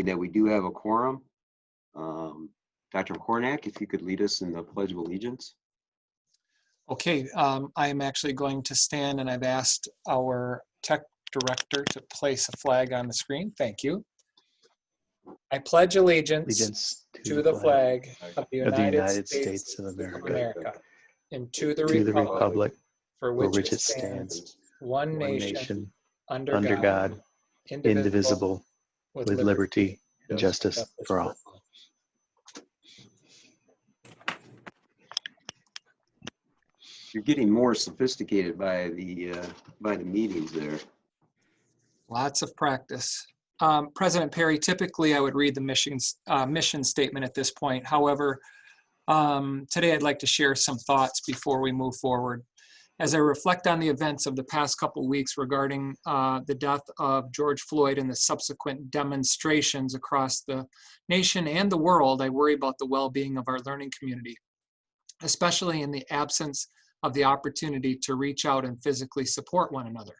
that we do have a quorum. Dr. Kornak, if you could lead us in the Pledge of Allegiance. Okay, I am actually going to stand, and I've asked our tech director to place a flag on the screen. Thank you. I pledge allegiance to the flag of the United States of America and to the republic for which it stands, one nation, under God, indivisible, with liberty and justice for all. You're getting more sophisticated by the meetings there. Lots of practice. President Perry, typically I would read the mission statement at this point. However, today I'd like to share some thoughts before we move forward. As I reflect on the events of the past couple of weeks regarding the death of George Floyd and the subsequent demonstrations across the nation and the world, I worry about the well-being of our learning community, especially in the absence of the opportunity to reach out and physically support one another.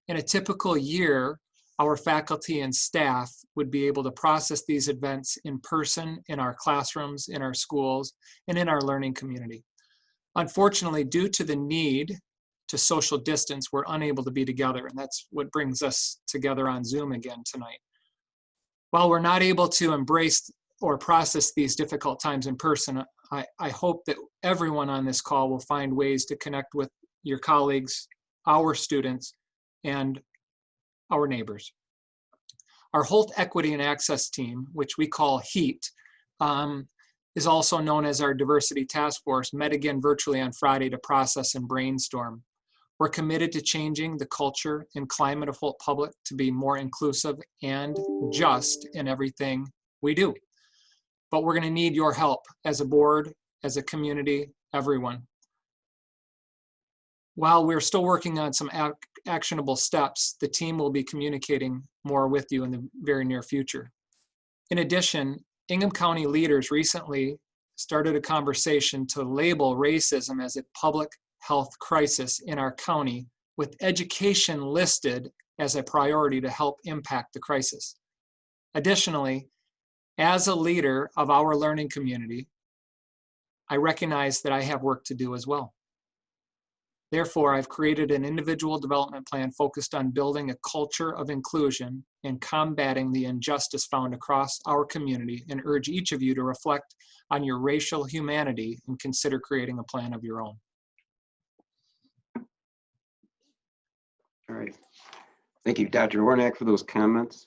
In a typical year, our faculty and staff would be able to process these events in person, in our classrooms, in our schools, and in our learning community. Unfortunately, due to the need to social distance, we're unable to be together, and that's what brings us together on Zoom again tonight. While we're not able to embrace or process these difficult times in person, I hope that everyone on this call will find ways to connect with your colleagues, our students, and our neighbors. Our Holt Equity and Access Team, which we call HEAT, is also known as our Diversity Task Force, met again virtually on Friday to process and brainstorm. We're committed to changing the culture and climate of Holt Public to be more inclusive and just in everything we do. But we're going to need your help as a board, as a community, everyone. While we're still working on some actionable steps, the team will be communicating more with you in the very near future. In addition, Ingham County leaders recently started a conversation to label racism as a public health crisis in our county, with education listed as a priority to help impact the crisis. Additionally, as a leader of our learning community, I recognize that I have work to do as well. Therefore, I've created an individual development plan focused on building a culture of inclusion and combating the injustice found across our community, and urge each of you to reflect on your racial humanity and consider creating a plan of your own. All right. Thank you, Dr. Hornak, for those comments.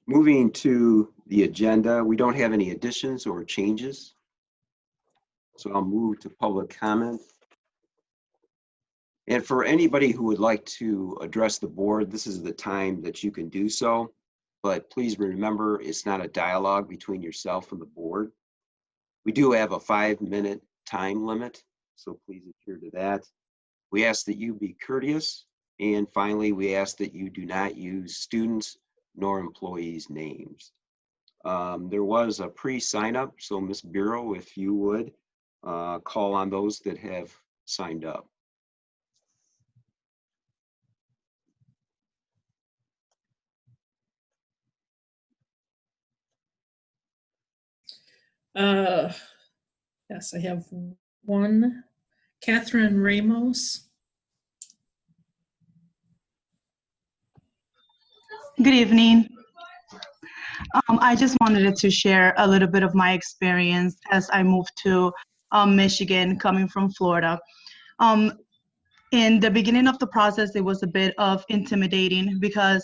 Moving to the agenda, we don't have any additions or changes, so I'll move to public comment. And for anybody who would like to address the board, this is the time that you can do so. But please remember, it's not a dialogue between yourself and the board. We do have a 5-minute time limit, so please adhere to that. We ask that you be courteous. And finally, we ask that you do not use students nor employees' names. There was a pre-sign up, so Ms. Bureau, if you would call on those that have signed up. Yes, I have one. Catherine Ramos. Good evening. I just wanted to share a little bit of my experience as I moved to Michigan, coming from Florida. In the beginning of the process, it was a bit of intimidating because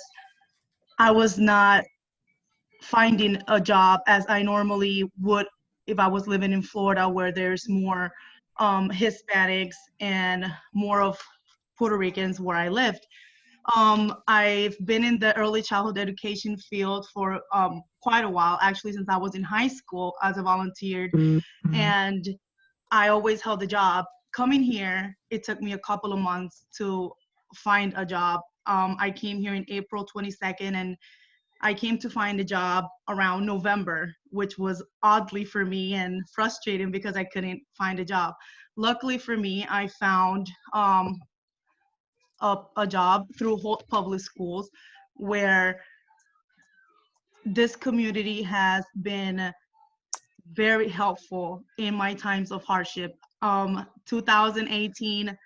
I was not finding a job as I normally would if I was living in Florida, where there's more Hispanics and more of Puerto Ricans where I lived. I've been in the early childhood education field for quite a while, actually since I was in high school as a volunteer, and I always held a job. Coming here, it took me a couple of months to find a job. I came here in April 22nd, and I came to find a job around November, which was oddly for me and frustrating because I couldn't find a job. Luckily for me, I found a job through Holt Public Schools, where this community has been very helpful in my times of hardship. 2018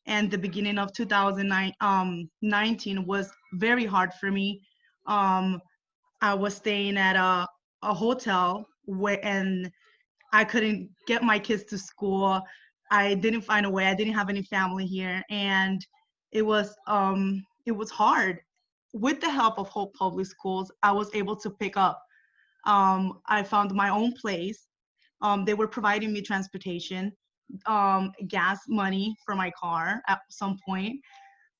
and the beginning of 2019 was very hard for me. I was staying at a hotel and I couldn't get my kids to school. I didn't find a way. I didn't have any family here, and it was hard. With the help of Holt Public Schools, I was able to pick up. I found my own place. They were providing me transportation, gas money for my car at some point.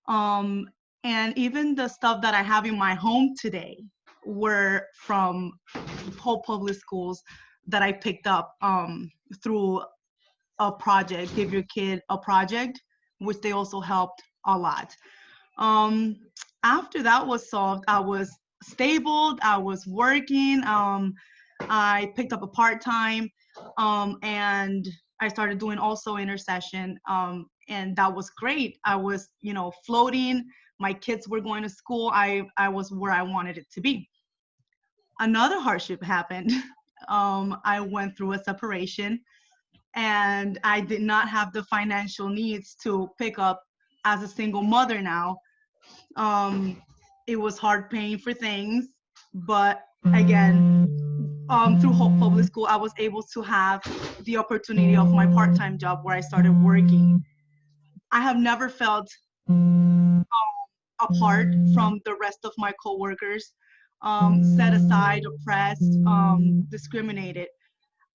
And even the stuff that I have in my home today were from Hope Public Schools that I picked up through a project, Give Your Kid a Project, which they also helped a lot. After that was solved, I was stable, I was working, I picked up a part-time, and I started doing also intercession, and that was great. I was, floating. My kids were going to school. I was where I wanted it to be. Another hardship happened. I went through a separation, and I did not have the financial needs to pick up as a single mother now. It was hard paying for things, but again, through Hope Public School, I was able to have the opportunity of my part-time job where I started working. I have never felt apart from the rest of my coworkers, set aside, oppressed, discriminated.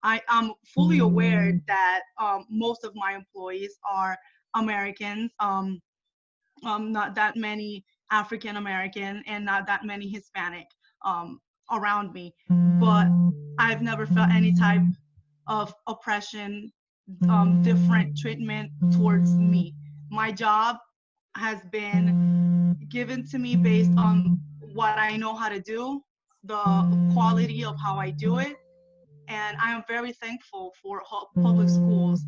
I am fully aware that most of my employees are Americans, not that many African American, and not that many Hispanic around me. But I've never felt any type of oppression, different treatment towards me. My job has been given to me based on what I know how to do, the quality of how I do it. And I am very thankful for public schools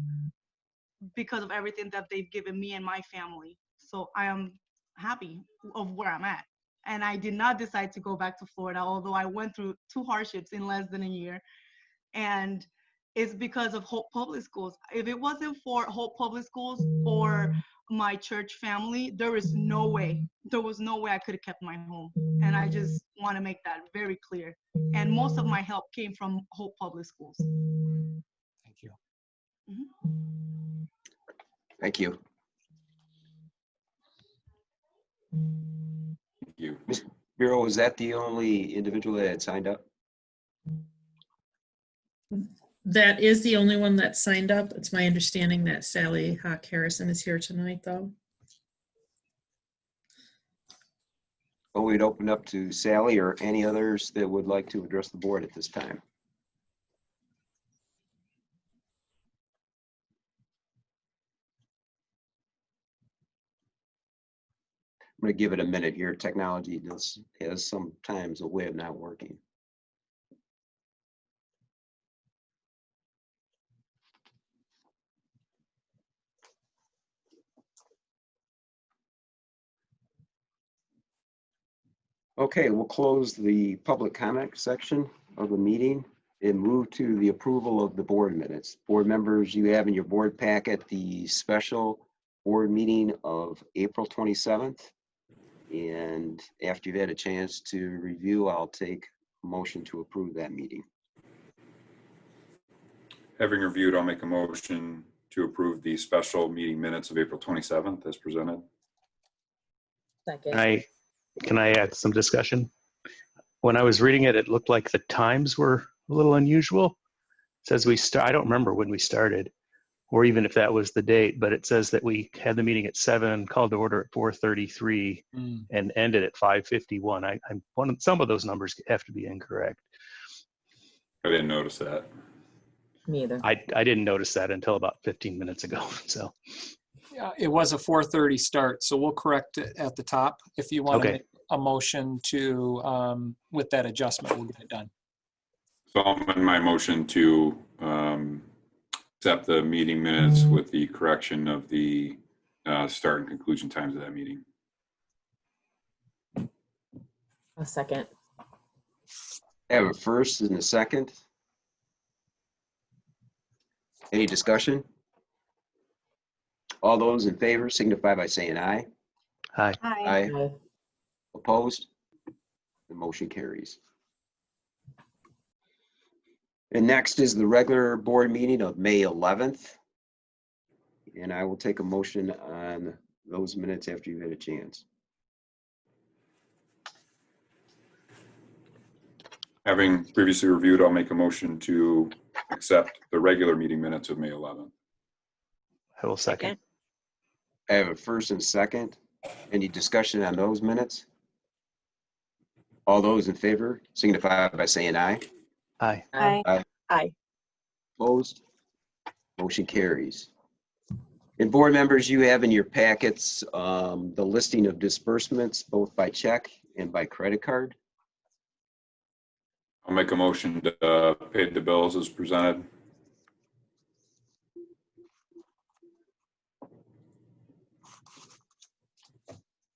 because of everything that they've given me and my family. So I am happy of where I'm at. And I did not decide to go back to Florida, although I went through 2 hardships in less than a year. And it's because of Hope Public Schools. If it wasn't for Hope Public Schools or my church family, there was no way I could have kept my home. And I just want to make that very clear. And most of my help came from Hope Public Schools. Thank you. Mhm. Thank you. Thank you. Ms. Bureau, is that the only individual that had signed up? That is the only one that signed up. It's my understanding that Sally Hawk Harrison is here tonight, though. Well, we'd open up to Sally or any others that would like to address the board at this time. I'm going to give it a minute here. Technology has sometimes a way of not working. Okay, we'll close the public comment section of the meeting and move to the approval of the board minutes. Board members, you have in your board packet the special board meeting of April 27th. And after you've had a chance to review, I'll take a motion to approve that meeting. Having reviewed, I'll make a motion to approve the special meeting minutes of April 27th as presented. Second. Can I add some discussion? When I was reading it, it looked like the times were a little unusual. It says I don't remember when we started, or even if that was the date, but it says that we had the meeting at 7, called to order at 4:33, and ended at 5:51. Some of those numbers have to be incorrect. I didn't notice that. Me either. I didn't notice that until about 15 minutes ago. So Yeah, it was a 4:30 start, so we'll correct it at the top. If you want to Okay. make a motion to, with that adjustment, we'll get it done. So I'll amend my motion to accept the meeting minutes with the correction of the start and conclusion times of that meeting. A second. I have a first and a second. Any discussion? All those in favor signify by saying aye. Aye. Aye. Aye. Opposed? The motion carries. And next is the regular board meeting of May 11th. And I will take a motion on those minutes after you've had a chance. Having previously reviewed, I'll make a motion to accept the regular meeting minutes of May 11th. I will second. I have a first and second. Any discussion on those minutes? All those in favor signify by saying aye. Aye. Aye. Aye. Opposed? Motion carries. And board members, you have in your packets the listing of disbursements, both by check and by credit card. I'll make a motion to pay the bills as presented.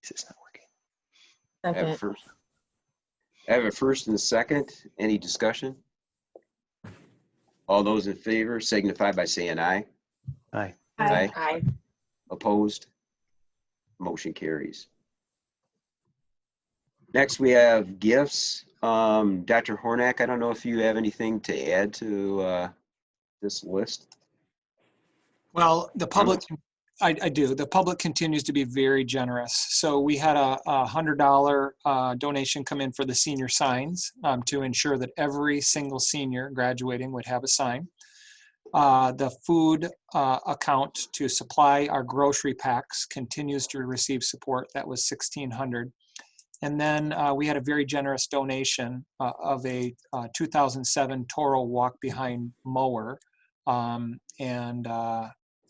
This is not working. I have a Second. first. I have a first and a second. Any discussion? All those in favor signify by saying aye. Aye. Aye. Opposed? Motion carries. Next, we have gifts. Dr. Hornak, I don't know if you have anything to add to this list. Well, the public, I do. The public continues to be very generous. So we had a $100 donation come in for the senior signs to ensure that every single senior graduating would have a sign. The food account to supply our grocery packs continues to receive support. That was $1,600. And then we had a very generous donation of a 2007 Toro walk-behind mower. And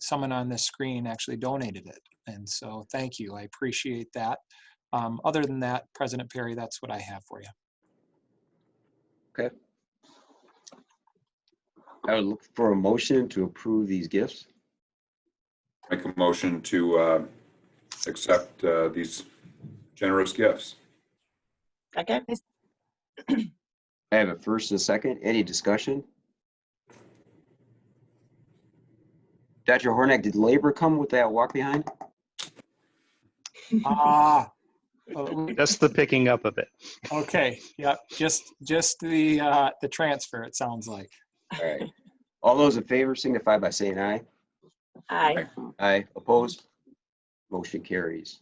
someone on the screen actually donated it. And so thank you. I appreciate that. Other than that, President Perry, that's what I have for you. Okay. I would look for a motion to approve these gifts. Make a motion to accept these generous gifts. Second? I have a first and a second. Any discussion? Dr. Hornak, did labor come with that walk behind? Just the picking up of it. Okay. Yep. Just the transfer, it sounds like. All right. All those in favor signify by saying aye. Aye. Aye. Opposed? Motion carries.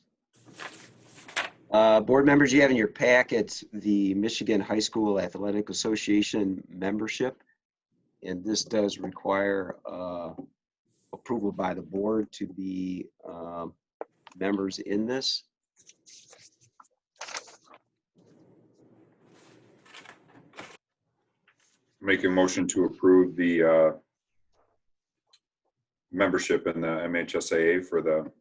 Board members, you have in your packets the Michigan High School Athletic Association membership. And this does require approval by the board to be members in this. Make a motion to approve the membership in the MHSAA for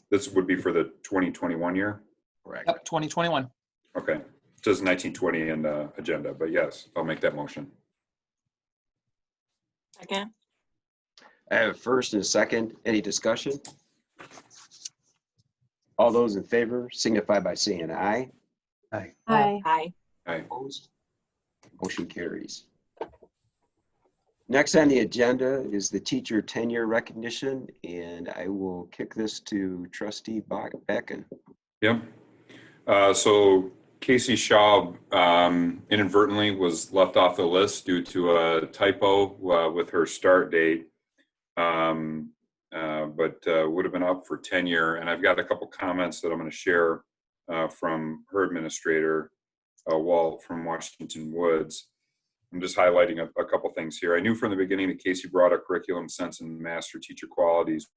this would be for the 2021 year? Correct. Yep. 2021. Okay. It says 1920 in the agenda, but yes, I'll make that motion. Second? I have a first and a second. Any discussion? All those in favor signify by saying aye. Aye. Aye. Aye. Opposed? Motion carries. Next on the agenda is the teacher tenure recognition, and I will kick this to Trustee Becken. Yep. So Casey Schaub inadvertently was left off the list due to a typo with her start date, but would have been up for tenure. And I've got a couple comments that I'm going to share from her administrator, Walt from Washington Woods. I'm just highlighting a couple things here. I knew from the beginning that Casey brought a curriculum sense and master teacher qualities.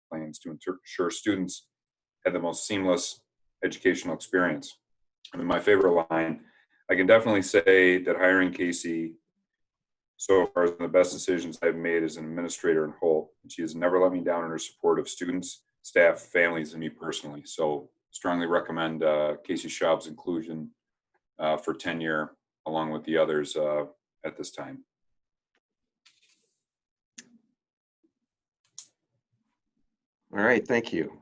Plans to ensure students had the most seamless educational experience. And my favorite line, I can definitely say that hiring Casey so far is one of the best decisions I've made as an administrator in Holt. She has never let me down in her support of students, staff, families, and me personally. So strongly recommend Casey Schaub's inclusion for tenure along with the others at this time. All right, thank you.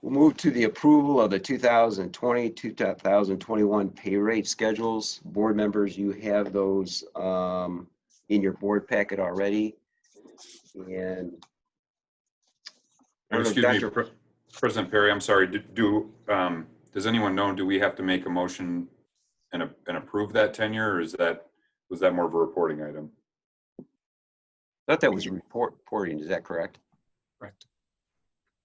We'll move to the approval of the 2020-2021 pay rate schedules. Board members, you have those in your board packet already. And Excuse me, President Perry, I'm sorry. Does anyone know, do we have to make a motion and approve that tenure, or was that more of a reporting item? I thought that was reporting. Is that correct? Correct.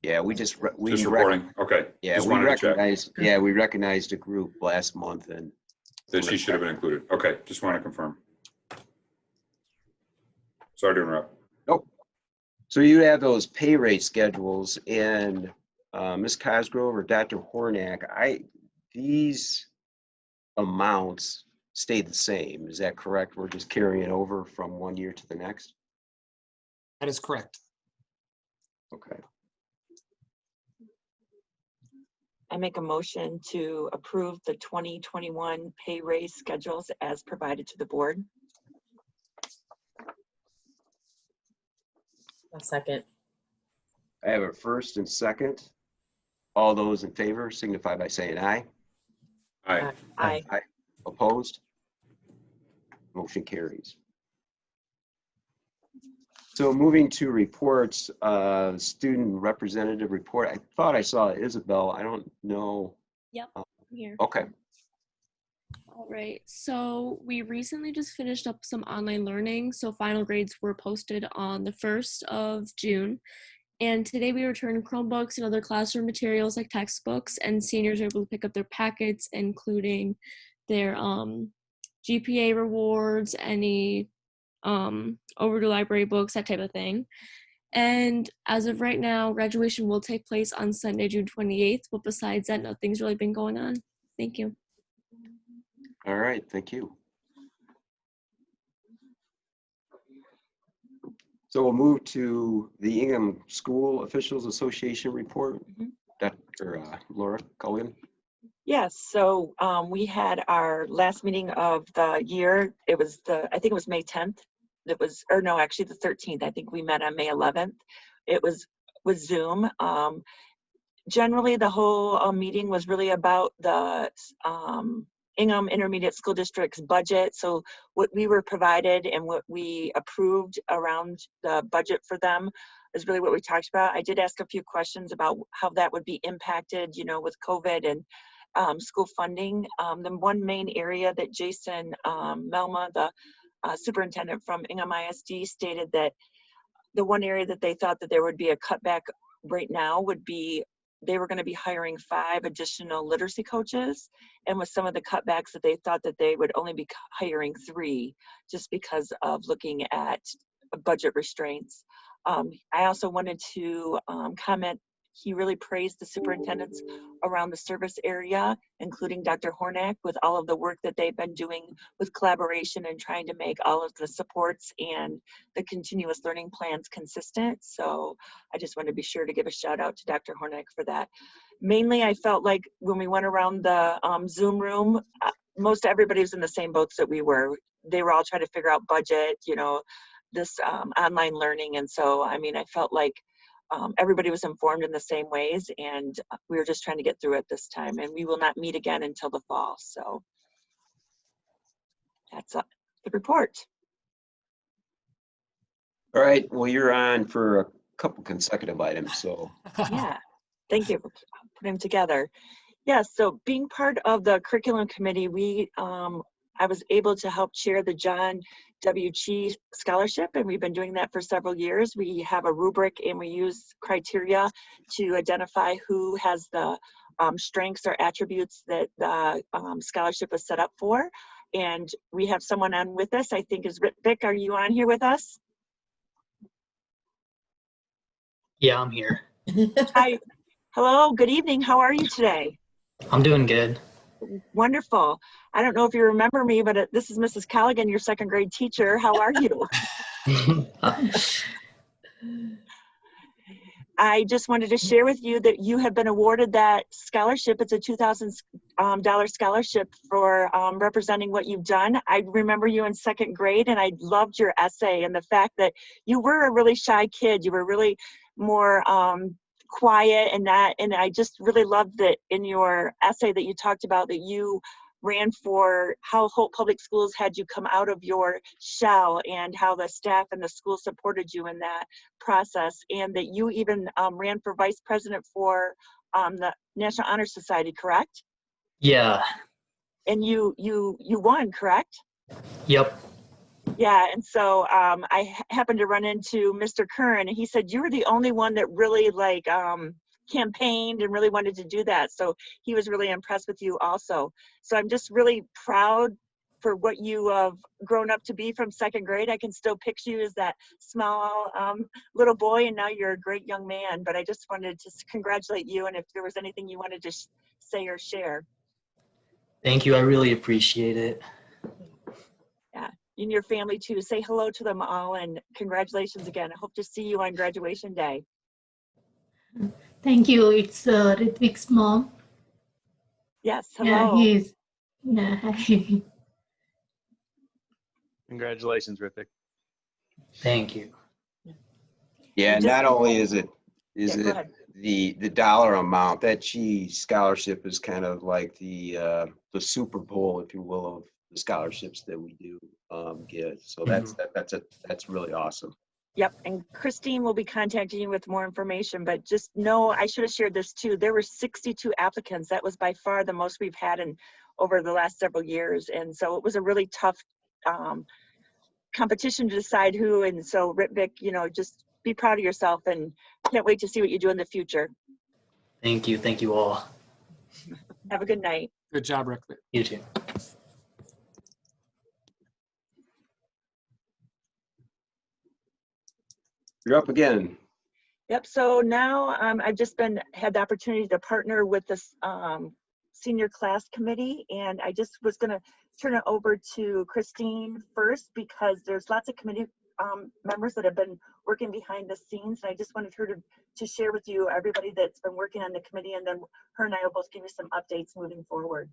Yeah, Just reporting. Okay. Yeah, Just we wanted to check recognized. Yeah, we recognized a group last month, and that she should have been included. Okay, just want to confirm. Sorry to interrupt. nope. So you have those pay rate schedules, and Ms. Cosgrove or Dr. Hornak, these amounts stay the same. Is that correct? We're just carrying over from one year to the next? That is correct. Okay. I make a motion to approve the 2021 pay raise schedules as provided to the board. A second. I have a first and second. All those in favor signify by saying aye. Aye. Aye. Opposed? Motion carries. So moving to reports, student representative report. I thought I saw Isabel. I don't know. Yep, I'm here. Okay. All right, so we recently just finished up some online learning. So final grades were posted on the 1st of June. And today we returned Chromebooks and other classroom materials like textbooks, and seniors were able to pick up their packets, including their GPA rewards, any overdue library books, that type of thing. And as of right now, graduation will take place on Sunday, June 28th. But besides that, nothing's really been going on. Thank you. All right. Thank you. So we'll move to the Ingham School Officials Association report. Dr. Laura Culligan. Yes, so we had our last meeting of the year. It was I think it was May 10th. It was, or no, actually the 13th. I think we met on May 11th. It was with Zoom. Generally, the whole meeting was really about the Ingham Intermediate School District's budget. So what we were provided and what we approved around the budget for them is really what we talked about. I did ask a few questions about how that would be impacted, you know, with COVID and school funding. The one main area that Jason Melma, the superintendent from Ingham ISD, stated that the one area that they thought that there would be a cutback right now would be they were going to be hiring 5 additional literacy coaches, and with some of the cutbacks that they thought that they would only be hiring 3 just because of looking at budget restraints. I also wanted to comment, he really praised the superintendents around the service area, including Dr. Hornak, with all of the work that they've been doing with collaboration and trying to make all of the supports and the continuous learning plans consistent. So I just want to be sure to give a shout out to Dr. Hornak for that. Mainly, I felt like when we went around the Zoom room, most everybody was in the same boats that we were. They were all trying to figure out budget, you know, this online learning. And so, I mean, I felt like everybody was informed in the same ways, and we were just trying to get through it this time, and we will not meet again until the fall. So that's the report. All right. Well, you're on for a couple consecutive items. So Yeah, thank you for putting them together. Yeah, so being part of the curriculum committee, I was able to help chair the John W. Chi Scholarship, and we've been doing that for several years. We have a rubric and we use criteria to identify who has the strengths or attributes that the scholarship is set up for. And we have someone on with us, I think is Vic. Are you on here with us? Yeah, I'm here. Hi. Hello, good evening. How are you today? I'm doing good. Wonderful. I don't know if you remember me, but this is Mrs. Callaghan, your second grade teacher. How are you? I just wanted to share with you that you have been awarded that scholarship. It's a $2,000 scholarship for representing what you've done. I remember you in second grade, and I loved your essay and the fact that you were a really shy kid. You were really more quiet and that, and I just really loved that in your essay that you talked about that you ran for how Holt Public Schools had you come out of your shell and how the staff and the school supported you in that process, and that you even ran for vice president for the National Honor Society, correct? Yeah. And you won, correct? Yep. Yeah, and so I happened to run into Mr. Curran, and he said you were the only one that really like campaigned and really wanted to do that. So he was really impressed with you also. So I'm just really proud for what you have grown up to be from second grade. I can still picture you as that small little boy, and now you're a great young man. But I just wanted to congratulate you, and if there was anything you wanted to say or share. Thank you. I really appreciate it. Yeah, and your family too. Say hello to them all, and congratulations again. I hope to see you on graduation day. Thank you. It's Ritvik's mom. Yes, Yeah, hello. he's. Yeah. Congratulations, Rithik. Thank you. Yeah, And just not only is it Yeah, go ahead. the dollar amount, that G scholarship is kind of like the Super Bowl, if you will, of the scholarships that we do give. So that's really awesome. Yep, and Christine will be contacting you with more information, but just know, I should have shared this too. There were 62 applicants. That was by far the most we've had in over the last several years. And so it was a really tough competition to decide who. And so Ritvik, you know, just be proud of yourself, and can't wait to see what you do in the future. Thank you. Thank you all. Have a good night. Good job, Rick. You too. You're up again. Yep, so now I've just had the opportunity to partner with this senior class committee, and I just was gonna turn it over to Christine first because there's lots of committee members that have been working behind the scenes, and I just wanted her to share with you everybody that's been working on the committee, and then her and I will both give you some updates moving forward.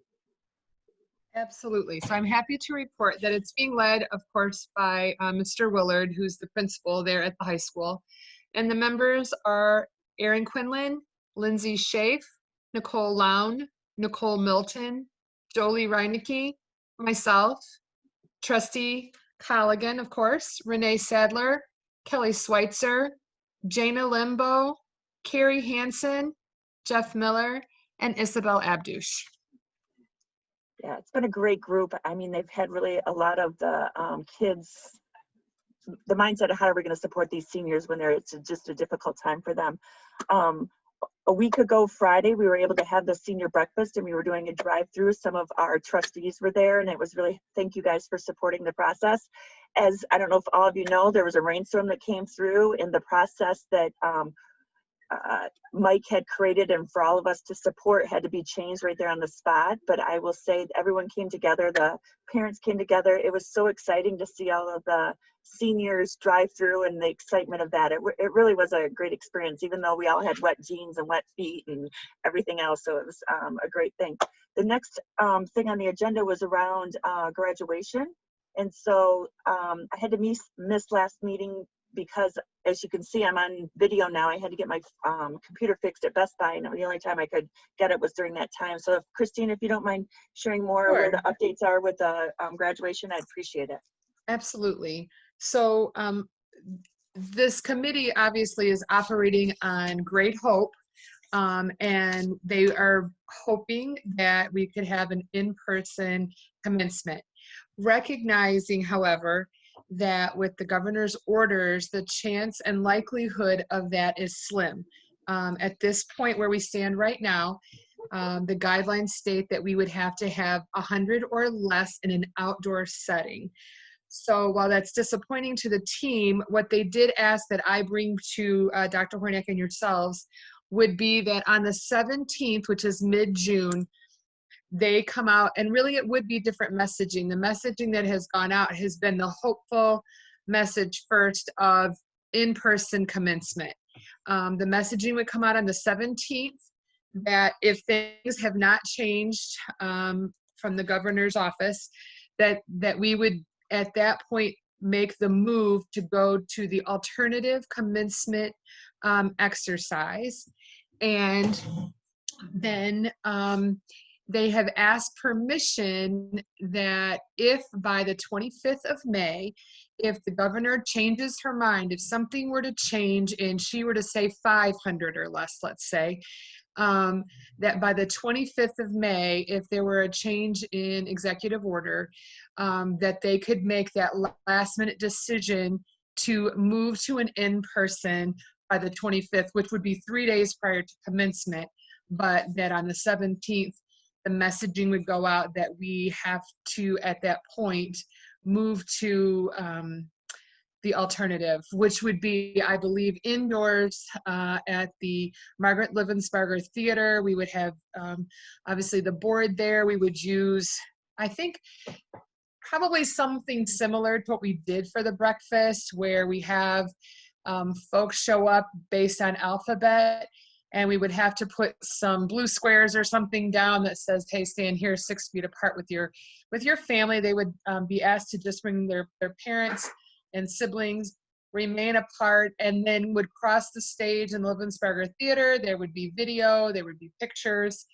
Absolutely. So I'm happy to report that it's being led, of course, by Mr. Willard, who's the principal there at the high school. And the members are Erin Quinlan, Lindsay Schaaf, Nicole Lown, Nicole Milton, Jolie Reinecke, myself, Trustee Colligan, of course, Renee Sadler, Kelly Schweitzer, Jana Limbo, Carrie Hansen, Jeff Miller, and Isabel Abdush. Yeah, it's been a great group. I mean, they've had really a lot of the kids, the mindset of how are we going to support these seniors when it's just a difficult time for them. A week ago Friday, we were able to have the senior breakfast, and we were doing a drive-through. Some of our trustees were there, and it was really, thank you guys for supporting the process. As I don't know if all of you know, there was a rainstorm that came through in the process that Mike had created, and for all of us to support had to be changed right there on the spot. But I will say everyone came together, the parents came together. It was so exciting to see all of the seniors drive through and the excitement of that. It really was a great experience, even though we all had wet jeans and wet feet and everything else. So it was a great thing. The next thing on the agenda was around graduation. And so I had to miss last meeting because, as you can see, I'm on video now. I had to get my computer fixed at Best Buy, and the only time I could get it was during that time. So, Christine, if you don't mind sharing more where the updates are with the graduation, I'd appreciate it. Absolutely. So this committee obviously is operating on great hope, and they are hoping that we could have an in-person commencement. Recognizing, however, that with the governor's orders, the chance and likelihood of that is slim. At this point where we stand right now, the guidelines state that we would have to have 100 or less in an outdoor setting. So while that's disappointing to the team, what they did ask that I bring to Dr. Hornak and yourselves would be that on the 17th, which is mid-June, they come out, and really it would be different messaging. The messaging that has gone out has been the hopeful message first of in-person commencement. The messaging would come out on the 17th that if things have not changed from the governor's office, that we would at that point make the move to go to the alternative commencement exercise. And then they have asked permission that if by the 25th of May, if the governor changes her mind, if something were to change and she were to say 500 or less, let's say, that by the 25th of May, if there were a change in executive order, that they could make that last minute decision to move to an in-person by the 25th, which would be 3 days prior to commencement, but that on the 17th, the messaging would go out that we have to, at that point, move to the alternative, which would be, I believe, indoors at the Margaret Livensparger Theater. We would have, obviously, the board there. We would use, I think, probably something similar to what we did for the breakfast, where we have folks show up based on alphabet, and we would have to put some blue squares or something down that says, hey, stand here 6 feet apart with your family. They would be asked to just bring their parents and siblings, remain apart, and then would cross the stage in the Livensparger Theater. There would be video, there would be pictures.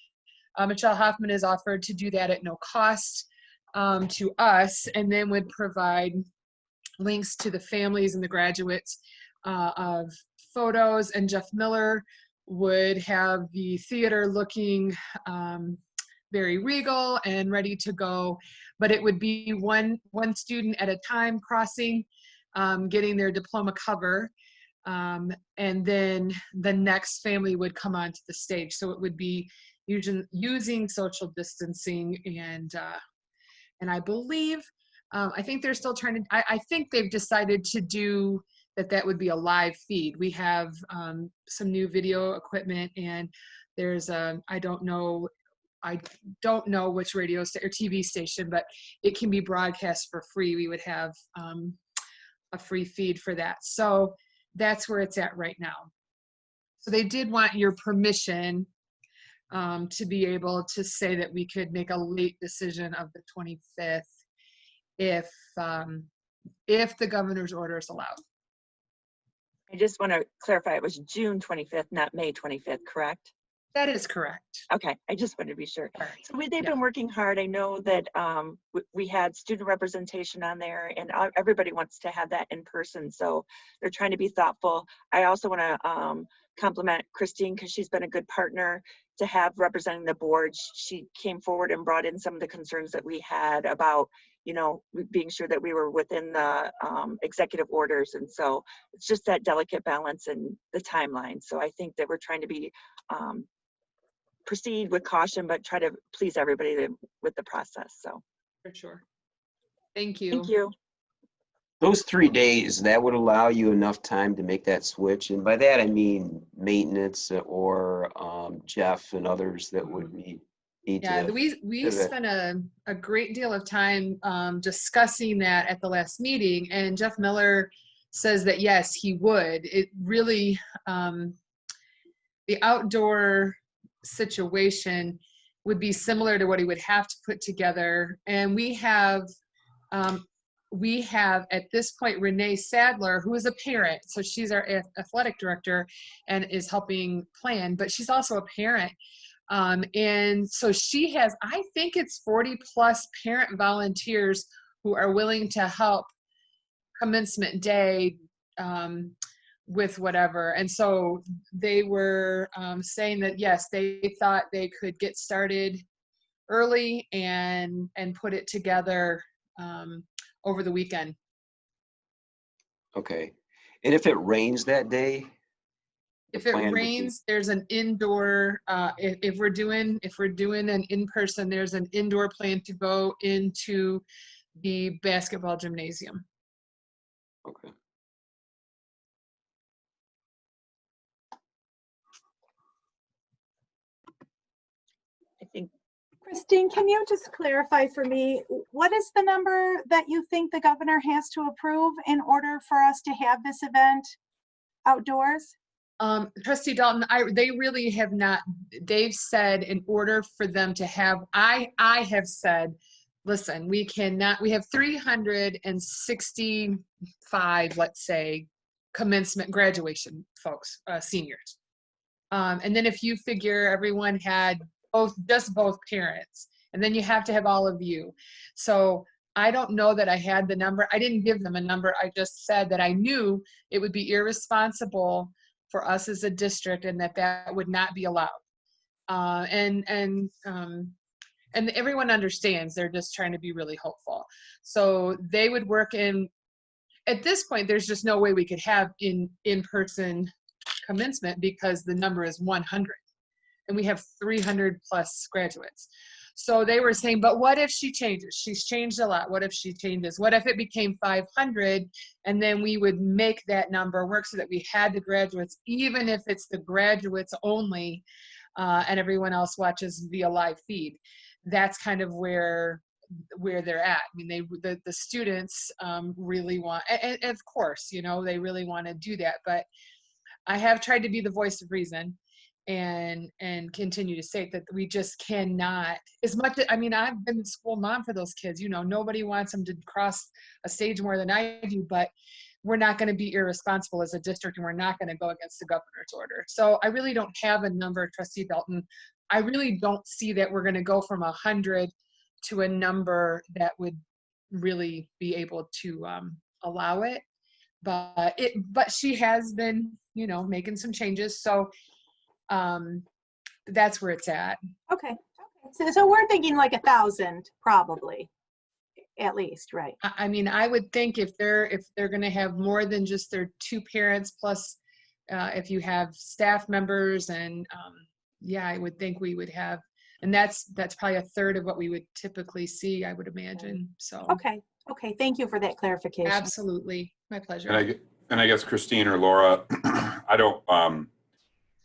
Michelle Hoffman has offered to do that at no cost to us, and then would provide links to the families and the graduates of photos. And Jeff Miller would have the theater looking very regal and ready to go, but it would be one student at a time crossing, getting their diploma cover, and then the next family would come onto the stage. So it would be using social distancing, and I believe, I think they're still trying to, I think they've decided to do that would be a live feed. We have some new video equipment, and there's I don't know which radio or TV station, but it can be broadcast for free. We would have a free feed for that. So that's where it's at right now. So they did want your permission to be able to say that we could make a late decision of the 25th if the governor's order is allowed. I just want to clarify, it was June 25th, not May 25th, correct? That is correct. Okay, I just wanted to be sure. Right. So they've been working hard. I know that we had student representation on there, and everybody wants to have that in person. So they're trying to be thoughtful. I also want to compliment Christine, because she's been a good partner to have representing the board. She came forward and brought in some of the concerns that we had about, being sure that we were within the executive orders. And so it's just that delicate balance and the timeline. So I think that we're trying to be proceed with caution, but try to please everybody with the process. So For sure. Thank you. thank you. Those 3 days, that would allow you enough time to make that switch. And by that, I mean maintenance or Jeff and others that would need Yeah, to. we pivot. spent a great deal of time discussing that at the last meeting, and Jeff Miller says that yes, he would. It really, the outdoor situation would be similar to what he would have to put together. And we have at this point Renee Sadler, who is a parent. So she's our athletic director and is helping plan, but she's also a parent. And so she has, I think it's 40 plus parent volunteers who are willing to help commencement day with whatever. And so they were saying that, yes, they thought they could get started early and put it together over the weekend. Okay. And if it rains that day? If it rains, there's an indoor, if we're doing an in-person, there's an indoor plan to go into the basketball gymnasium. Okay. I think Christine, can you just clarify for me, what is the number that you think the governor has to approve in order for us to have this event outdoors? Trustee Dalton, they really have not, they've said in order for them to have, I have said, listen, we have 365, let's say, commencement graduation folks, seniors. And then if you figure everyone had just both parents, and then you have to have all of you. So I don't know that I had the number. I didn't give them a number. I just said that I knew it would be irresponsible for us as a district and that would not be allowed. And everyone understands, they're just trying to be really hopeful. So they would work in, at this point, there's just no way we could have in-person commencement because the number is 100 and we have 300 plus graduates. So they were saying, but what if she changes? She's changed a lot. What if she changes? What if it became 500 and then we would make that number work so that we had the graduates, even if it's the graduates only and everyone else watches via live feed. That's kind of where they're at. I mean, the students really want, and of course, you know, they really want to do that, but I have tried to be the voice of reason and continue to say that we just cannot, as much, I mean, I've been the school mom for those kids, you know, nobody wants them to cross a stage more than I do, but we're not going to be irresponsible as a district and we're not going to go against the governor's order. So I really don't have a number, Trustee Belton. I really don't see that we're going to go from 100 to a number that would really be able to allow it. But she has been, you know, making some changes. So that's where it's at. Okay. So we're thinking like 1,000 probably, at least, right? I mean, I would think if they're going to have more than just their two parents plus if you have staff members and yeah, I would think we would have, and that's probably a third of what we would typically see, I would imagine. So Okay. Thank you for that clarification. Absolutely, my pleasure. And I guess Christine or Laura, I don't.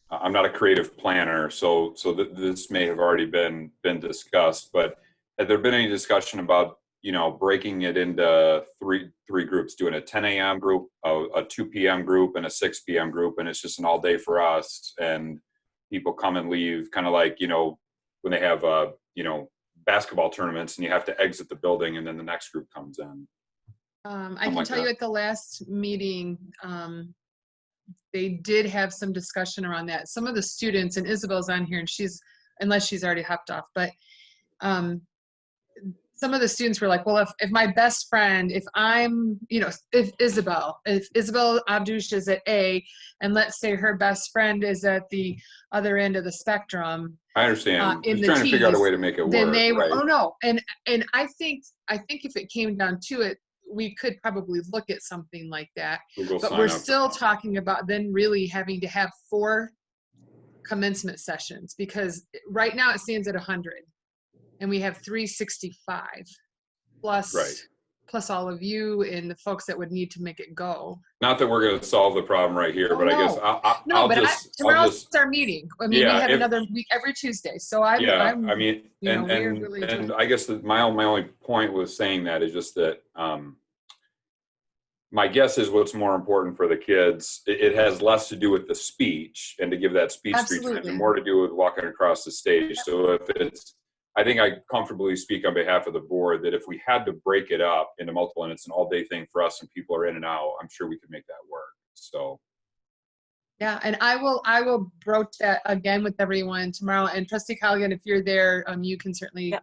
I'm not a creative planner, so this may have already been discussed. But has there been any discussion about, you know, breaking it into three groups, doing a 10 a.m. group, a 2 p.m. group, and a 6 p.m. group, and it's just an all day for us, and people come and leave, kind of like, you know, when they have you know, basketball tournaments and you have to exit the building and then the next group comes in. I can tell you at the last meeting, they did have some discussion around that. Some of the students, and Isabel's on here, and unless she's already hopped off, but some of the students were like, well, if my best friend, if Isabel Abdush is at A, and let's say her best friend is at the other end of the spectrum. I understand. In Just the trying to figure out a Ts, way to make it then work. they were, right? oh no, and I think if it came down to it, we could probably look at something like that. Google But sign we're up. still talking about then really having to have 4 commencement sessions, because right now it stands at 100 and we have 365 plus all of you and the folks that would need to make it go. Not that we're going to solve the problem right here, but no. I guess tomorrow's our meeting. I mean, yeah, we have another week every Tuesday. So I mean, and I guess that my only point was saying that is just that my guess is what's more important for the kids. It has less to do with the speech and to give that speech 3 times, and more to do with walking across the stage. So if it's, I think I comfortably speak on behalf of the board that if we had to break it up into multiple, and it's an all day thing for us and people are in and out, I'm sure we could make that work. So. Yeah, and I will broach that again with everyone tomorrow. And Trustee Colligan, if you're there, you can certainly,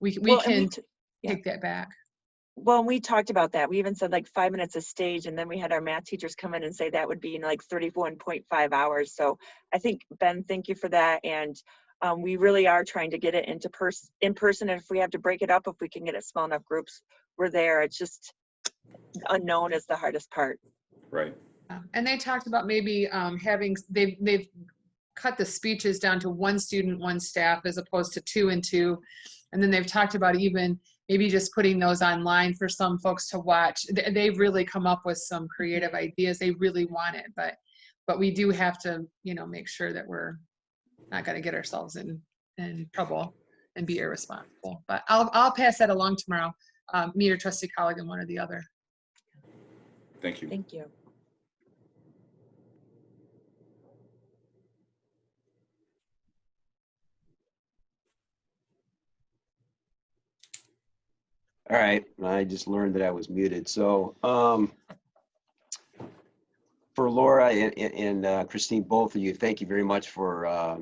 we can take that back. Well, we talked about that. We even said like 5 minutes a stage, and then we had our math teachers come in and say that would be like 31.5 hours. So I think, Ben, thank you for that. And we really are trying to get it in person. And if we have to break it up, if we can get it small enough groups, we're there. It's just unknown is the hardest part. Right. And they talked about maybe they've cut the speeches down to 1 student, 1 staff, as opposed to 2 and 2. And then they've talked about even maybe just putting those online for some folks to watch. They've really come up with some creative ideas. They really want it, but we do have to, you know, make sure that we're not going to get ourselves in trouble and be irresponsible. But I'll pass that along tomorrow. Me or Trustee Colligan, one or the other. Thank you. Thank you. All right, I just learned that I was muted. So for Laura and Christine, both of you, thank you very much for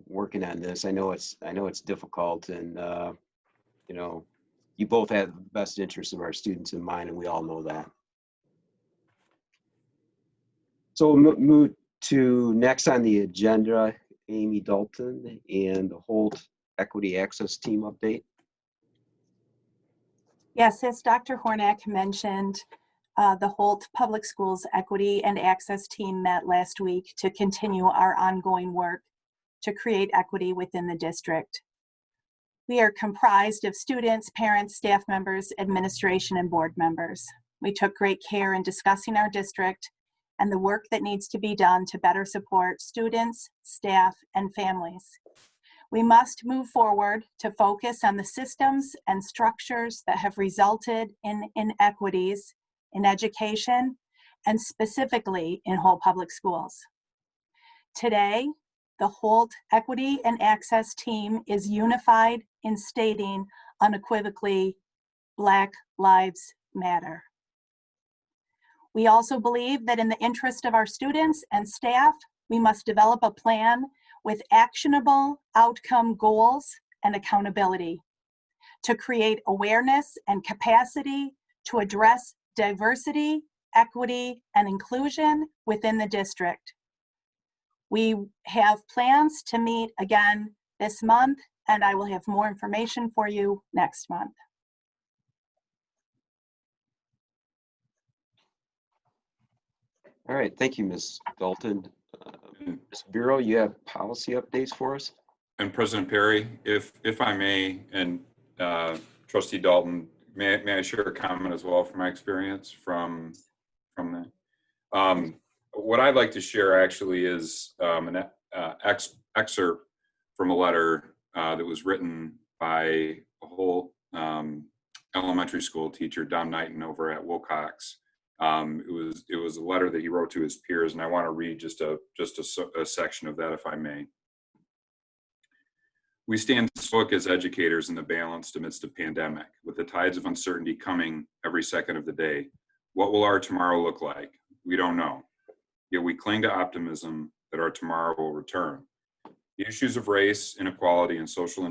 working on this. I know it's difficult, and you both have the best interests of our students in mind, and we all know that. So we'll move to next on the agenda, Amy Dalton and the Holt Equity Access Team update. Yes, as Dr. Hornak mentioned, the Holt Public Schools Equity and Access Team met last week to continue our ongoing work to create equity within the district. We are comprised of students, parents, staff members, administration, and board members. We took great care in discussing our district and the work that needs to be done to better support students, staff, and families. We must move forward to focus on the systems and structures that have resulted in inequities in education and specifically in Holt Public Schools. Today, the Holt Equity and Access Team is unified in stating unequivocally, Black Lives Matter. We also believe that in the interest of our students and staff, we must develop a plan with actionable outcome goals and accountability to create awareness and capacity to address diversity, equity, and inclusion within the district. We have plans to meet again this month, and I will have more information for you next month. All right, thank you, Ms. Dalton. Ms. Bureau, you have policy updates for us? And President Perry, if I may, and Trustee Dalton, may I share a comment as well from my experience from that? What I'd like to share actually is an excerpt from a letter that was written by a whole elementary school teacher, Don Knighton, over at Wilcox. It was a letter that he wrote to his peers, and I want to read just a section of that, if I may. We stand stoic as educators in the balance amidst a pandemic, with the tides of uncertainty coming every second of the day. What will our tomorrow look like? We don't know. Yet we cling to optimism that our tomorrow will return. The issues of race, inequality, and social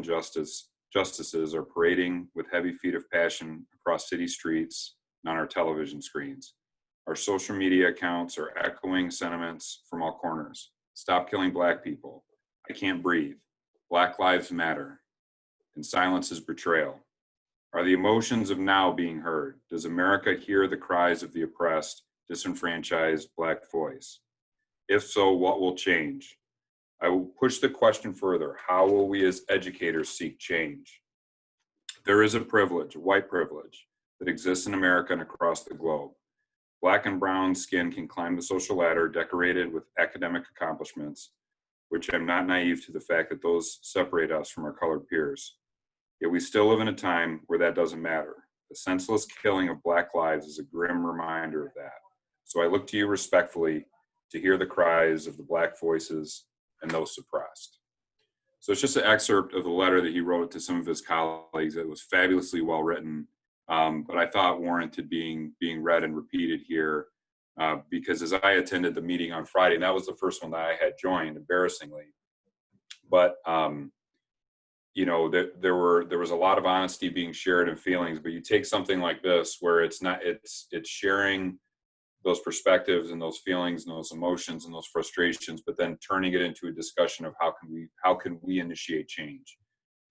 justices are parading with heavy feet of passion across city streets and on our television screens. Our social media accounts are echoing sentiments from all corners. Stop killing Black people. I can't breathe. Black Lives Matter. And silence is betrayal. Are the emotions of now being heard? Does America hear the cries of the oppressed, disenfranchised Black voice? If so, what will change? I will push the question further. How will we as educators seek change? There is a privilege, a white privilege, that exists in America and across the globe. Black and brown skin can climb the social ladder decorated with academic accomplishments, which I'm not naive to the fact that those separate us from our colored peers. Yet we still live in a time where that doesn't matter. The senseless killing of Black lives is a grim reminder of that. So I look to you respectfully to hear the cries of the Black voices and those suppressed. So it's just an excerpt of the letter that he wrote to some of his colleagues. It was fabulously well written, but I thought warranted being read and repeated here because as I attended the meeting on Friday, and that was the first one that I had joined, embarrassingly, but you know, there was a lot of honesty being shared and feelings, but you take something like this where it's sharing those perspectives and those feelings and those emotions and those frustrations, but then turning it into a discussion of how can we initiate change.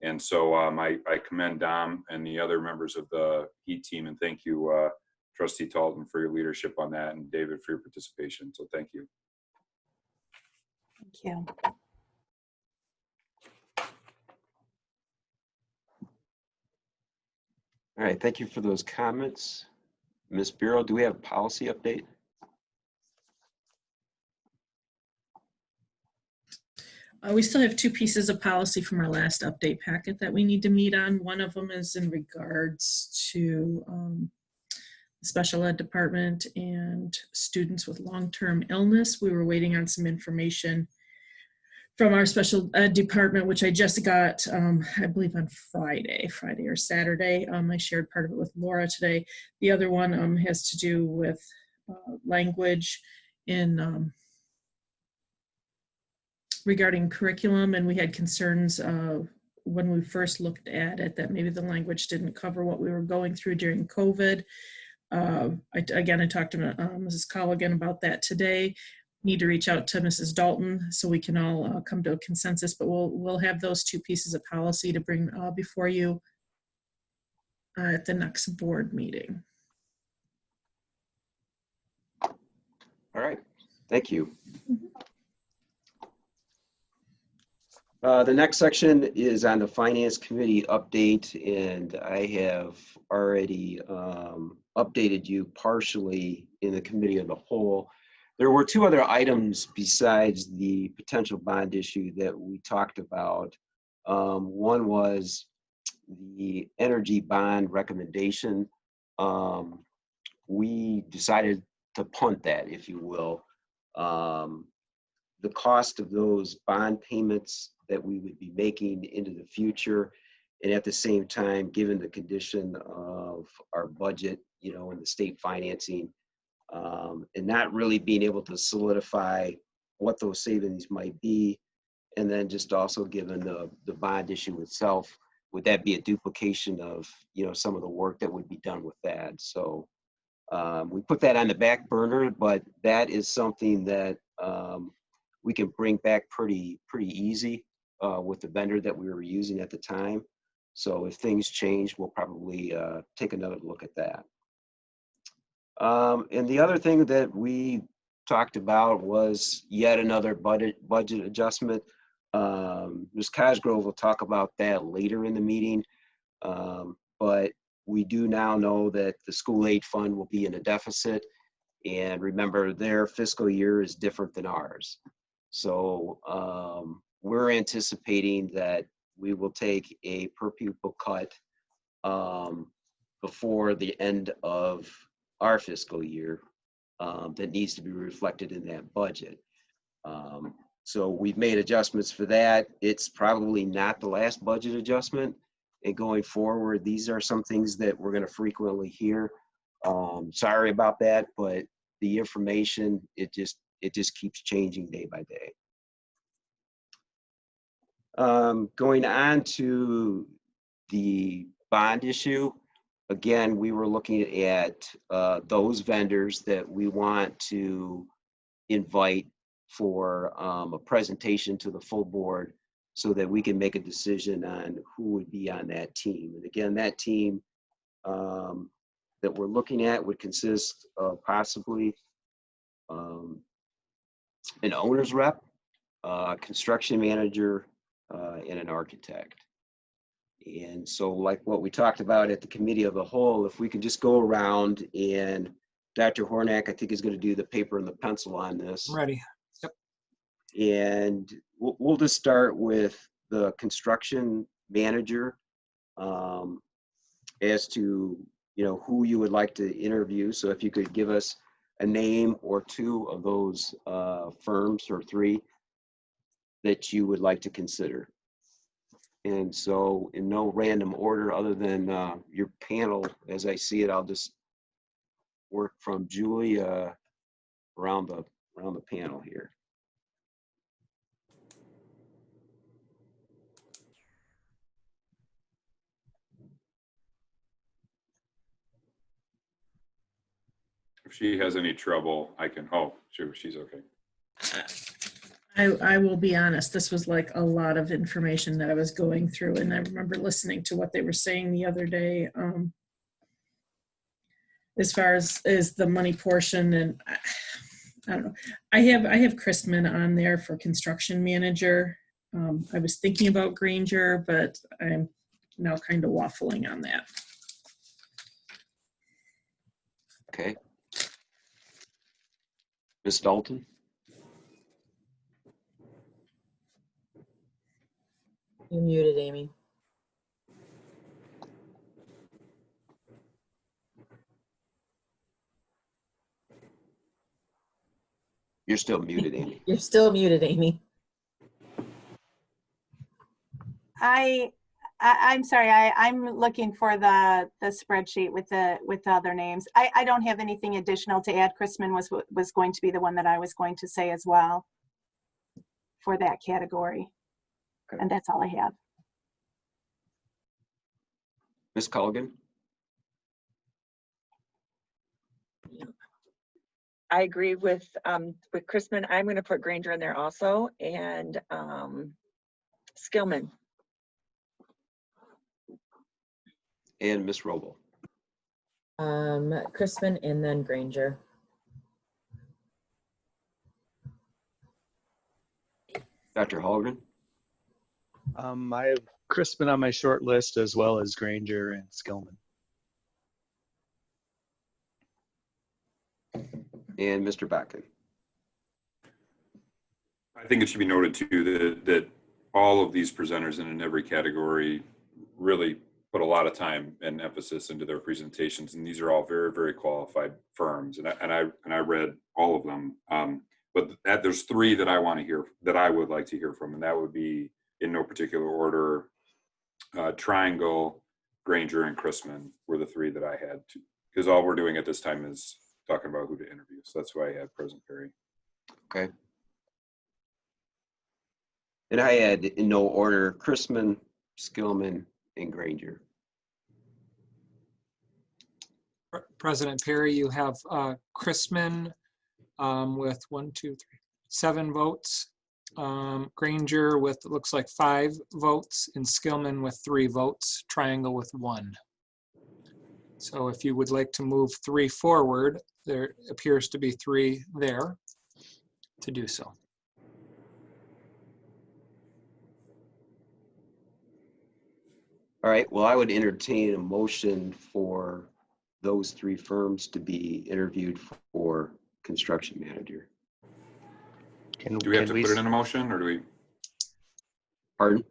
And so I commend Dom and the other members of the HEAT team, and thank you, Trustee Dalton, for your leadership on that, and David for your participation. So thank you. Thank you. All right, thank you for those comments. Ms. Bureau, do we have a policy update? We still have two pieces of policy from our last update packet that we need to meet on. One of them is in regards to the special ed department and students with long-term illness. We were waiting on some information from our special ed department, which I just got, I believe on Friday or Saturday. I shared part of it with Laura today. The other one has to do with language in regarding curriculum, and we had concerns when we first looked at it that maybe the language didn't cover what we were going through during COVID. I talked to Mrs. Colligan about that today. Need to reach out to Mrs. Dalton so we can all come to a consensus, but we'll have those two pieces of policy to bring before you at the next board meeting. All right, thank you. The next section is on the Finance Committee update, and I have already updated you partially in the Committee of the Whole. There were two other items besides the potential bond issue that we talked about. One was the energy bond recommendation. We decided to punt that, if you will. The cost of those bond payments that we would be making into the future, and at the same time, given the condition of our budget, you know, and the state financing, and not really being able to solidify what those savings might be, and then just also given the bond issue itself, would that be a duplication of, you know, some of the work that would be done with that? So we put that on the back burner, but that is something that we can bring back pretty easy with the vendor that we were using at the time. So if things change, we'll probably take another look at that. And the other thing that we talked about was yet another budget adjustment. Ms. Cosgrove will talk about that later in the meeting, but we do now know that the school aid fund will be in a deficit, and remember, their fiscal year is different than ours. So we're anticipating that we will take a per pupil cut before the end of our fiscal year that needs to be reflected in that budget. So we've made adjustments for that. It's probably not the last budget adjustment. And going forward, these are some things that we're going to frequently hear. Sorry about that, but the information, it just keeps changing day by day. Going on to the bond issue, again, we were looking at those vendors that we want to invite for a presentation to the full board so that we can make a decision on who would be on that team. And again, that team that we're looking at would consist of possibly an owner's rep, construction manager, and an architect. And so like what we talked about at the Committee of the Whole, if we could just go around, and Dr. Hornak, I think, is going to do the paper and the pencil on this. Ready. Yep. And we'll just start with the construction manager as to, you know, who you would like to interview. So if you could give us a name or two of those firms, or three, that you would like to consider. And so in no random order other than your panel, as I see it, I'll just work from Julie around the panel here. If she has any trouble, I can, oh, she's okay. I will be honest, this was like a lot of information that I was going through, and I remember listening to what they were saying the other day as far as the money portion, and I don't know. I have Christman on there for construction manager. I was thinking about Granger, but I'm now kind of waffling on that. Okay. Ms. Dalton? You're muted, Amy. You're still muted, Amy. You're still muted, Amy. I'm sorry, I'm looking for the spreadsheet with the other names. I don't have anything additional to add. Chrisman was going to be the one that I was going to say as well for that category. Okay. And that's all I have. Ms. Culligan? I agree with Chrisman. I'm going to put Granger in there also, and Skillman. And Ms. Roble? Crispin and then Granger. Dr. Holgren? I have Crispin on my short list as well as Granger and Skillman. And Mr. Bakken? I think it should be noted too that all of these presenters in every category really put a lot of time and emphasis into their presentations, and these are all very, very qualified firms. And I read all of them, but there's three that I want to hear, that I would like to hear from, and that would be in no particular order. Triangle, Granger, and Chrisman were the three that I had to, because all we're doing at this time is talking about who to interview. So that's why I had President Perry. Okay. And I had in no order, Chrisman, Skillman, and Granger. President Perry, you have Chrisman with 7 votes. Granger with, it looks like 5 votes, and Skillman with 3 votes, Triangle with 1. So if you would like to move 3 forward, there appears to be 3 there to do so. All right, well, I would entertain a motion for those 3 firms to be interviewed for construction manager. Do we have to put it in a motion, or do we? Pardon?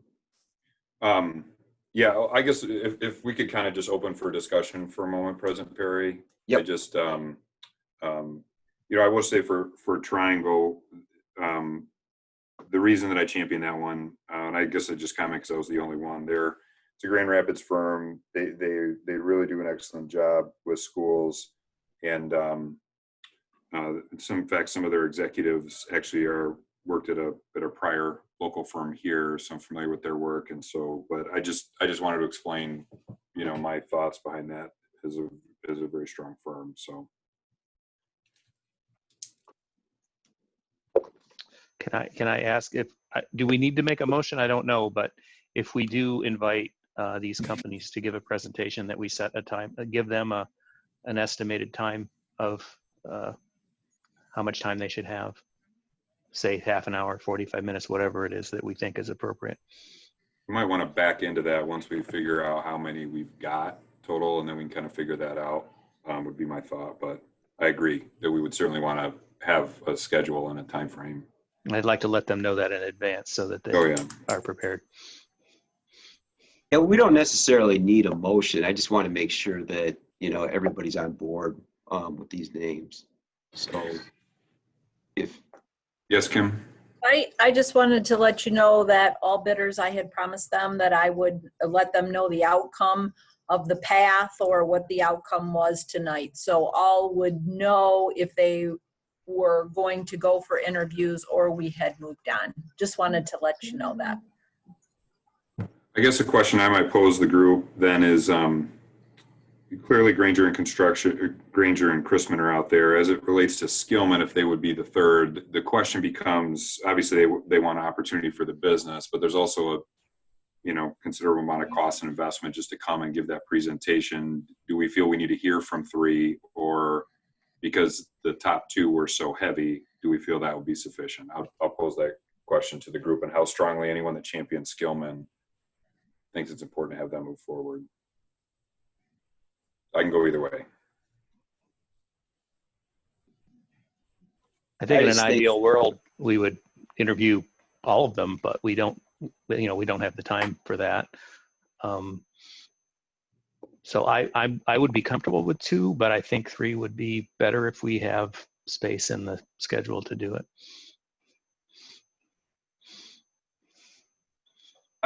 Yeah, I guess if we could kind of just open for discussion for a moment, President Perry. Yep. I just, I will say for Triangle, the reason that I champion that one, and I guess I just comment because I was the only one there. It's a Grand Rapids firm. They really do an excellent job with schools, and in fact, some of their executives actually worked at a prior local firm here, so I'm familiar with their work. And so, but I just wanted to explain, my thoughts behind that as a very strong firm. So. Can I ask do we need to make a motion? I don't know, but if we do invite these companies to give a presentation, that we set a time, give them an estimated time of how much time they should have, say half an hour, 45 minutes, whatever it is that we think is appropriate. We might want to back into that once we figure out how many we've got total, and then we can kind of figure that out, would be my thought. But I agree that we would certainly want to have a schedule and a time frame. I'd like to let them know that in advance so that they are prepared. Yeah, we don't necessarily need a motion. I just want to make sure that, everybody's on board with these names. So Yes, Kim? I just wanted to let you know that all bidders, I had promised them that I would let them know the outcome of the path or what the outcome was tonight. So all would know if they were going to go for interviews or we had moved on. Just wanted to let you know that. I guess the question I might pose the group then is, clearly Granger and Chrisman are out there. As it relates to Skillman, if they would be the third, the question becomes, obviously they want an opportunity for the business, but there's also a considerable amount of cost and investment just to come and give that presentation. Do we feel we need to hear from 3, or because the top 2 were so heavy, do we feel that would be sufficient? I'll pose that question to the group, and how strongly anyone that champions Skillman thinks it's important to have them move forward. I can go either way. I think in an ideal world, we would interview all of them, but we don't have the time for that. So I would be comfortable with 2, but I think 3 would be better if we have space in the schedule to do it.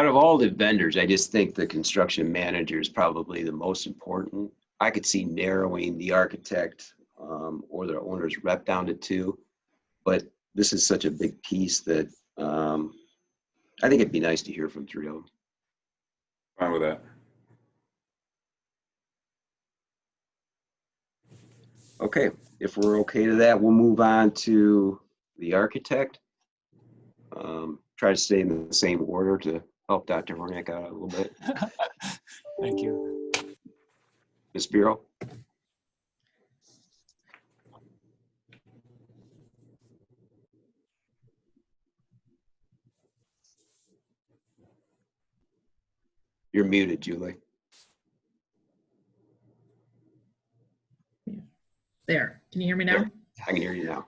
Out of all the vendors, I just think the construction manager is probably the most important. I could see narrowing the architect or the owner's rep down to 2, but this is such a big piece that I think it'd be nice to hear from 3 of them. Fine with that. Okay, if we're okay to that, we'll move on to the architect. Try to stay in the same order to help Dr. Hornick out a little bit. Thank you. Ms. Bureau? You're muted, Julie. There, can you hear me now? There, I can hear you now.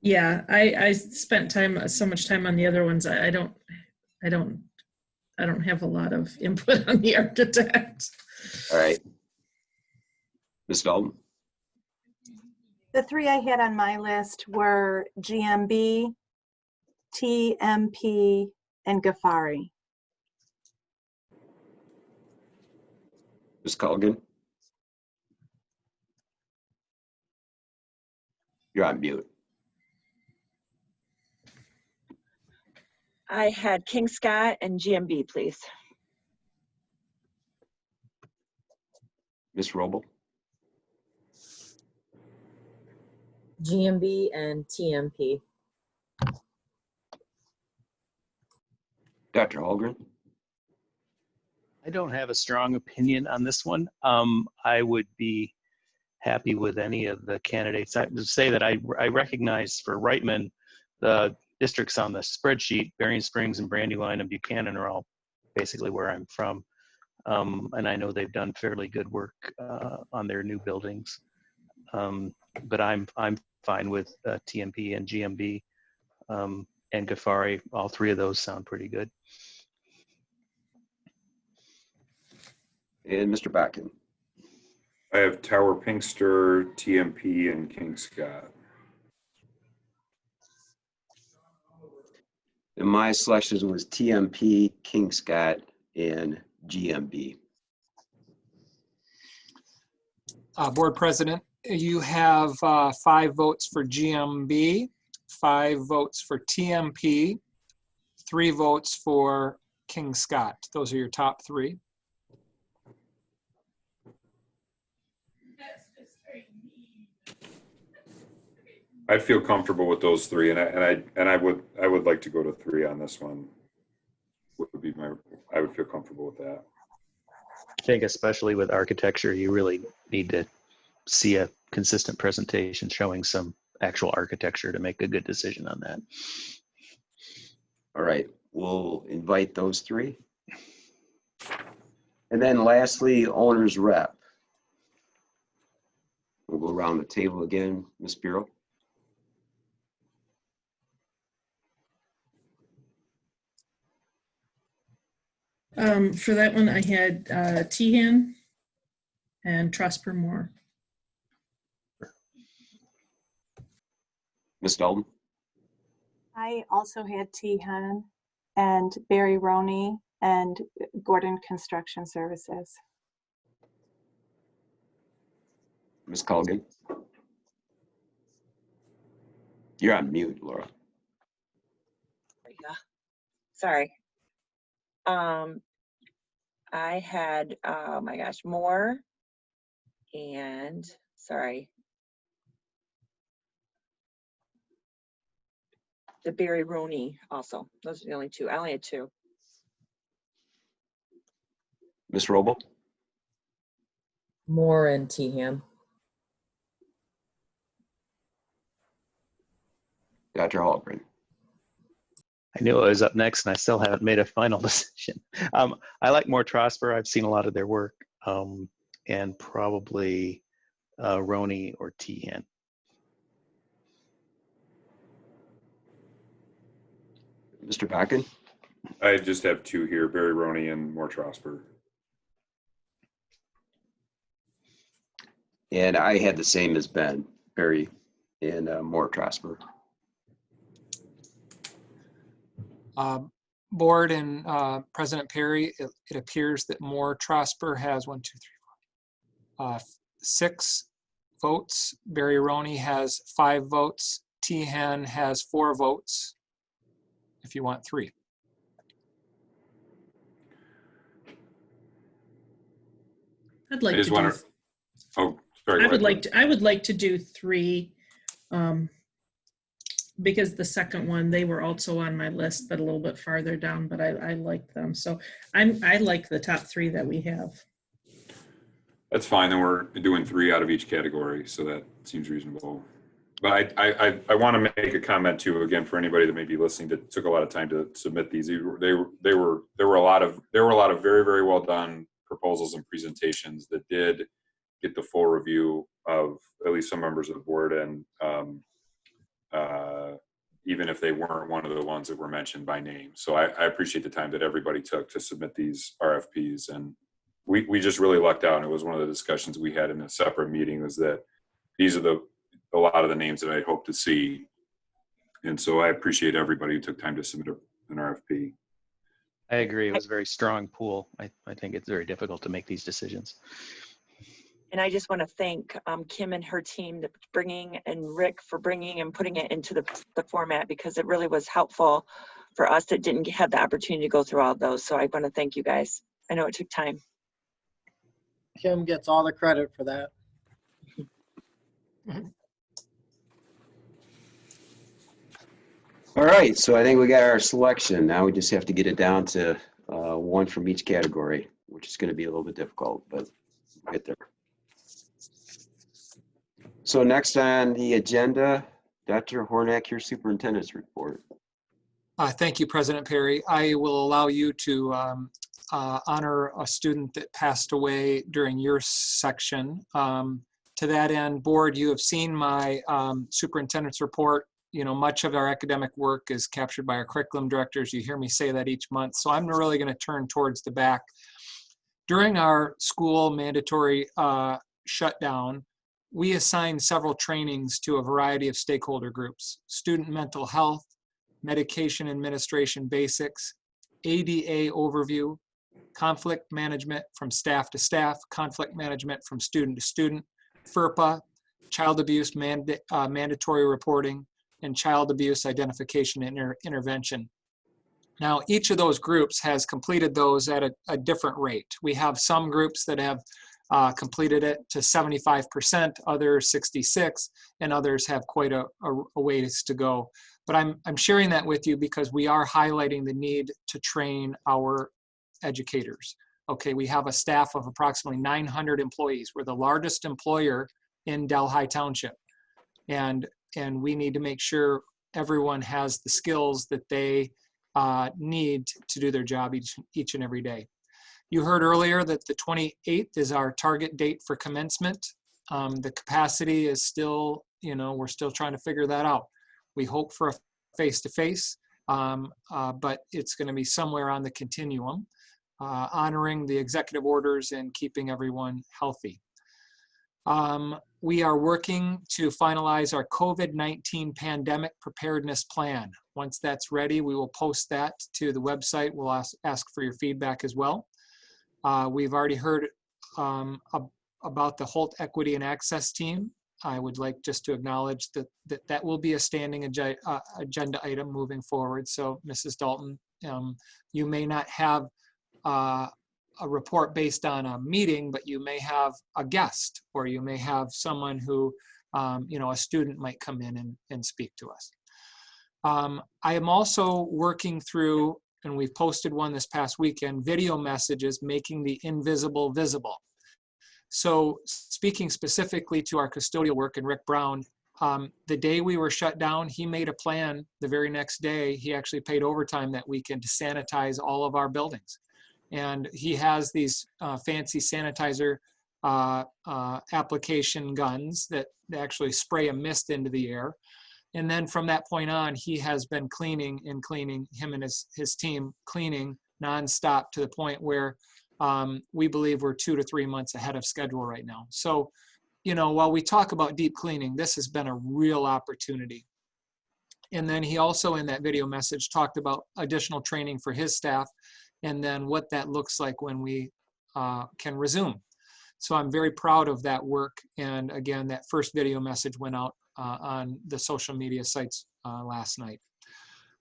Yeah, I spent so much time on the other ones. I don't have a lot of input on the architect. All right. Ms. Dalton? The 3 I had on my list were GMB, TMP, and Ghaffari. Ms. Colgan? You're on mute. I had King Scott and GMB, please. Ms. Robel? GMB and TMP. Dr. Holgren? I don't have a strong opinion on this one. I would be happy with any of the candidates. I would say that I recognize for Reitman, the districts on the spreadsheet, Berrien Springs and Brandywine and Buchanan are all basically where I'm from. And I know they've done fairly good work on their new buildings. But I'm fine with TMP and GMB and Ghaffari. All 3 of those sound pretty good. And Mr. Bakken? I have Tower Pinkster, TMP, and King Scott. And my selection was TMP, King Scott, and GMB. Board President, you have 5 votes for GMB, 5 votes for TMP, 3 votes for King Scott. Those are your top 3. I'd feel comfortable with those 3, and I would like to go to 3 on this one. I would feel comfortable with that. I think especially with architecture, you really need to see a consistent presentation showing some actual architecture to make a good decision on that. All right, we'll invite those 3. And then lastly, owner's rep. We'll go around the table again, Ms. Bureau. For that one, I had Tehan and Trosper Moore. Ms. Dalton? I also had Tehan and Barry Roney and Gordon Construction Services. Ms. Colgan? You're on mute, Laura. Yeah. Sorry. I had, oh my gosh, Moore and, sorry, the Barry Roney also. Those are the only 2. I only had 2. Ms. Robel? Moore and Tehan. Dr. Holgren? I knew it was up next, and I still haven't made a final decision. I like more Trosper. I've seen a lot of their work, and probably Roney or Tehan. Mr. Bakken? I just have 2 here, Barry Roney and Moore Trosper. And I had the same as Ben, Barry and Moore Trosper. Board and President Perry, it appears that Moore Trosper has 6 votes. Barry Roney has 5 votes. Tehan has 4 votes. If you want 3. I'd like I to just do, want to, oh, sorry. I go would ahead, like to, I would like to do 3. Because the second one, they were also on my list, but a little bit farther down, but I like them. So I like the top 3 that we have. That's fine. Then we're doing 3 out of each category. So that seems reasonable. But I want to make a comment too, again, for anybody that may be listening that took a lot of time to submit these. There were a lot of very, very well done proposals and presentations that did get the full review of at least some members of the board, and even if they weren't one of the ones that were mentioned by name. So I appreciate the time that everybody took to submit these RFPs, and we just really lucked out. And it was one of the discussions we had in a separate meeting, was that these are a lot of the names that I hope to see. And so I appreciate everybody who took time to submit an RFP. I agree. It was a very strong pool. I think it's very difficult to make these decisions. And I just want to thank Kim and her team and Rick for bringing and putting it into the format, because it really was helpful for us that didn't have the opportunity to go through all of those. So I want to thank you guys. I know it took time. Kim gets all the credit for that. All right, so I think we got our selection. Now we just have to get it down to 1 from each category, which is going to be a little bit difficult, but we'll get there. So next on the agenda, Dr. Hornak, your superintendent's report. Thank you, President Perry. I will allow you to honor a student that passed away during your section. To that end, board, you have seen my superintendent's report. You know, much of our academic work is captured by our curriculum directors. You hear me say that each month. So I'm really going to turn towards the back. During our school mandatory shutdown, we assigned several trainings to a variety of stakeholder groups: student mental health, medication administration basics, ADA overview, conflict management from staff to staff, conflict management from student to student, FERPA, child abuse mandatory reporting, and child abuse identification and intervention. Now, each of those groups has completed those at a different rate. We have some groups that have completed it to 75%, others 66%, and others have quite a ways to go. But I'm sharing that with you because we are highlighting the need to train our educators. Okay, we have a staff of approximately 900 employees. We're the largest employer in Delhi Township. And we need to make sure everyone has the skills that they need to do their job each and every day. You heard earlier that the 28th is our target date for commencement. The capacity is still, we're still trying to figure that out. We hope for a face-to-face, but it's going to be somewhere on the continuum, honoring the executive orders and keeping everyone healthy. We are working to finalize our COVID-19 pandemic preparedness plan. Once that's ready, we will post that to the website. We'll ask for your feedback as well. We've already heard about the Holt Equity and Access Team. I would like just to acknowledge that will be a standing agenda item moving forward. So Mrs. Dalton, you may not have a report based on a meeting, but you may have a guest, or you may have someone who, a student might come in and speak to us. I am also working through, and we've posted one this past weekend, video messages making the invisible visible. So speaking specifically to our custodial work and Rick Brown, the day we were shut down, he made a plan the very next day. He actually paid overtime that weekend to sanitize all of our buildings. And he has these fancy sanitizer application guns that actually spray a mist into the air. And then from that point on, he has been cleaning, him and his team cleaning nonstop, to the point where we believe we're 2 to 3 months ahead of schedule right now. So, while we talk about deep cleaning, this has been a real opportunity. And then he also in that video message talked about additional training for his staff and then what that looks like when we can resume. So I'm very proud of that work. And again, that first video message went out on the social media sites last night.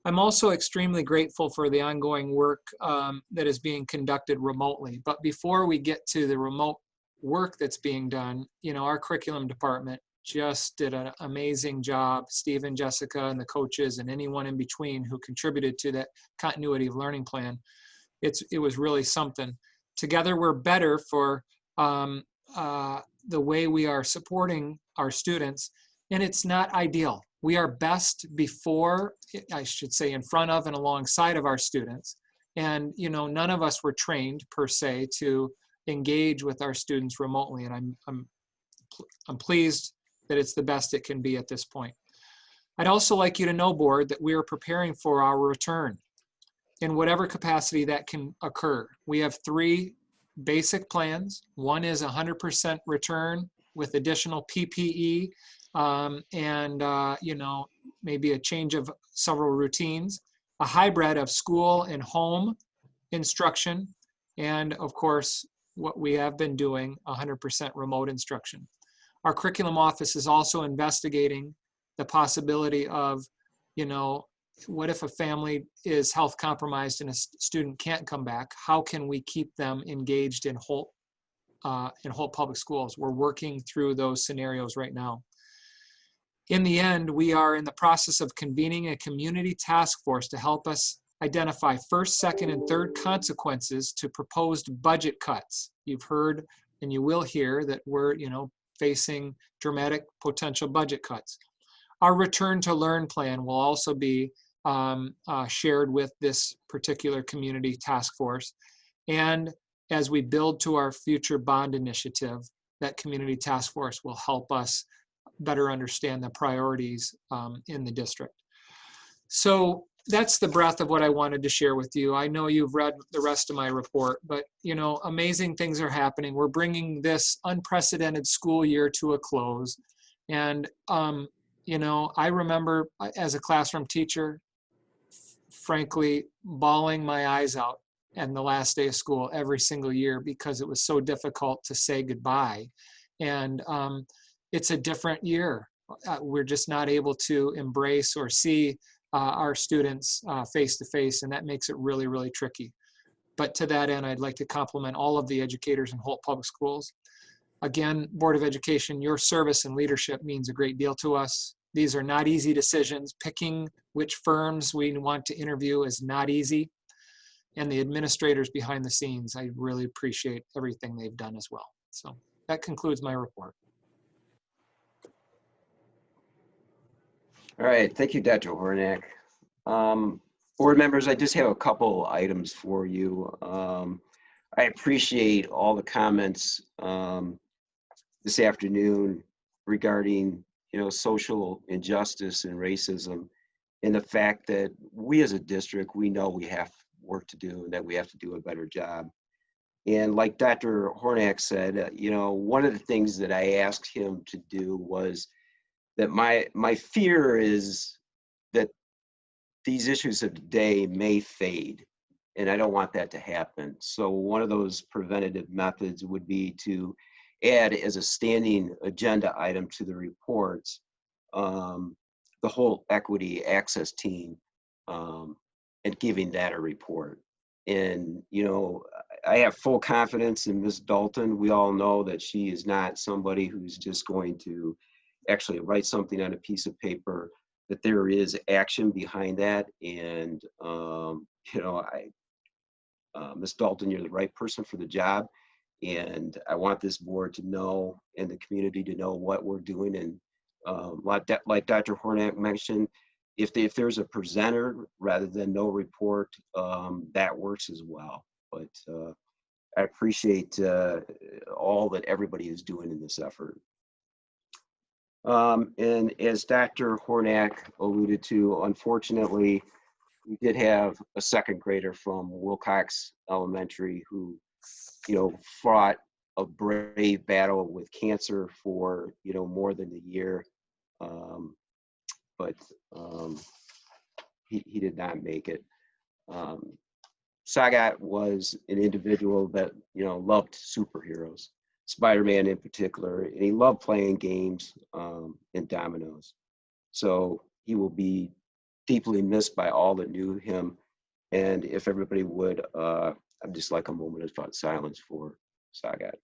I'm also extremely grateful for the ongoing work that is being conducted remotely. But before we get to the remote work that's being done, you know, our curriculum department just did an amazing job. Steve and Jessica and the coaches and anyone in between who contributed to that continuity of learning plan. It was really something. Together we're better for the way we are supporting our students, and it's not ideal. We are best before, I should say, in front of and alongside of our students. And, you know, none of us were trained per se to engage with our students remotely. And I'm pleased that it's the best it can be at this point. I'd also like you to know, board, that we are preparing for our return in whatever capacity that can occur. We have 3 basic plans. One is 100% return with additional PPE you know, maybe a change of several routines, a hybrid of school and home instruction, and of course, what we have been doing, 100% remote instruction. Our curriculum office is also investigating the possibility of, you know, what if a family is health compromised and a student can't come back? How can we keep them engaged in Holt Public Schools? We're working through those scenarios right now. In the end, we are in the process of convening a community task force to help us identify first, second, and third consequences to proposed budget cuts. You've heard and you will hear that we're, you know, facing dramatic potential budget cuts. Our return to learn plan will also be shared with this particular community task force. And as we build to our future bond initiative, that community task force will help us better understand the priorities in the district. So that's the breadth of what I wanted to share with you. I know you've read the rest of my report, but you know, amazing things are happening. We're bringing this unprecedented school year to a close. And you know, I remember as a classroom teacher, frankly, bawling my eyes out on the last day of school every single year because it was so difficult to say goodbye. And it's a different year. We're just not able to embrace or see our students face to face, and that makes it really, really tricky. But to that end, I'd like to compliment all of the educators in Holt Public Schools. Again, Board of Education, your service and leadership means a great deal to us. These are not easy decisions. Picking which firms we want to interview is not easy. And the administrators behind the scenes, I really appreciate everything they've done as well. So that concludes my report. All right, thank you, Dr. Hornak. Board members, I just have a couple items for you. I appreciate all the comments this afternoon regarding, you know, social injustice and racism, and the fact that we as a district, we know we have work to do and that we have to do a better job. And like Dr. Hornak said, you know, one of the things that I asked him to do was that my fear is that these issues of today may fade, and I don't want that to happen. So one of those preventative methods would be to add as a standing agenda item to the reports, the whole equity access team, and giving that a report. And, you know, I have full confidence in Ms. Dalton. We all know that she is not somebody who's just going to actually write something on a piece of paper, that there is action behind that. And, you know, Ms. Dalton, you're the right person for the job. And I want this board to know and the community to know what we're doing. And like Dr. Hornak mentioned, if there's a presenter rather than no report, that works as well. But I appreciate all that everybody is doing in this effort. And as Dr. Hornak alluded to, unfortunately, we did have a second grader from Wilcox Elementary who, you know, fought a brave battle with cancer for, you know, more than a year. But he did not make it. Sagat was an individual that, you know, loved superheroes, Spider-Man in particular, and he loved playing games and dominoes. So he will be deeply missed by all that knew him. And if everybody would, I'd just like a moment of silence for Sagat.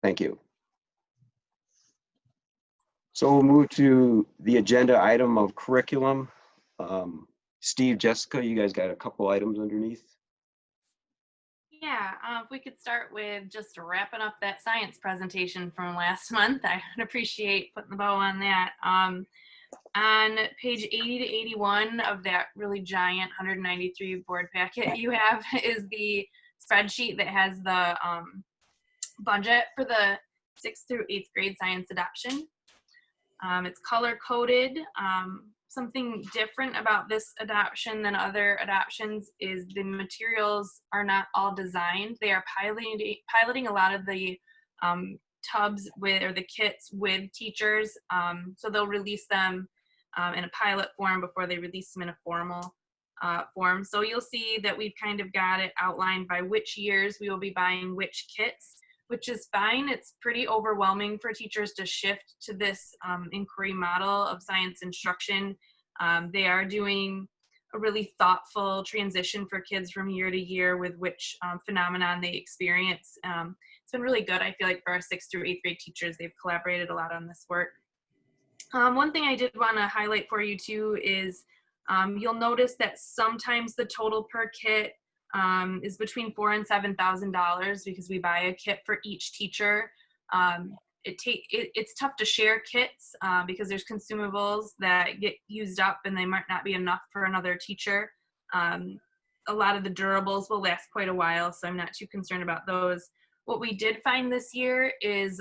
Thank you. So we'll move to the agenda item of curriculum. Steve, Jessica, you guys got a couple items underneath. Yeah, if we could start with just wrapping up that science presentation from last month. I would appreciate putting the bow on that. On page 80 to 81 of that really giant 193 board packet you have is the spreadsheet that has the budget for the 6th through 8th grade science adoption. It's color coded. Something different about this adoption than other adoptions is the materials are not all designed. They are piloting a lot of the tubs with, or the kits with teachers. So they'll release them in a pilot form before they release them in a formal form. So you'll see that we've kind of got it outlined by which years we will be buying which kits, which is fine. It's pretty overwhelming for teachers to shift to this inquiry model of science instruction. They are doing a really thoughtful transition for kids from year to year with which phenomenon they experience. It's been really good. I feel like for our 6th through 8th grade teachers, they've collaborated a lot on this work. One thing I did want to highlight for you too is you'll notice that sometimes the total per kit is between $4,000 and $7,000 because we buy a kit for each teacher. It's tough to share kits because there's consumables that get used up and they might not be enough for another teacher. A lot of the durables will last quite a while, so I'm not too concerned about those. What we did find this year is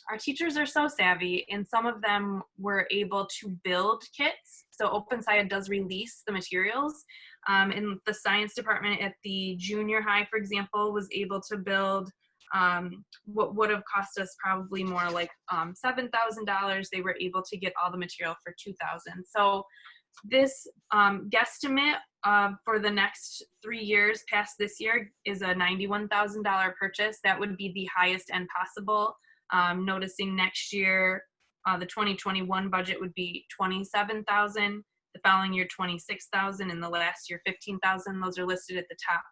our teachers are so savvy, and some of them were able to build kits. So OpenSci does release the materials. And the science department at the junior high, for example, was able to build what would have cost us probably more like $7,000. They were able to get all the material for $2,000. So this guesstimate for the next 3 years past this year is a $91,000 purchase. That would be the highest end possible. Noticing next year, the 2021 budget would be $27,000. The following year, $26,000, and the last year, $15,000. Those are listed at the top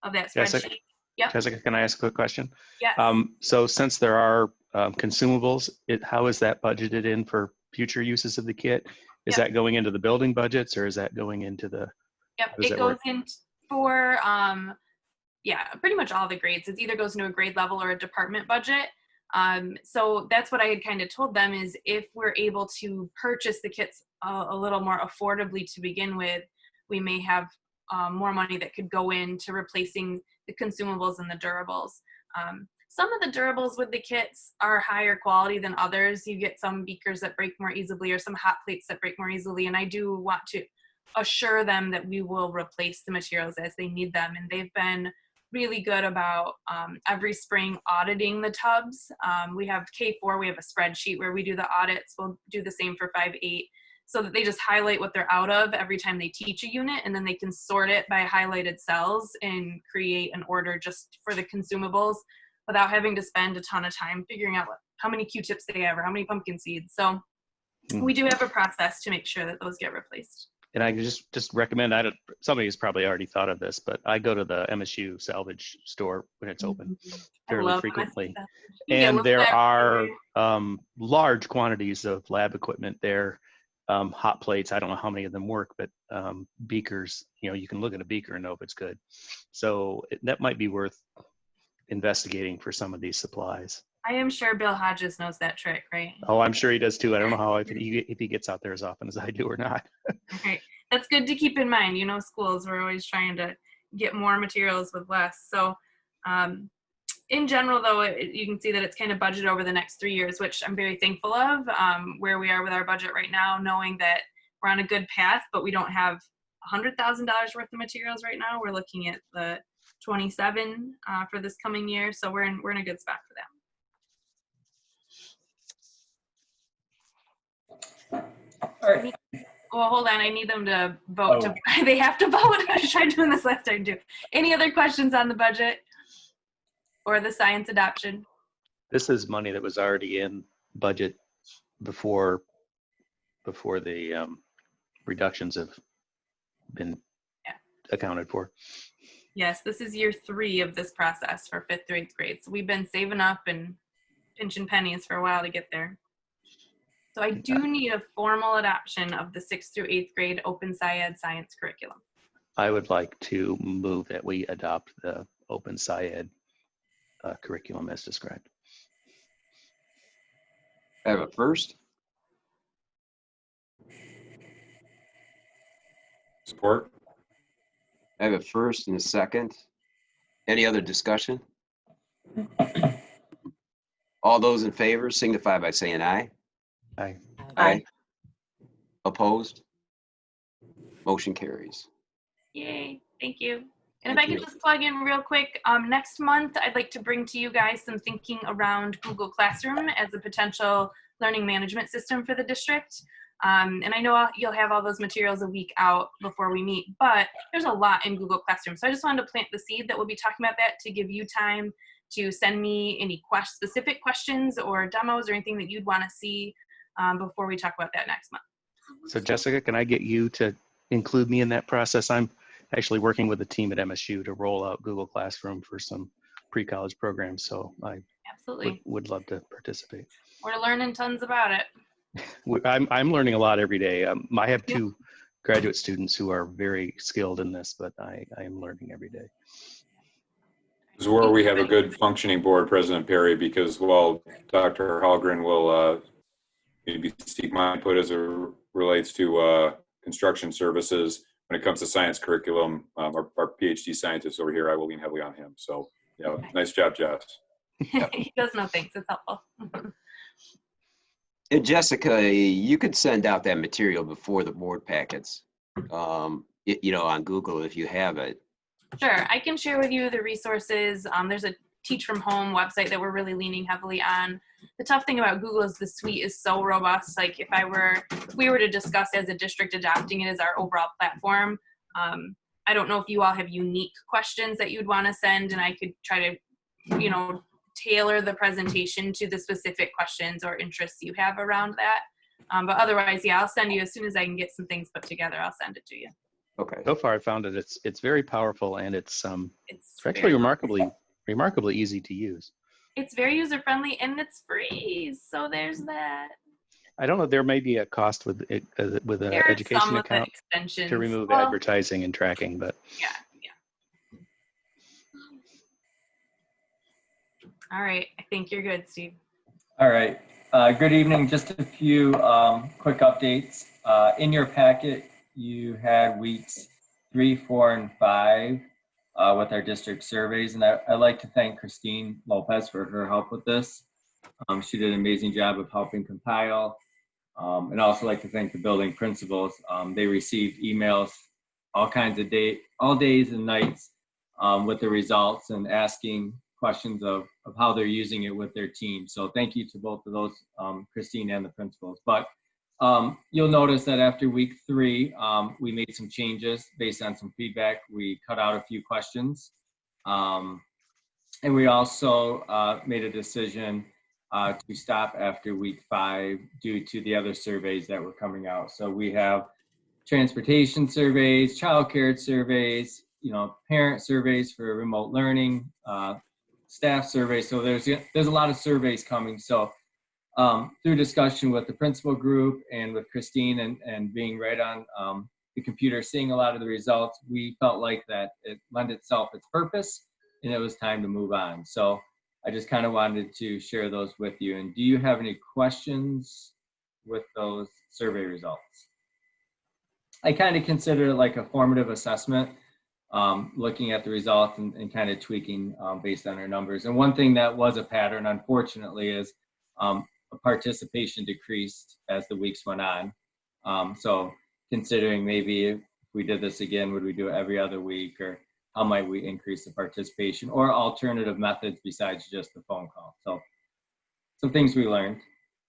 of that spreadsheet. Yep. Jessica, can I ask a quick question? Yes. So since there are consumables, how is that budgeted in for future uses of the kit? Is that going into the building budgets, or is that going into the? Yep, it goes in for pretty much all the grades. It either goes into a grade level or a department budget. So that's what I had kind of told them is if we're able to purchase the kits a little more affordably to begin with, we may have more money that could go into replacing the consumables and the durables. Some of the durables with the kits are higher quality than others. You get some beakers that break more easily or some hot plates that break more easily. And I do want to assure them that we will replace the materials as they need them. And they've been really good about every spring auditing the tubs. We have K4, we have a spreadsheet where we do the audits. We'll do the same for 5-8 so that they just highlight what they're out of every time they teach a unit, and then they can sort it by highlighted cells and create an order just for the consumables without having to spend a ton of time figuring out how many Q-tips they have or how many pumpkin seeds. So we do have a process to make sure that those get replaced. And I just recommend, somebody's probably already thought of this, but I go to the MSU salvage store when it's open fairly frequently. And there are large quantities of lab equipment there, hot plates. I don't know how many of them work, but beakers, you can look at a beaker and know if it's good. So that might be worth investigating for some of these supplies. I am sure Bill Hodges knows that trick, right? Oh, I'm sure he does too. I don't know how if he gets out there as often as I do or not. Okay, that's good to keep in mind. Schools, we're always trying to get more materials with less. So in general, though, you can see that it's kind of budgeted over the next 3 years, which I'm very thankful of, where we are with our budget right now, knowing that we're on a good path, but we don't have $100,000 worth of materials right now. We're looking at the 27 for this coming year. So we're in a good spot for that. All right. Well, hold on. I need them to vote. They have to vote. I tried doing this last time too. Any other questions on the budget or the science adoption? This is money that was already in budget before the reductions have been accounted for. Yes, this is year 3 of this process for 5th through 8th grade. So we've been saving up and pinching pennies for a while to get there. So I do need a formal adoption of the 6th through 8th grade Open SciEd science curriculum. I would like to move that we adopt the Open SciEd curriculum as described. I have a first. Support. I have a first and a second. Any other discussion? All those in favor signify by saying aye. Aye. Aye. Opposed? Motion carries. Yay, thank you. And Thank if I you. could just plug in real quick, next month, I'd like to bring to you guys some thinking around Google Classroom as a potential learning management system for the district. And I know you'll have all those materials a week out before we meet, but there's a lot in Google Classroom. So I just wanted to plant the seed that we'll be talking about that to give you time to send me any specific questions or demos or anything that you'd want to see before we talk about that next month. So Jessica, can I get you to include me in that process? I'm actually working with a team at MSU to roll out Google Classroom for some pre-college programs. So I Absolutely. would love to participate. We're learning tons about it. I'm learning a lot every day. I have 2 graduate students who are very skilled in this, but I am learning every day. This is where we have a good functioning board, President Perry, because while Dr. Hallgren will maybe seek my input as it relates to construction services, when it comes to science curriculum, our PhD scientist over here, I will lean heavily on him. So, yeah, nice job, Jess. He does know things. It's helpful. And Jessica, you could send out that material before the board packets, you know, on Google if you have it. Sure, I can share with you the resources. There's a Teach from Home website that we're really leaning heavily on. The tough thing about Google is the suite is so robust. Like if we were to discuss as a district adopting it as our overall platform, I don't know if you all have unique questions that you'd want to send, and I could try to, you know, tailor the presentation to the specific questions or interests you have around that. But otherwise, yeah, I'll send you as soon as I can get some things put together. I'll send it to you. Okay. So far, I found it. It's very powerful, and it's actually remarkably easy to use. It's very user friendly and it's free. So there's that. I don't know. There may be a cost with it with an education account to remove advertising and tracking, but yeah. All right, I think you're good, Steve. All right. Good evening. Just a few quick updates. In your packet, you had weeks 3, 4, and 5 with our district surveys, and I'd like to thank Christine Lopez for her help with this. She did an amazing job of helping compile, and also like to thank the building principals. They received emails all days and nights with the results and asking questions of how they're using it with their team. So thank you to both of those, Christine and the principals. But you'll notice that after week 3, we made some changes based on some feedback. We cut out a few questions. And we also made a decision to stop after week 5 due to the other surveys that were coming out. So we have transportation surveys, childcare surveys, parent surveys for remote learning, staff surveys. So there's a lot of surveys coming. So through discussion with the principal group and with Christine and being right on the computer, seeing a lot of the results, we felt like that it lent itself its purpose and it was time to move on. So I just kind of wanted to share those with you. And do you have any questions with those survey results? I kind of consider it like a formative assessment, looking at the results and kind of tweaking based on our numbers. And one thing that was a pattern, unfortunately, is participation decreased as the weeks went on. So considering maybe if we did this again, would we do it every other week, or how might we increase the participation or alternative methods besides just the phone call. So some things we learned.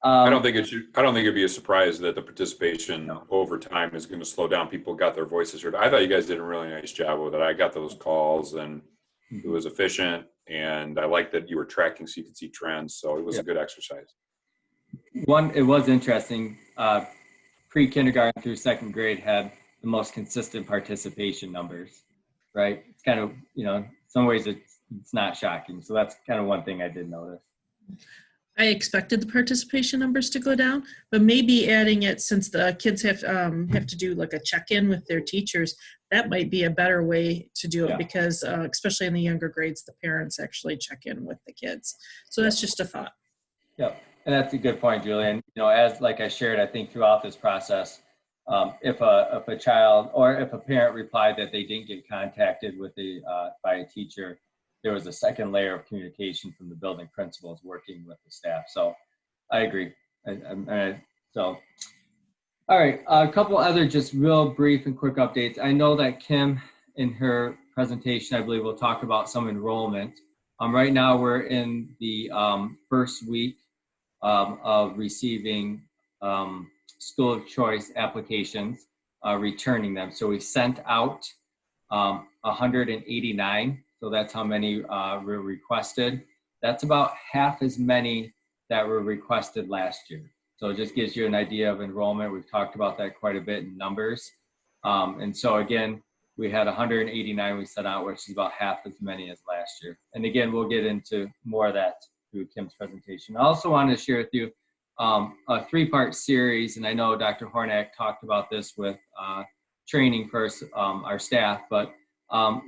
I don't think it'd be a surprise that the participation over time is going to slow down. People got their voices heard. I thought you guys did a really nice job with it. I got those calls and it was efficient, and I like that you were tracking so you could see trends. So it was a good exercise. It was interesting. Pre-kindergarten through second grade had the most consistent participation numbers, right? It's kind of, in some ways it's not shocking. So that's kind of one thing I did notice. I expected the participation numbers to go down, but maybe adding it, since the kids have to do like a check-in with their teachers, that might be a better way to do it, because especially in the younger grades, the parents actually check in with the kids. So that's just a thought. Yeah, and that's a good point, Julian. As like I shared, I think throughout this process, if a child or if a parent replied that they didn't get contacted with by a teacher, there was a second layer of communication from the building principals working with the staff. So I agree. All right, a couple other just real brief and quick updates. I know that Kim, in her presentation, I believe, will talk about some enrollment. Right now, we're in the first week of receiving school of choice applications, returning them. So we sent out 189. So that's how many were requested. That's about half as many that were requested last year. So it just gives you an idea of enrollment. We've talked about that quite a bit in numbers. And so again, we had 189 we sent out, which is about half as many as last year. And again, we'll get into more of that through Kim's presentation. I also wanted to share with you a three-part series, and I know Dr. Hornak talked about this with training for our staff, but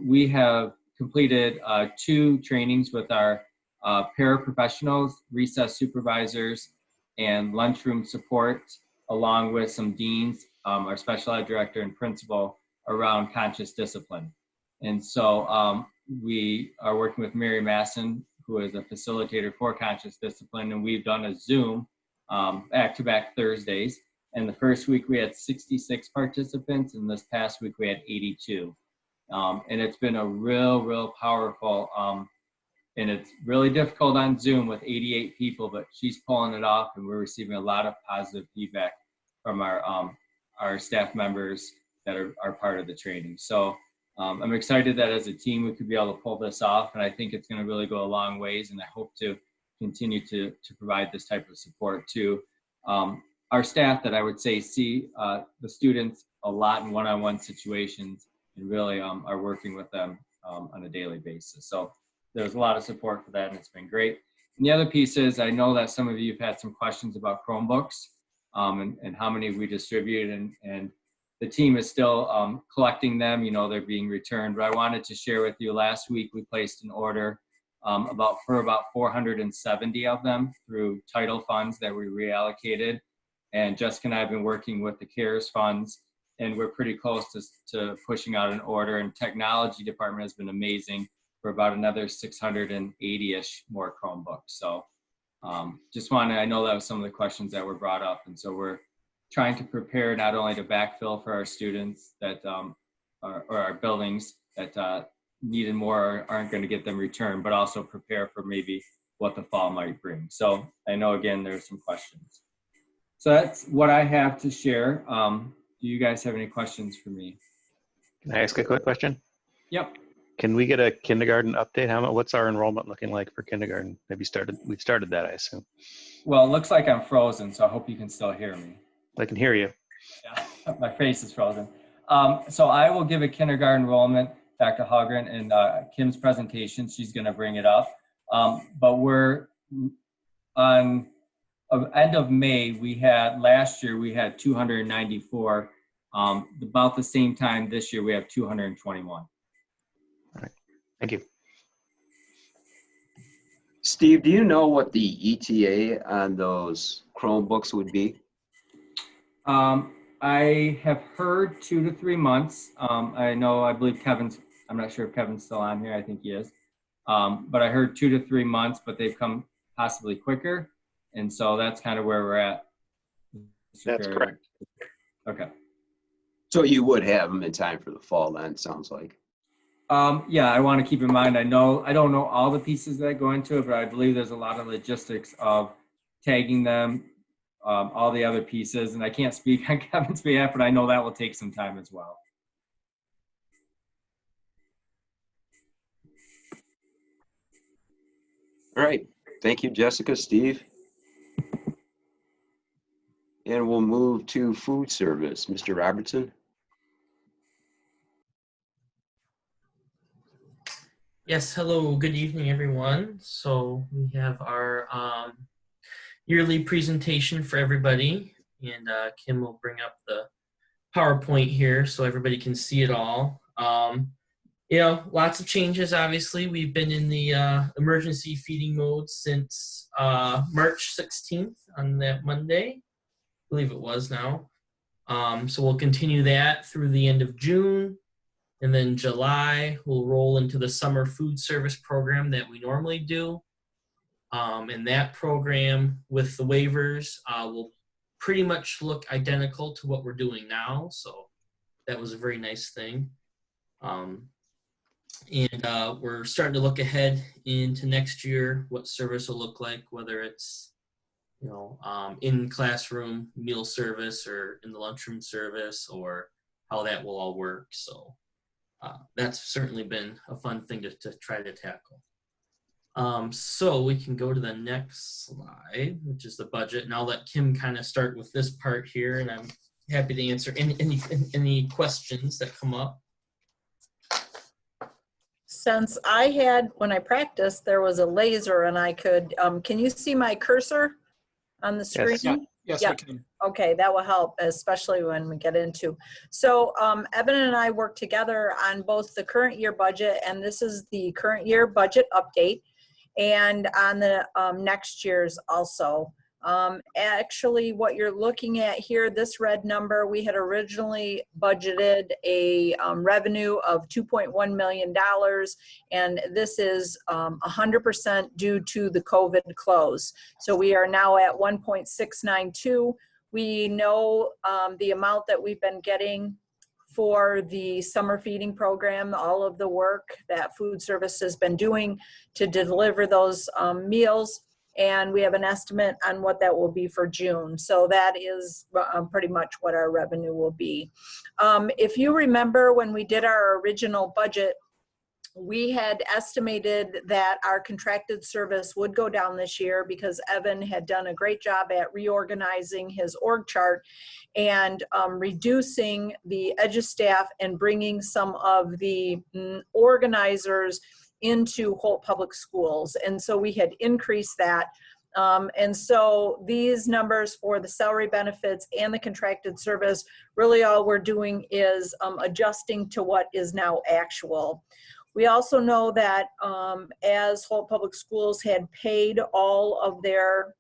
we have completed 2 trainings with our paraprofessionals, recess supervisors, and lunchroom support, along with some deans, our special ed director and principal, around conscious discipline. And so we are working with Mary Masson, who is a facilitator for conscious discipline, and we've done a Zoom back-to-back Thursdays. And the first week we had 66 participants, and this past week we had 82. And it's been a real powerful, and it's really difficult on Zoom with 88 people, but she's pulling it off, and we're receiving a lot of positive feedback from our staff members that are part of the training. So I'm excited that as a team we could be able to pull this off, and I think it's going to really go a long ways, and I hope to continue to provide this type of support to our staff that I would say see the students a lot in one-on-one situations and really are working with them on a daily basis. So there's a lot of support for that, and it's been great. And the other piece is, I know that some of you have had some questions about Chromebooks and how many we distribute, and the team is still collecting them. They're being returned, but I wanted to share with you, last week we placed an order for about 470 of them through title funds that we reallocated. And Jessica and I have been working with the CARES funds, and we're pretty close to pushing out an order, and technology department has been amazing for about another 680-ish more Chromebooks. So I know that was some of the questions that were brought up, and so we're trying to prepare not only to backfill for our students that or our buildings that needed more or aren't going to get them returned, but also prepare for maybe what the fall might bring. So I know, again, there's some questions. So that's what I have to share. Do you guys have any questions for me? Can I ask a quick question? Yep. Can we get a kindergarten update? What's our enrollment looking like for kindergarten? We've started that, I assume. Well, it looks like I'm frozen, so I hope you can still hear me. I can hear you. Yeah, my face is frozen. So I will give a kindergarten enrollment, Dr. Hogren, in Kim's presentation. She's going to bring it up. But we're on end of May. Last year we had 294. About the same time this year we have 221. All right. Thank you. Steve, do you know what the ETA on those Chromebooks would be? I have heard 2 to 3 months. I believe I'm not sure if Kevin's still on here. I think he is. But I heard 2 to 3 months, but they've come possibly quicker. And so that's kind of where we're at. That's correct. Okay. So you would have them in time for the fall then, it sounds like. Yeah, I want to keep in mind, I don't know all the pieces that go into it, but I believe there's a lot of logistics of tagging them, all the other pieces, and I can't speak on Kevin's behalf, but I know that will take some time as well. All right. Thank you, Jessica, Steve. And we'll move to food service. Mr. Robertson. Yes, hello, good evening, everyone. So we have our yearly presentation for everybody, and Kim will bring up the PowerPoint here so everybody can see it all. You know, lots of changes, obviously. We've been in the emergency feeding mode since March 16th on that Monday, I believe it was now. So we'll continue that through the end of June. And then July, we'll roll into the summer food service program that we normally do. And that program with the waivers will pretty much look identical to what we're doing now. So that was a very nice thing. And we're starting to look ahead into next year, what service will look like, whether it's, you know, in classroom meal service or in the lunchroom service, or how that will all work. So that's certainly been a fun thing to try to tackle. So we can go to the next slide, which is the budget, and I'll let Kim kind of start with this part here, and I'm happy to answer any questions that come up. Since I had, when I practiced, there was a laser and I could, can you see my cursor on the screen? Yeah. Yes, Yeah. we can. Okay, that will help, especially when we get into. So Evan and I work together on both the current year budget, and this is the current year budget update, and on the next year's also. Actually, what you're looking at here, this red number, we had originally budgeted a revenue of $2.1 million, and this is 100% due to the COVID close. So we are now at 1.692. We know the amount that we've been getting for the summer feeding program, all of the work that food service has been doing to deliver those meals. And we have an estimate on what that will be for June. So that is pretty much what our revenue will be. If you remember when we did our original budget, we had estimated that our contracted service would go down this year because Evan had done a great job at reorganizing his org chart and reducing the EDGE staff and bringing some of the organizers into Holt Public Schools. And so we had increased that. And so these numbers for the salary benefits and the contracted service, really all we're doing is adjusting to what is now actual. We also know that as Holt Public Schools had paid all of their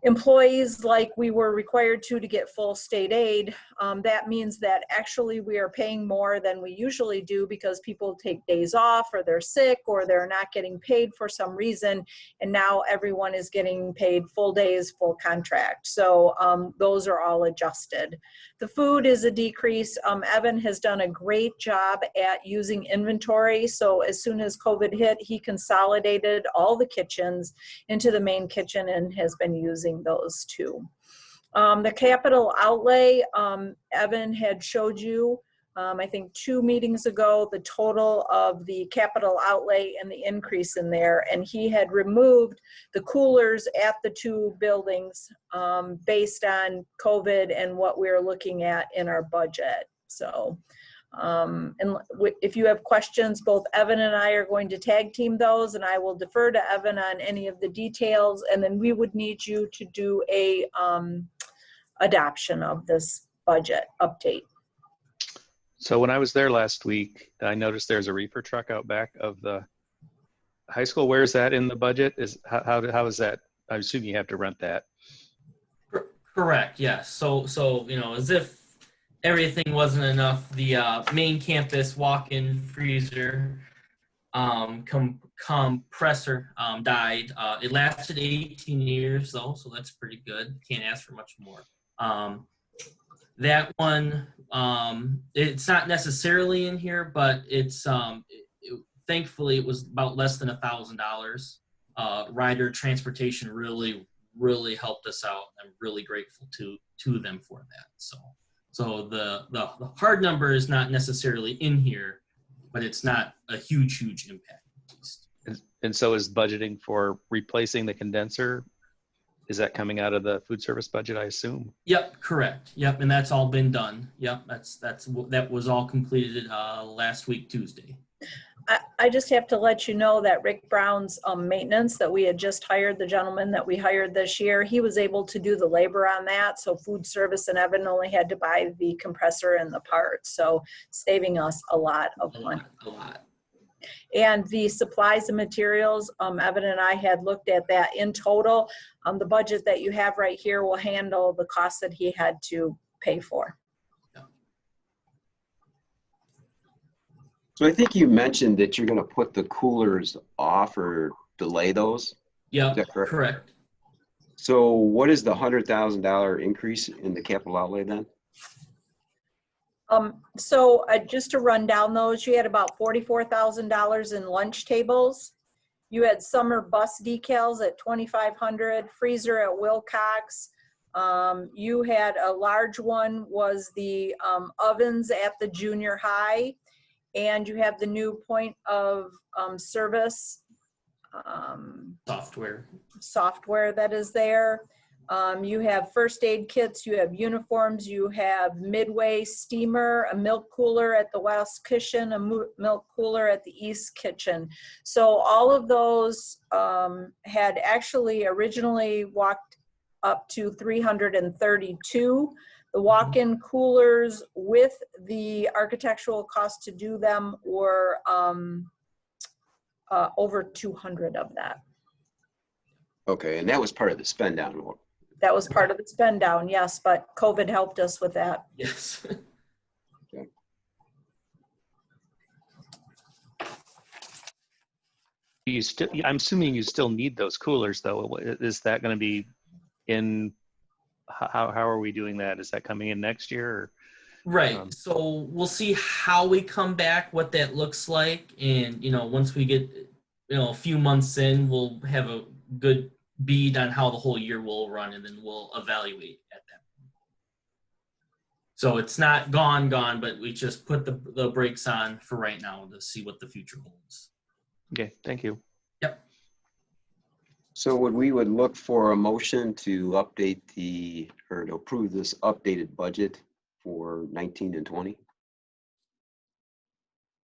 employees like we were required to get full state aid, that means that actually we are paying more than we usually do because people take days off or they're sick or they're not getting paid for some reason. And now everyone is getting paid full days, full contract. So those are all adjusted. The food is a decrease. Evan has done a great job at using inventory. So as soon as COVID hit, he consolidated all the kitchens into the main kitchen and has been using those too. The capital outlay, Evan had showed you, I think 2 meetings ago, the total of the capital outlay and the increase in there. And he had removed the coolers at the 2 buildings based on COVID and what we're looking at in our budget. So, and if you have questions, both Evan and I are going to tag team those, and I will defer to Evan on any of the details. And then we would need you to do a adoption of this budget update. So when I was there last week, I noticed there's a reefer truck out back of the high school. Where is that in the budget? How is that? I assume you have to rent that. Correct, yes. So you know, as if everything wasn't enough, the main campus walk-in freezer compressor died. It lasted 18 years though, so that's pretty good. Can't ask for much more. That one, it's not necessarily in here, but it's thankfully it was about less than $1,000. Rider transportation really helped us out. I'm really grateful to them for that. So the hard number is not necessarily in here, but it's not a huge impact. At least. And so is budgeting for replacing the condenser, is that coming out of the food service budget, I assume? Yep, correct. Yep, and that's all been done. Yep, that was all completed last week Tuesday. I just have to let you know that Rick Brown's maintenance that we had just hired, the gentleman that we hired this year, he was able to do the labor on that. So food service and Evan only had to buy the compressor and the parts. So saving us a lot of money. A lot. And the supplies and materials, Evan and I had looked at that in total. The budget that you have right here will handle the costs that he had to pay for. So I think you mentioned that you're going to put the coolers off or delay those. Yeah, Is that correct? correct. So what is the $100,000 increase in the capital outlay then? So just to run down those, you had about $44,000 in lunch tables. You had summer bus decals at $2,500, freezer at Wilcox. You had a large one was the ovens at the junior high, and you have the new point of service software that is there. You have first aid kits, you have uniforms, you have Midway steamer, a milk cooler at the West Kitchen, a milk cooler at the East Kitchen. So all of those had actually originally walked up to 332. The walk-in coolers with the architectural cost to do them were over 200 of that. Okay, and that was part of the spend down. That was part of the spend down, yes, but COVID helped us with that. Yes. Okay. I'm assuming you still need those coolers though. Is that going to be in, how are we doing that? Is that coming in next year? Or, Right. So we'll see how we come back, what that looks like. And, once we get, a few months in, we'll have a good bead on how the whole year will run, and then we'll evaluate at that point. So it's not gone, but we just put the brakes on for right now to see what the future holds. Okay, thank you. Yep. So we would look for a motion to update or to approve this updated budget for 19 and 20.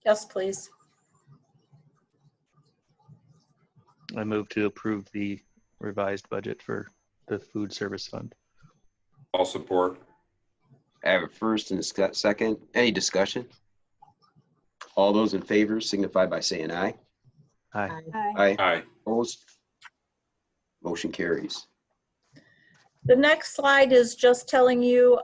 Yes, please. I move to approve the revised budget for the food service fund. I'll support. I have a first and a second. Any discussion? All those in favor signify by saying aye. Aye. Aye. Aye. Opposed? Motion carries. The next slide is just telling you,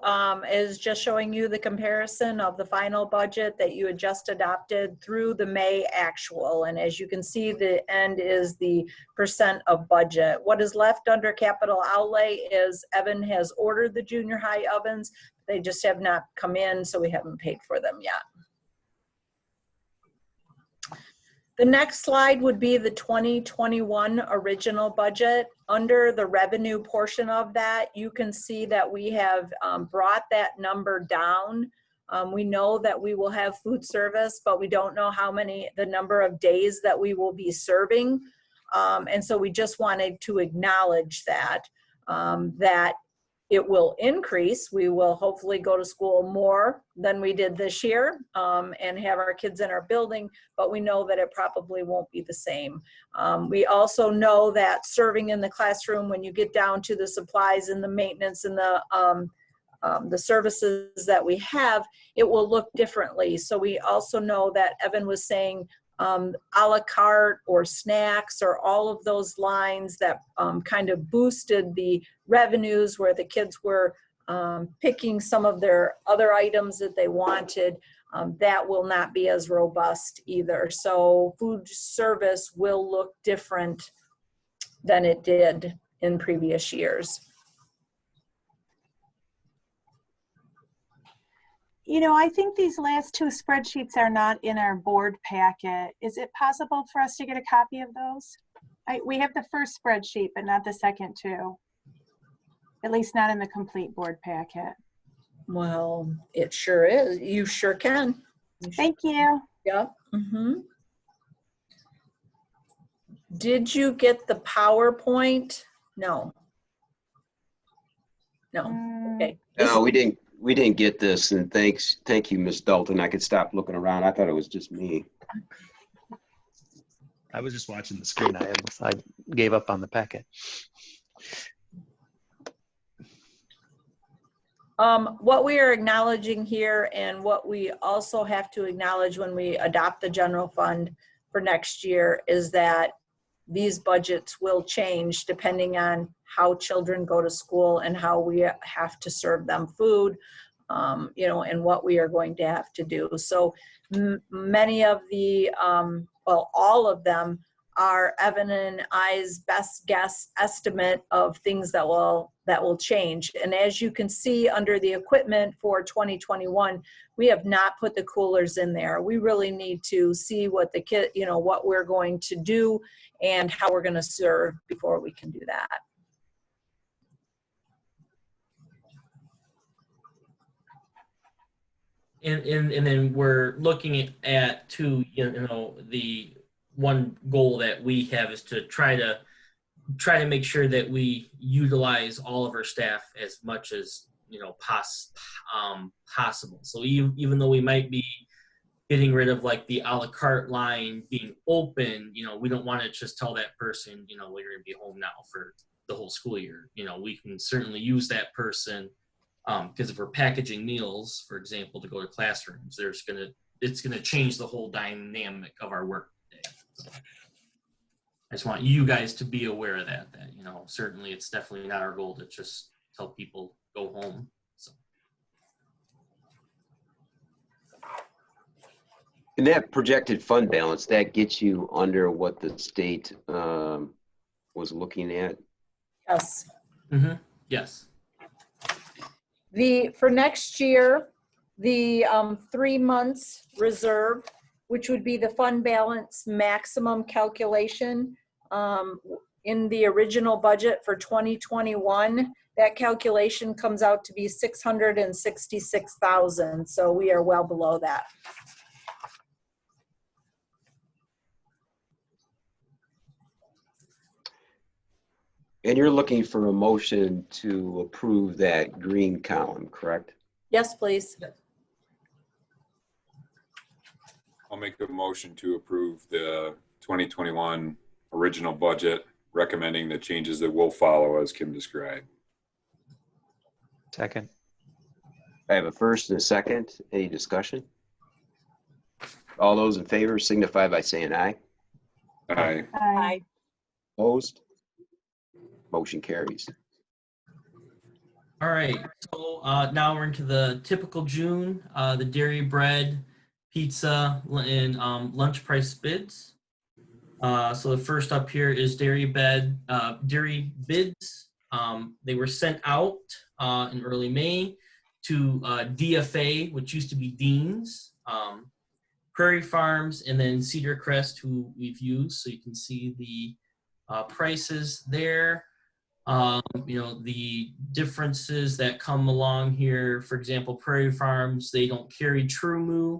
is just showing you the comparison of the final budget that you had just adopted through the May actual. And as you can see, the end is the percent of budget. What is left under capital outlay is Evan has ordered the junior high ovens. They just have not come in, so we haven't paid for them yet. The next slide would be the 2021 original budget. Under the revenue portion of that, you can see that we have brought that number down. We know that we will have food service, but we don't know the number of days that we will be serving. And so we just wanted to acknowledge that, that it will increase. We will hopefully go to school more than we did this year and have our kids in our building, but we know that it probably won't be the same. We also know that serving in the classroom, when you get down to the supplies and the maintenance and the services that we have, it will look differently. So we also know that Evan was saying a la carte or snacks or all of those lines that kind of boosted the revenues where the kids were picking some of their other items that they wanted, that will not be as robust either. So food service will look different than it did in previous years. You know, I think these last two spreadsheets are not in our board packet. Is it possible for us to get a copy of those? We have the first spreadsheet, but not the second two. At least not in the complete board packet. Well, it sure is. You sure can. Thank you. Yep. Did you get the PowerPoint? No. No. Okay. No, we didn't get this, and thank you, Miss Dalton. I could stop looking around. I thought it was just me. I was just watching the screen. I gave up on the packet. What we are acknowledging here, and what we also have to acknowledge when we adopt the general fund for next year, is that these budgets will change depending on how children go to school and how we have to serve them food, you know, and what we are going to have to do. So many of the, well, all of them are Evan and I's best guess estimate of things that will change. And as you can see under the equipment for 2021, we have not put the coolers in there. We really need to see what the kid, you know, what we're going to do and how we're going to serve before we can do that. And then we're looking at too, you know, the one goal that we have is to try to make sure that we utilize all of our staff as much as, you know, possible. So even though we might be getting rid of like the a la carte line being open, you know, we don't want to just tell that person, you know, well, you're going to be home now for the whole school year. You know, we can certainly use that person because if we're packaging meals, for example, to go to classrooms, it's gonna change the whole dynamic of our work day. So I just want you guys to be aware of that, you know, certainly it's definitely not our goal to just tell people go home. So. And that projected fund balance, that gets you under what the state was looking at? Yes. Mm-hmm. Yes. For next year, the 3 months reserve, which would be the fund balance maximum calculation in the original budget for 2021, that calculation comes out to be 666,000. So we are well below that. And you're looking for a motion to approve that green column, correct? Yes, please. I'll make a motion to approve the 2021 original budget, recommending the changes that will follow as Kim described. Second. I have a first and a second. Any discussion? All those in favor signify by saying aye. Aye. Aye. Opposed? Motion carries. All right, so now we're into the typical June, the dairy bread, pizza, and lunch price bids. So the first up here is dairy bids. They were sent out in early May to DFA, which used to be Dean's, Prairie Farms, and then Cedar Crest, who we've used. So you can see the prices there. You know, the differences that come along here, for example, Prairie Farms, they don't carry True Moo.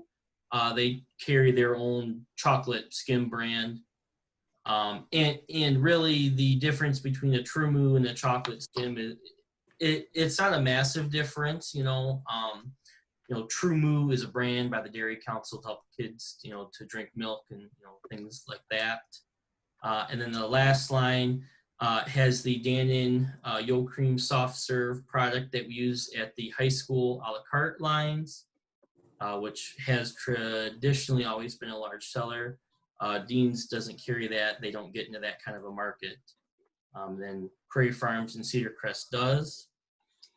They carry their own chocolate skim brand. And really the difference between the True Moo and the chocolate skim is it's not a massive difference, you know. You know, True Moo is a brand by the Dairy Council to help kids, you know, to drink milk and, you know, things like that. And then the last line has the Dannon Yo Cream soft serve product that we use at the high school a la carte lines, which has traditionally always been a large seller. Dean's doesn't carry that. They don't get into that kind of a market. Then Prairie Farms and Cedar Crest does.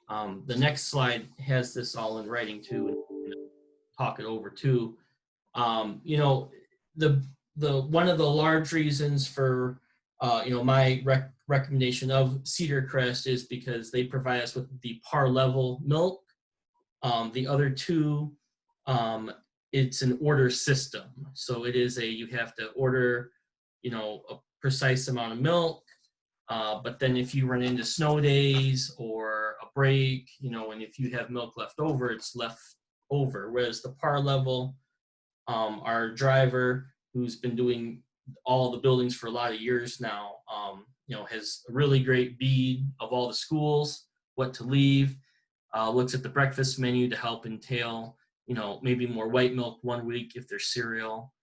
The next slide has this all in writing too, and talk it over too. You know, the one of the large reasons for you know, my recommendation of Cedar Crest is because they provide us with the par level milk. The other two it's an order system. So it is you have to order, a precise amount of milk. But then if you run into snow days or a break, and if you have milk left over, it's left over. Whereas the par level, our driver, who's been doing all the buildings for a lot of years now, has a really great bead of all the schools, what to leave, looks at the breakfast menu to help entail, maybe more white milk one week if there's cereal,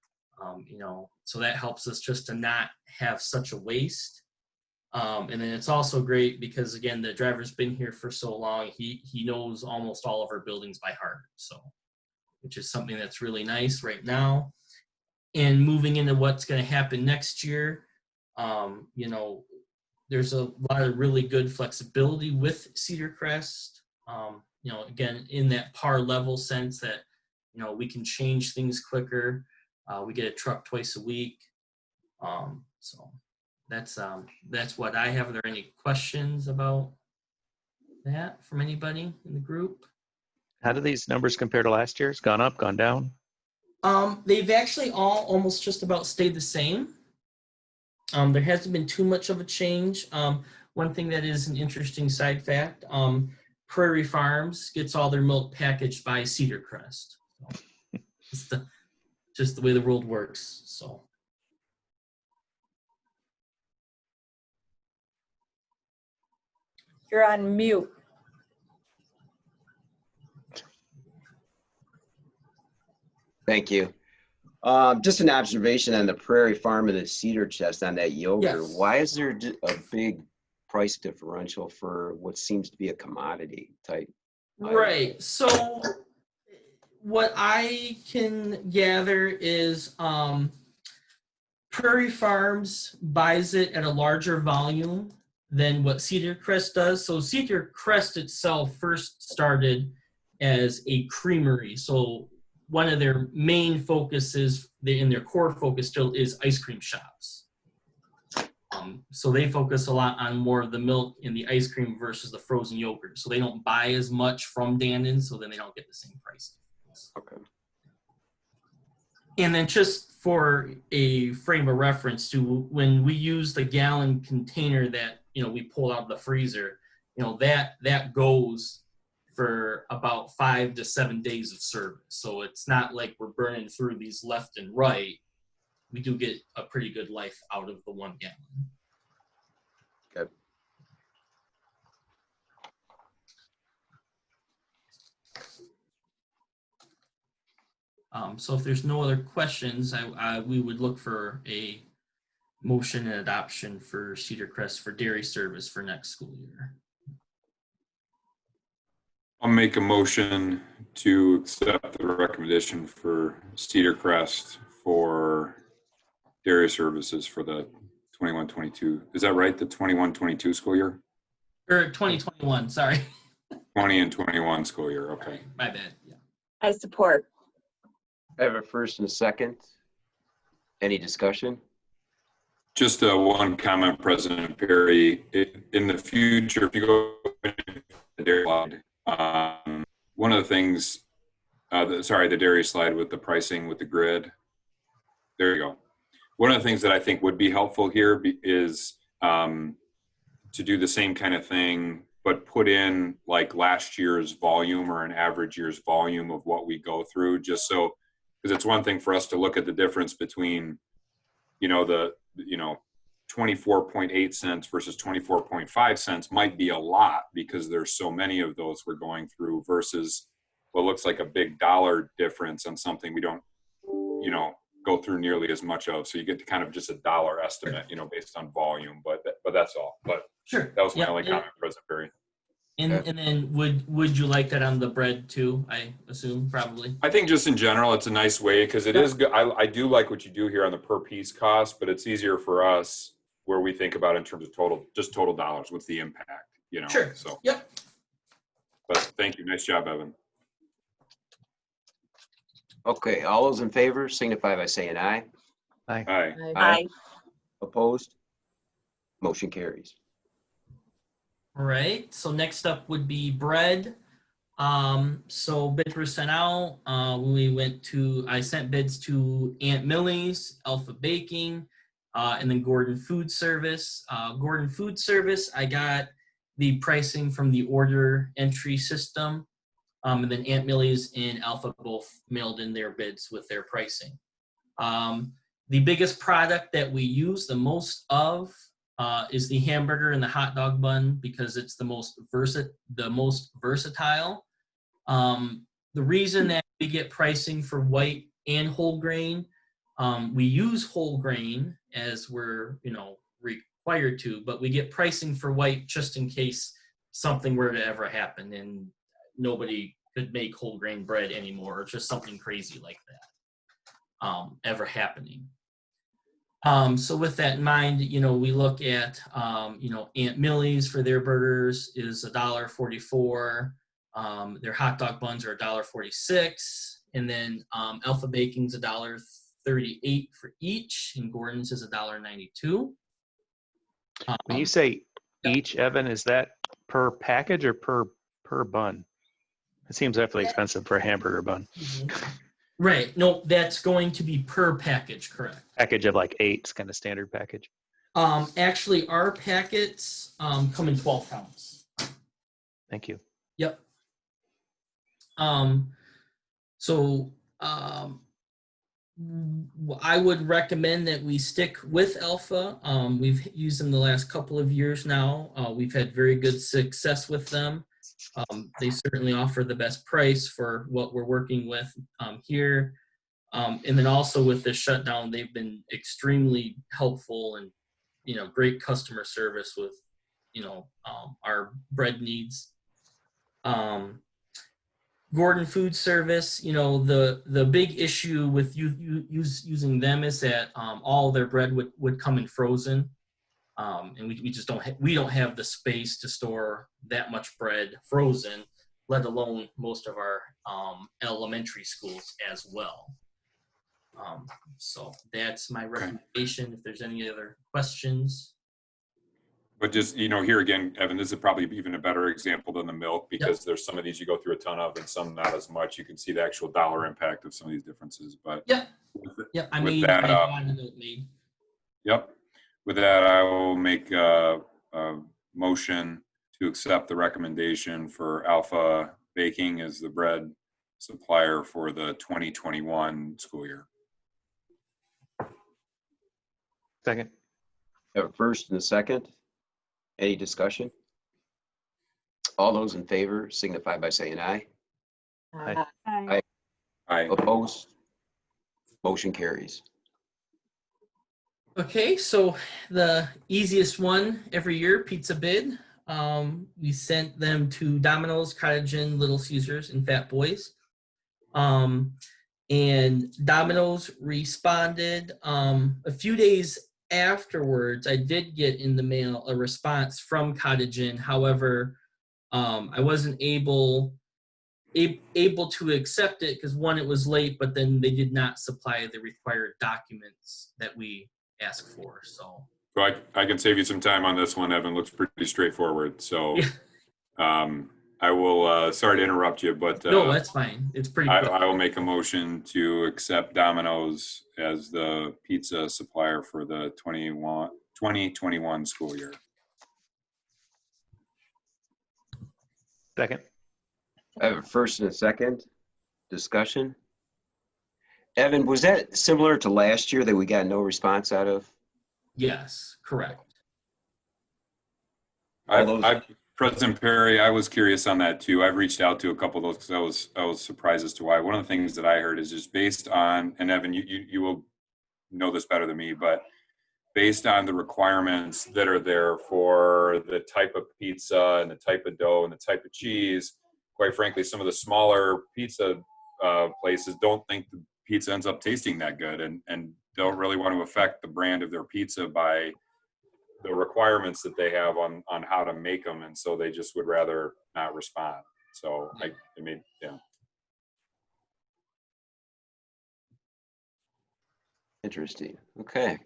so that helps us just to not have such a waste. And then it's also great because, again, the driver's been here for so long, he knows almost all of our buildings by heart, so, which is something that's really nice right now. And moving into what's going to happen next year, there's a lot of really good flexibility with Cedar Crest. Again, in that par level sense that, we can change things quicker. We get a truck twice a week. So that's what I have. Are there any questions about that from anybody in the group? How do these numbers compare to last year? It's gone up, gone down? They've actually all almost just about stayed the same. There hasn't been too much of a change. One thing that is an interesting side fact, Prairie Farms gets all their milk packaged by Cedar Crest. So it's just the way the world works. So. You're on mute. Thank you. Just an observation on the Prairie Farm and the Cedar Chest on that yogurt. Yes. Why is there a big price differential for what seems to be a commodity type item? Right. So what I can gather is Prairie Farms buys it at a larger volume than what Cedar Crest does. So Cedar Crest itself first started as a creamery. So one of their main focuses, in their core focus still, is ice cream shops. So they focus a lot on more of the milk and the ice cream versus the frozen yogurt. So they don't buy as much from Dannon, so then they don't get the same price. Okay. And then just for a frame of reference, to when we use the gallon container that we pull out of the freezer, that goes for about 5 to 7 days of service. So it's not like we're burning through these left and right. We do get a pretty good life out of the 1 gallon. Good. So if there's no other questions, we would look for a motion and adoption for Cedar Crest for dairy service for next school year. I'll make a motion to accept the recommendation for Cedar Crest for dairy services for the 21-22. Is that right? The 21-22 school year? Or 2021, sorry. 20 and 21 school year. Okay. My bad. Yeah. I support. I have a first and a second. Any discussion? Just one comment, President Perry. In the future, if you go to the dairy slide, one of the things, the dairy slide with the pricing with the grid. There you go. One of the things that I think would be helpful here is to do the same kind of thing, but put in like last year's volume or an average year's volume of what we go through, just so, because it's one thing for us to look at the difference between, the 24.8 cents versus 24.5 cents might be a lot because there's so many of those we're going through versus what looks like a big dollar difference on something we don't, go through nearly as much of. So you get to kind of just a dollar estimate, based on volume, but that's all. But sure, that was my only comment, President Perry. And then would you like that on the bread too? I assume probably. I think just in general, it's a nice way because it is good. I do like what you do here on the per piece cost, but it's easier for us where we think about in terms of total dollars. What's the impact? Sure. So. Yep. But thank you. Nice job, Evan. Okay, all those in favor signify by saying aye. Aye. Aye. Aye. Opposed? Motion carries. All right. So next up would be bread. So bids were sent out. I sent bids to Aunt Millie's, Alpha Baking, and then Gordon Food Service. Gordon Food Service, I got the pricing from the order entry system. And then Aunt Millie's and Alpha both mailed in their bids with their pricing. The biggest product that we use the most of is the hamburger and the hot dog bun because it's the most versatile. The reason that we get pricing for white and whole grain, we use whole grain as we're required to, but we get pricing for white just in case something were to ever happen and nobody could make whole grain bread anymore, or just something crazy like that ever happening. So with that in mind, we look at, Aunt Millie's for their burgers is $1.44. Their hot dog buns are $1.46. And then Alpha Baking's $1.38 for each, and Gordon's is $1.92. When you say each, Evan, is that per package or per bun? It seems awfully expensive for a hamburger bun. Right. No, that's going to be per package, correct. Package of like 8 is kind of standard package. Actually, our packets come in 12 pounds. Thank you. Yep. I would recommend that we stick with Alpha. We've used them the last couple of years now. We've had very good success with them. They certainly offer the best price for what we're working with here. And then also with this shutdown, they've been extremely helpful and, great customer service with, our bread needs. Gordon Food Service, the big issue with using them is that all their bread would come in frozen. And we just don't have the space to store that much bread frozen, let alone most of our elementary schools as well. So that's my recommendation. If there's any other questions. But just, here again, Evan, this is probably even a better example than the milk because there's some of these you go through a ton of and some not as much. You can see the actual dollar impact of some of these differences. But I made it made. Yep. With that, I will make a motion to accept the recommendation for Alpha Baking as the bread supplier for the 2021 school year. Second. Have a first and a second. Any discussion? All those in favor signify by saying aye. Aye. Aye. Aye. Opposed? Motion carries. Okay, so the easiest one every year, pizza bid. We sent them to Domino's, Cottage Inn, Little Caesars, and Fat Boys. And Domino's responded a few days afterwards. I did get in the mail a response from Cottage Inn. However, I wasn't able to accept it because one, it was late, but then they did not supply the required documents that we asked for. So I can save you some time on this one, Evan. Looks pretty straightforward. So I will, sorry to interrupt you, but no, that's fine. It's pretty quick. I will make a motion to accept Domino's as the pizza supplier for the 2021 school year. Second. I have a first and a second. Discussion. Evan, was that similar to last year that we got no response out of? Yes, correct. President Perry, I was curious on that too. I've reached out to a couple of those because I was surprised as to why. One of the things that I heard is just based on, and Evan, you will know this better than me, but based on the requirements that are there for the type of pizza and the type of dough and the type of cheese, quite frankly, some of the smaller pizza places don't think the pizza ends up tasting that good and don't really want to affect the brand of their pizza by the requirements that they have on how to make them. And so they just would rather not respond. So yeah. Interesting. Okay.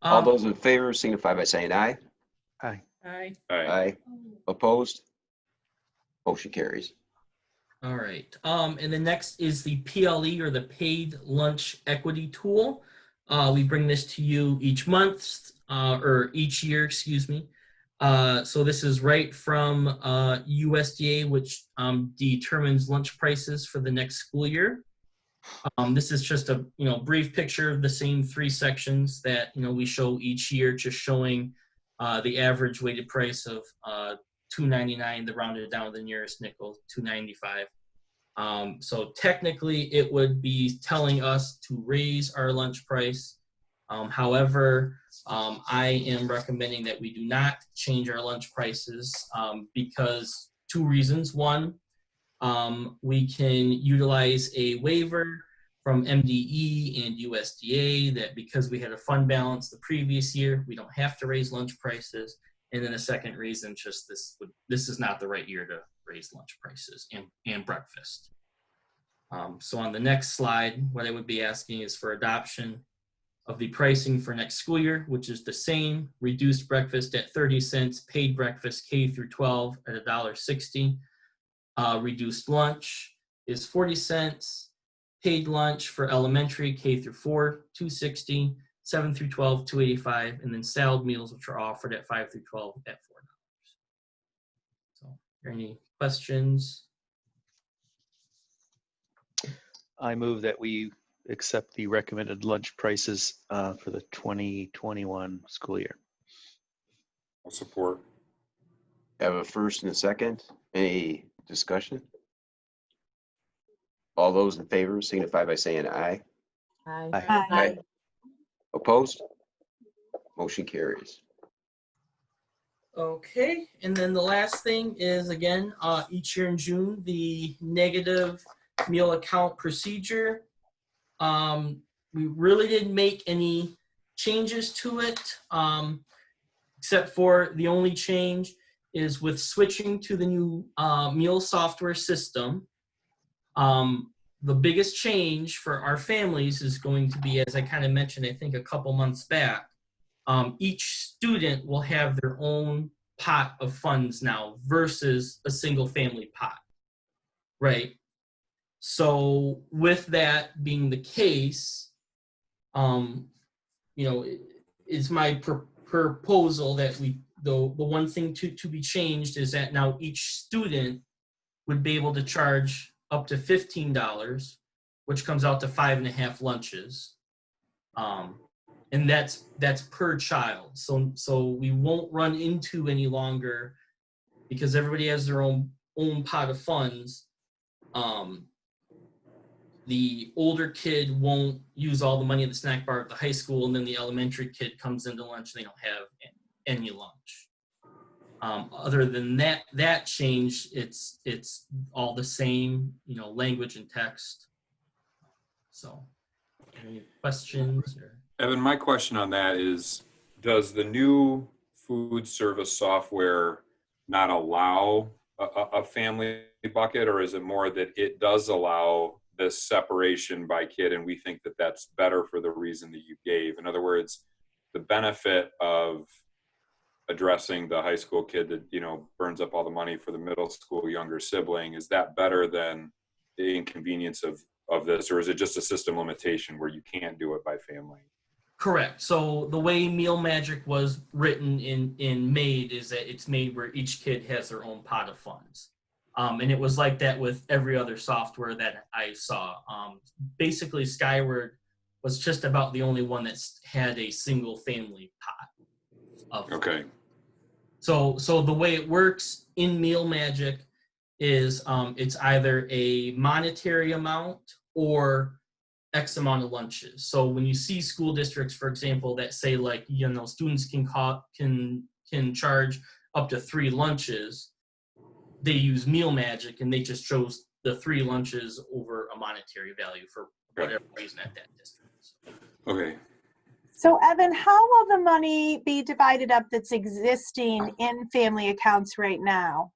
All those in favor signify by saying aye. Aye. Aye. Aye. Opposed? Motion carries. All right. And the next is the PLE, or the Paid Lunch Equity Tool. We bring this to you each month, or each year, excuse me. So this is right from USDA, which determines lunch prices for the next school year. This is just a brief picture of the same 3 sections that we show each year, just showing the average weighted price of $2.99, the rounded down to the nearest nickel, $2.95. So technically, it would be telling us to raise our lunch price. However, I am recommending that we do not change our lunch prices because 2 reasons. One, we can utilize a waiver from MDE and USDA that because we had a fund balance the previous year, we don't have to raise lunch prices. And then the second reason, just this is not the right year to raise lunch prices and breakfast. So on the next slide, what I would be asking is for adoption of the pricing for next school year, which is the same: reduced breakfast at 30 cents, paid breakfast K through 12 at $1.60. Reduced lunch is 40 cents, paid lunch for elementary K through 4, $2.60, 7 through 12, $2.85, and then salad meals, which are offered at 5 through 12 at $4. So, are there any questions? I move that we accept the recommended lunch prices for the 2021 school year. I'll support. Have a first and a second. Any discussion? All those in favor signify by saying aye. Aye. Aye. Opposed? Motion carries. Okay, and then the last thing is, again, each year in June, the negative meal account procedure. We really didn't make any changes to it, except for the only change is with switching to the new meal software system. The biggest change for our families is going to be, as I kind of mentioned, I think a couple months back, each student will have their own pot of funds now versus a single family pot, right? So with that being the case, it's my proposal that the one thing to be changed is that now each student would be able to charge up to $15, which comes out to 5.5 lunches. And that's per child. So we won't run into any longer, because everybody has their own pot of funds. The older kid won't use all the money at the snack bar at the high school, and then the elementary kid comes into lunch and they don't have any lunch. Other than that change, it's all the same, language and text. So, any questions? Evan, my question on that is, does the new food service software not allow a family bucket, or is it more that it does allow this separation by kid, and we think that that's better for the reason that you gave? In other words, the benefit of addressing the high school kid that burns up all the money for the middle school younger sibling, is that better than the inconvenience of this, or is it just a system limitation where you can't do it by family? Correct. So the way Meal Magic was written in made is that it's made where each kid has their own pot of funds. And it was like that with every other software that I saw. Basically, Skyward was just about the only one that had a single family pot. Okay. So the way it works in Meal Magic is it's either a monetary amount or X amount of lunches. So when you see school districts, for example, that say like, students can charge up to 3 lunches, they use Meal Magic and they just chose the 3 lunches over a monetary value for whatever reason at that district. Okay. So Evan, how will the money be divided up that's existing in family accounts right now?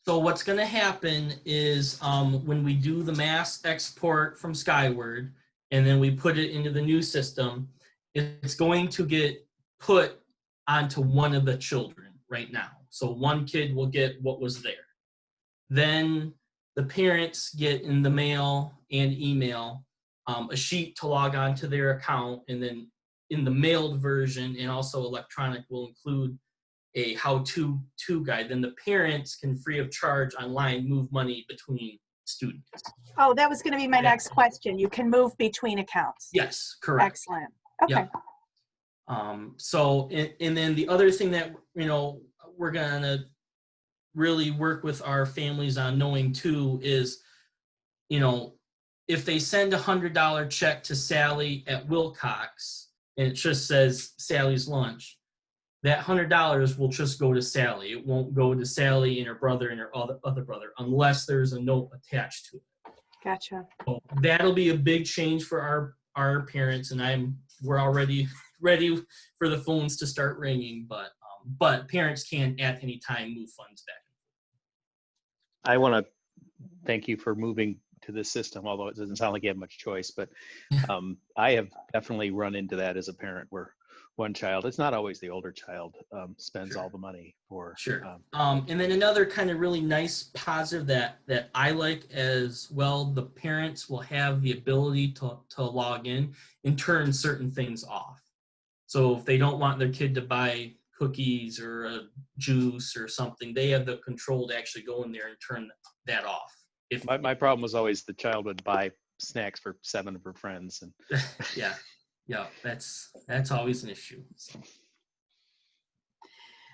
So what's going to happen is when we do the mass export from Skyward and then we put it into the new system, it's going to get put onto one of the children right now. So one kid will get what was there. Then the parents get in the mail and email a sheet to log on to their account, and then in the mailed version and also electronic will include a how-to guide. Then the parents can free of charge online move money between students. Oh, that was going to be my Yeah. next question. You can move between accounts. Yes, correct. Excellent. Okay. Yeah. So, and then the other thing that, we're gonna really work with our families on knowing too is, if they send $100 check to Sally at Wilcox and it just says Sally's lunch, that $100 will just go to Sally. It won't go to Sally and her brother and her other brother unless there's a note attached to it. Gotcha. So that'll be a big change for our parents, and we're already ready for the phones to start ringing, but parents can at any time move funds back. I want to thank you for moving to this system, although it doesn't sound like you have much choice, but I have definitely run into that as a parent where one child, it's not always the older child, spends all the money for. Sure. And then another kind of really nice positive that I like as well, the parents will have the ability to log in and turn certain things off. So if they don't want their kid to buy cookies or a juice or something, they have the control to actually go in there and turn that off. If My problem was always the child would buy snacks for 7 of her friends. And yeah, that's always an issue. So.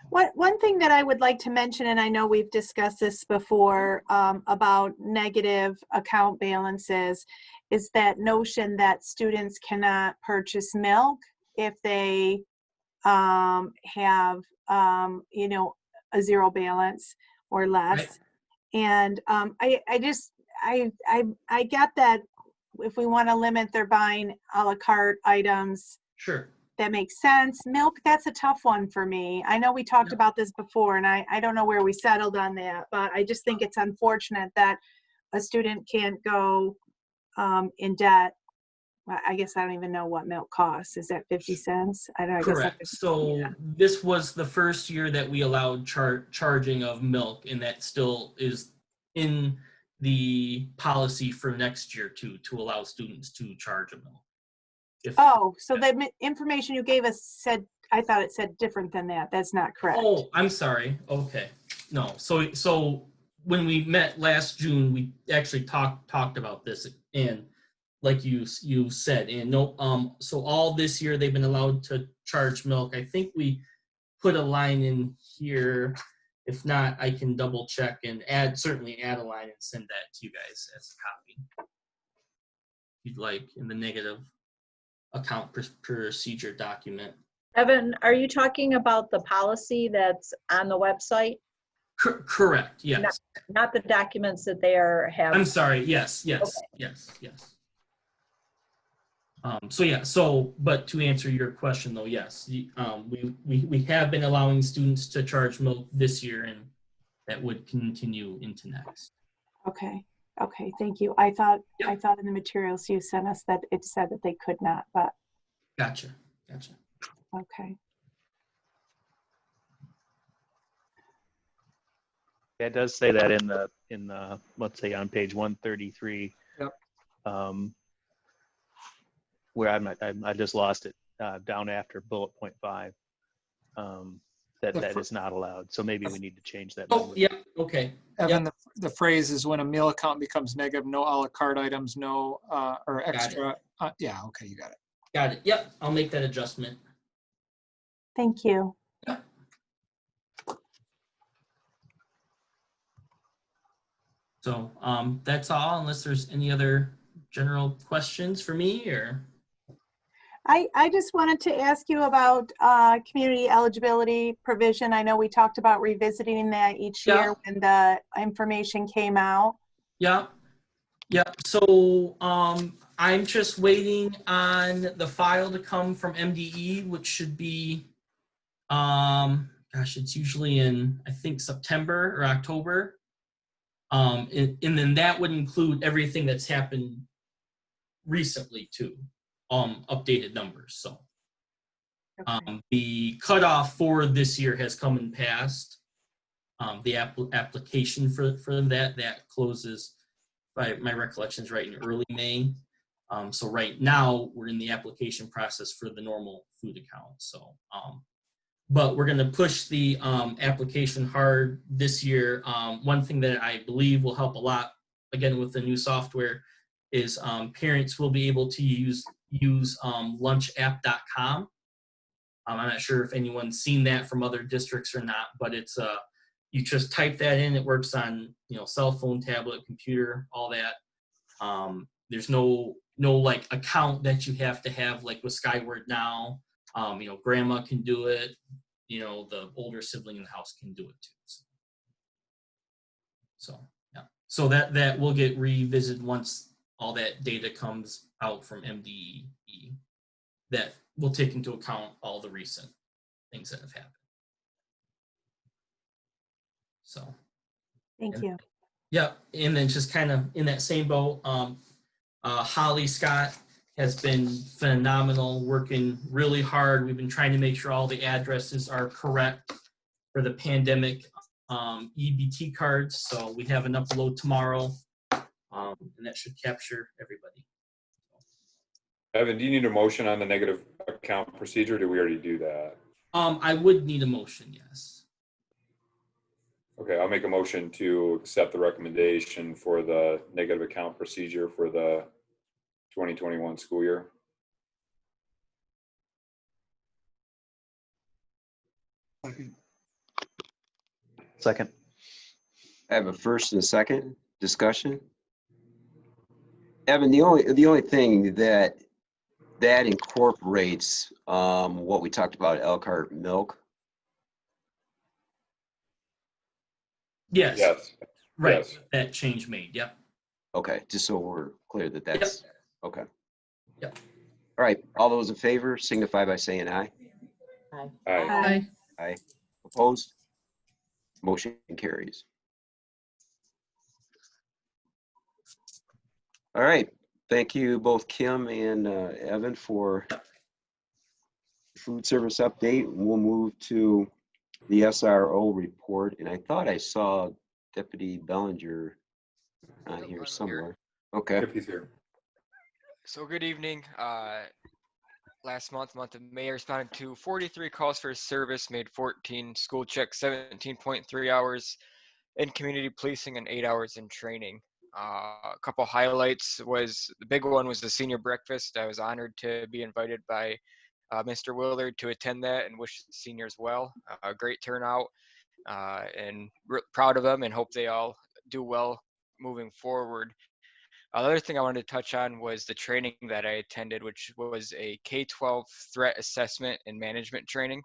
One thing that I would like to mention, and I know we've discussed this before, about negative account balances, is that notion that students cannot purchase milk if they have, a zero balance or less. Right. And I get that if we want to limit their buying a la carte items, Sure. that makes sense. Milk, that's a tough one for me. I know we talked about this before, and I don't know where we settled on that, but I just think it's unfortunate that a student can't go in debt. I guess I don't even know what milk costs. Is that 50 cents? I don't know. Correct. So this was the first year that we allowed charging of milk, and that still is in the policy for next year to allow students to charge a milk. So the information you gave us said, I thought it said different than that. That's not correct. Oh, I'm sorry. Okay. No. So when we met last June, we actually talked about this, and like you said, and so all this year they've been allowed to charge milk. I think we put a line in here. If not, I can double check and certainly add a line and send that to you guys as a copy. If you'd like, in the negative account procedure document. Evan, are you talking about the policy that's on the website? Correct, yes. Not the documents that they have. I'm sorry, yes. Okay. Yes. But to answer your question though, yes, we have been allowing students to charge milk this year, and that would continue into next. Okay, thank you. I thought in the materials you sent us that it said that they could not, but. Gotcha. Okay. It does say that in the let's say on page 133. Yep. Where I just lost it down after bullet point 5. That is not allowed. So maybe we need to change that. Oh, yeah. Okay. Evan, the phrase is when a meal account becomes negative, no a la carte items, no or extra. Yeah. Okay, you got it. Got it. Yep. I'll make that adjustment. Thank you. Yep. So that's all, unless there's any other general questions for me or. I just wanted to ask you about community eligibility provision. I know we talked about revisiting that each year when the information came out. Yeah. So I'm just waiting on the file to come from MDE, which should be, it's usually in, I think, September or October. And then that would include everything that's happened recently too. Updated numbers. So the cutoff for this year has come and passed. the application for that closes, by my recollections, right in early May. So right now we're in the application process for the normal food account. So, but we're going to push the application hard this year. One thing that I believe will help a lot, again with the new software, is parents will be able to use lunchapp.com. I'm not sure if anyone's seen that from other districts or not, but it's you just type that in. It works on cell phone, tablet, computer, all that. There's no like account that you have to have like with Skyward now. Grandma can do it. The older sibling in the house can do it too. So yeah. So that will get revisited once all that data comes out from MDE. That will take into account all the recent things that have happened. So. Thank you. Yeah, and then just kind of in that same boat, Holly Scott has been phenomenal, working really hard. We've been trying to make sure all the addresses are correct for the pandemic EBT cards. So we have an upload tomorrow, and that should capture everybody. Evan, do you need a motion on the negative account procedure? Or did we already do that? I would need a motion, yes. Okay, I'll make a motion to accept the recommendation for the negative account procedure for the 2021 school year. Second. I have a first and a second discussion. Evan, the only thing that incorporates what we talked about, Elkhart milk. Yes. Yes. Right. Yes. That change made. Yep. Okay, just so we're clear that that's okay. Yep. All right, all those in favor signify by saying aye. Aye. Aye. Aye. Opposed? Motion carries. All right, thank you both Kim and Evan for the food service update. We'll move to the SRO report, and I thought I saw Deputy Bellinger on here somewhere. Okay. Yep, he's here. So good evening. Last month of May, I responded to 43 calls for service, made 14 school checks, 17.3 hours in community policing, and 8 hours in training. A couple highlights was, the big one was the senior breakfast. I was honored to be invited by Mr. Willard to attend that and wish the seniors well. A great turnout, and proud of them and hope they all do well moving forward. Another thing I wanted to touch on was the training that I attended, which was a K-12 threat assessment and management training.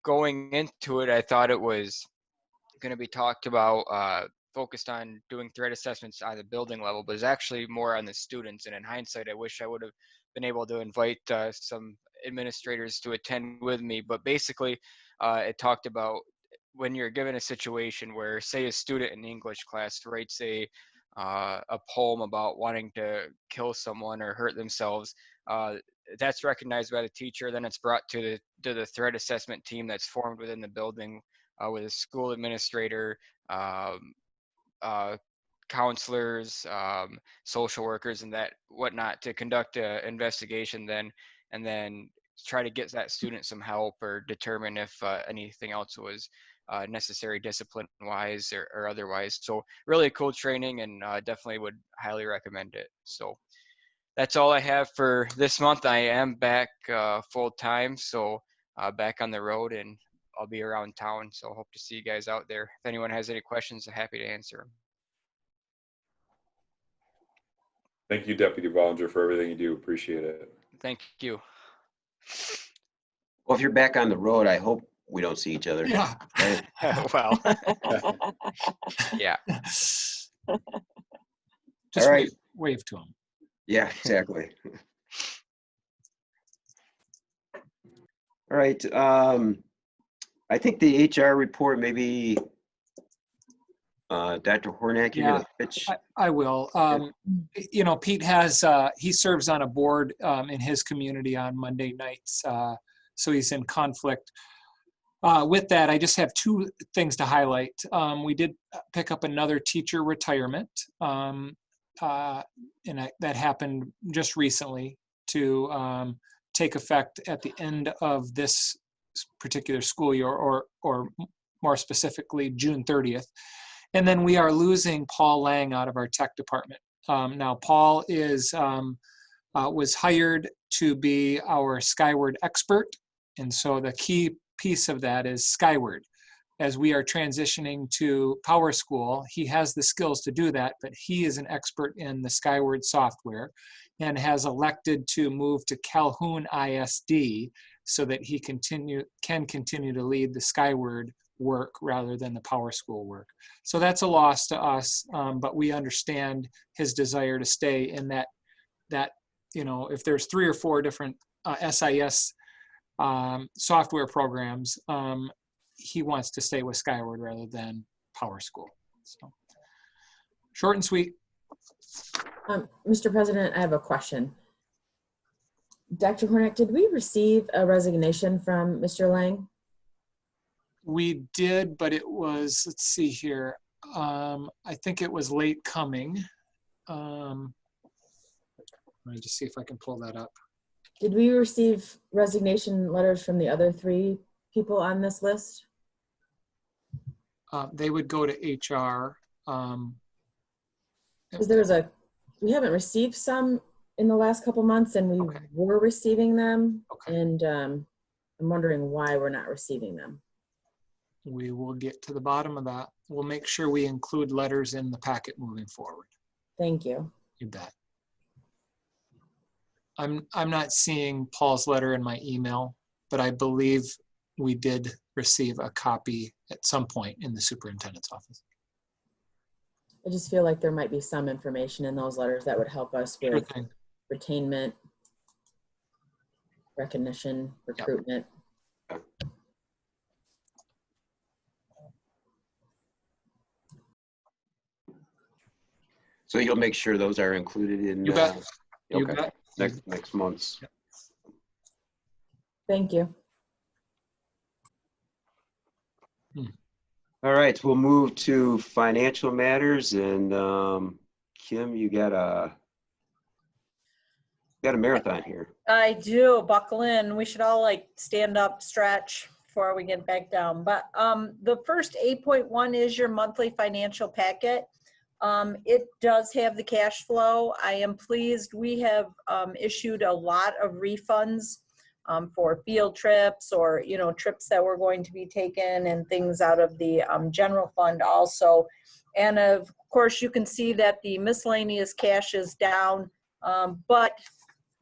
Going into it, I thought it was going to be talked about, focused on doing threat assessments on the building level, but it's actually more on the students. And in hindsight, I wish I would have been able to invite some administrators to attend with me. But basically, it talked about when you're given a situation where, say, a student in English class writes a poem about wanting to kill someone or hurt themselves, that's recognized by the teacher. Then it's brought to the threat assessment team that's formed within the building, with a school administrator, counselors, social workers, and that whatnot, to conduct an investigation and then try to get that student some help or determine if anything else was necessary discipline wise or otherwise. So really cool training, and definitely would highly recommend it. So that's all I have for this month. I am back full time, so back on the road, and I'll be around town. So hope to see you guys out there. If anyone has any questions, I'm happy to answer them. Thank you, Deputy Bellinger, for everything you do. Appreciate it. Thank you. Well, if you're back on the road, I hope we don't see each other. Yeah. Right? Well, yeah. Just All right. wave to him. Yeah, exactly. All right. I think the HR report, maybe Dr. Hornak, you're gonna pitch. I will. Pete has, he serves on a board in his community on Monday nights, so he's in conflict With that, I just have two things to highlight. We did pick up another teacher retirement, and that happened just recently to take effect at the end of this particular school year, or more specifically, June 30th. And then we are losing Paul Lang out of our tech department. Now, Paul was hired to be our Skyward expert, and so the key piece of that is Skyward. As we are transitioning to Power School, he has the skills to do that, but he is an expert in the Skyward software and has elected to move to Calhoun ISD so that he can continue to lead the Skyward work rather than the Power School work. So that's a loss to us, but we understand his desire to stay in that, if there's 3 or 4 different SIS software programs, he wants to stay with Skyward rather than Power School. So short and sweet. Mr. President, I have a question. Dr. Hornick, did we receive a resignation from Mr. Lang? We did, but it was, let's see here. I think it was late coming. Let me just see if I can pull that up. Did we receive resignation letters from the other 3 people on this list? They would go to HR. Because we haven't received some in the last couple months, and we were receiving them. And I'm wondering why we're not receiving them. We will get to the bottom of that. We'll make sure we include letters in the packet moving forward. Thank you. You bet. I'm not seeing Paul's letter in my email, but I believe we did receive a copy at some point in the superintendent's office. I just feel like there might be some information in those letters that would help us with retainment, recognition, recruitment. Yep. So you'll make sure those are included in You bet. You okay. bet. Next month's. Thank you. All right, we'll move to financial matters, and Kim, you got a marathon here. I do. Buckle in. We should all stand up, stretch before we get back down. But the first 8.1 is your monthly financial packet. It does have the cash flow. I am pleased. We have issued a lot of refunds for field trips or, trips that were going to be taken and things out of the general fund also. And of course, you can see that the miscellaneous cash is down, but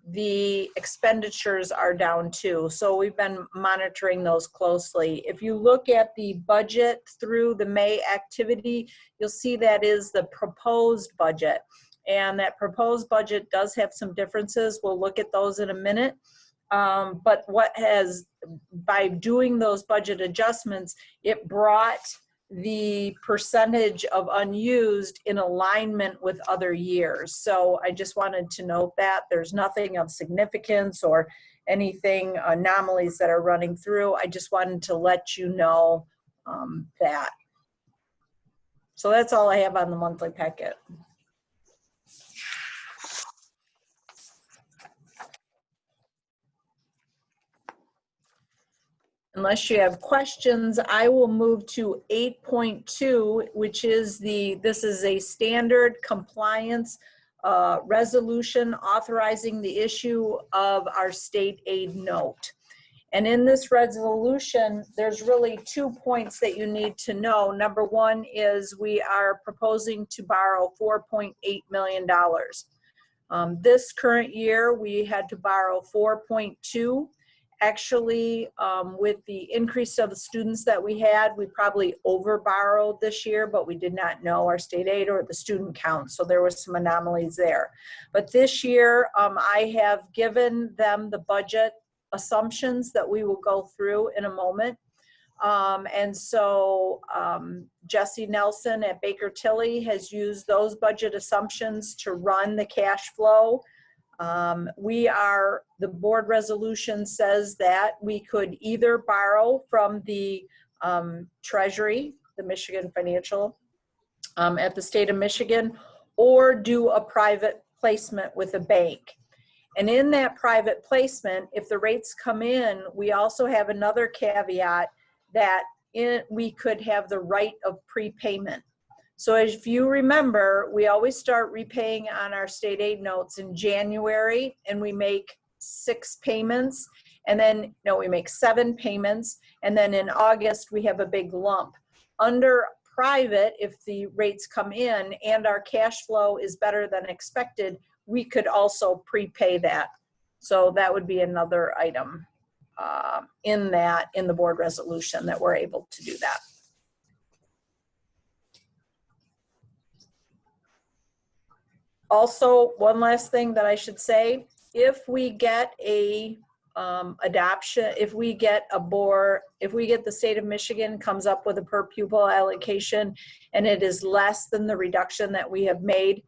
the expenditures are down too. So we've been monitoring those closely. If you look at the budget through the May activity, you'll see that is the proposed budget. And that proposed budget does have some differences. We'll look at those in a minute. But by doing those budget adjustments, it brought the percentage of unused in alignment with other years. So I just wanted to note that there's nothing of significance or anything anomalies that are running through. I just wanted to let you know that. So that's all I have on the monthly packet. Unless you have questions, I will move to 8.2, which is this is a standard compliance resolution authorizing the issue of our state aid note. And in this resolution, there's really 2 points that you need to know. Number one is we are proposing to borrow $4.8 million. This current year, we had to borrow 4.2. Actually, with the increase of the students that we had, we probably over borrowed this year, but we did not know our state aid or the student count. So there was some anomalies there. But this year, I have given them the budget assumptions that we will go through in a moment. And so Jesse Nelson at Baker Tilly has used those budget assumptions to run the cash flow The board resolution says that we could either borrow from the Treasury, the Michigan Financial, at the state of Michigan, or do a private placement with a bank. And in that private placement, if the rates come in, we also have another caveat that we could have the right of prepayment. So if you remember, we always start repaying on our state aid notes in January, and we make 6 payments, and then, no, we make 7 payments, and then in August, we have a big lump. Under private, if the rates come in and our cash flow is better than expected, we could also prepay that. So that would be another item in the board resolution that we're able to do that. Also, one last thing that I should say, if we get a adoption, if we get the state of Michigan comes up with a per pupil allocation and it is less than the reduction that we have made,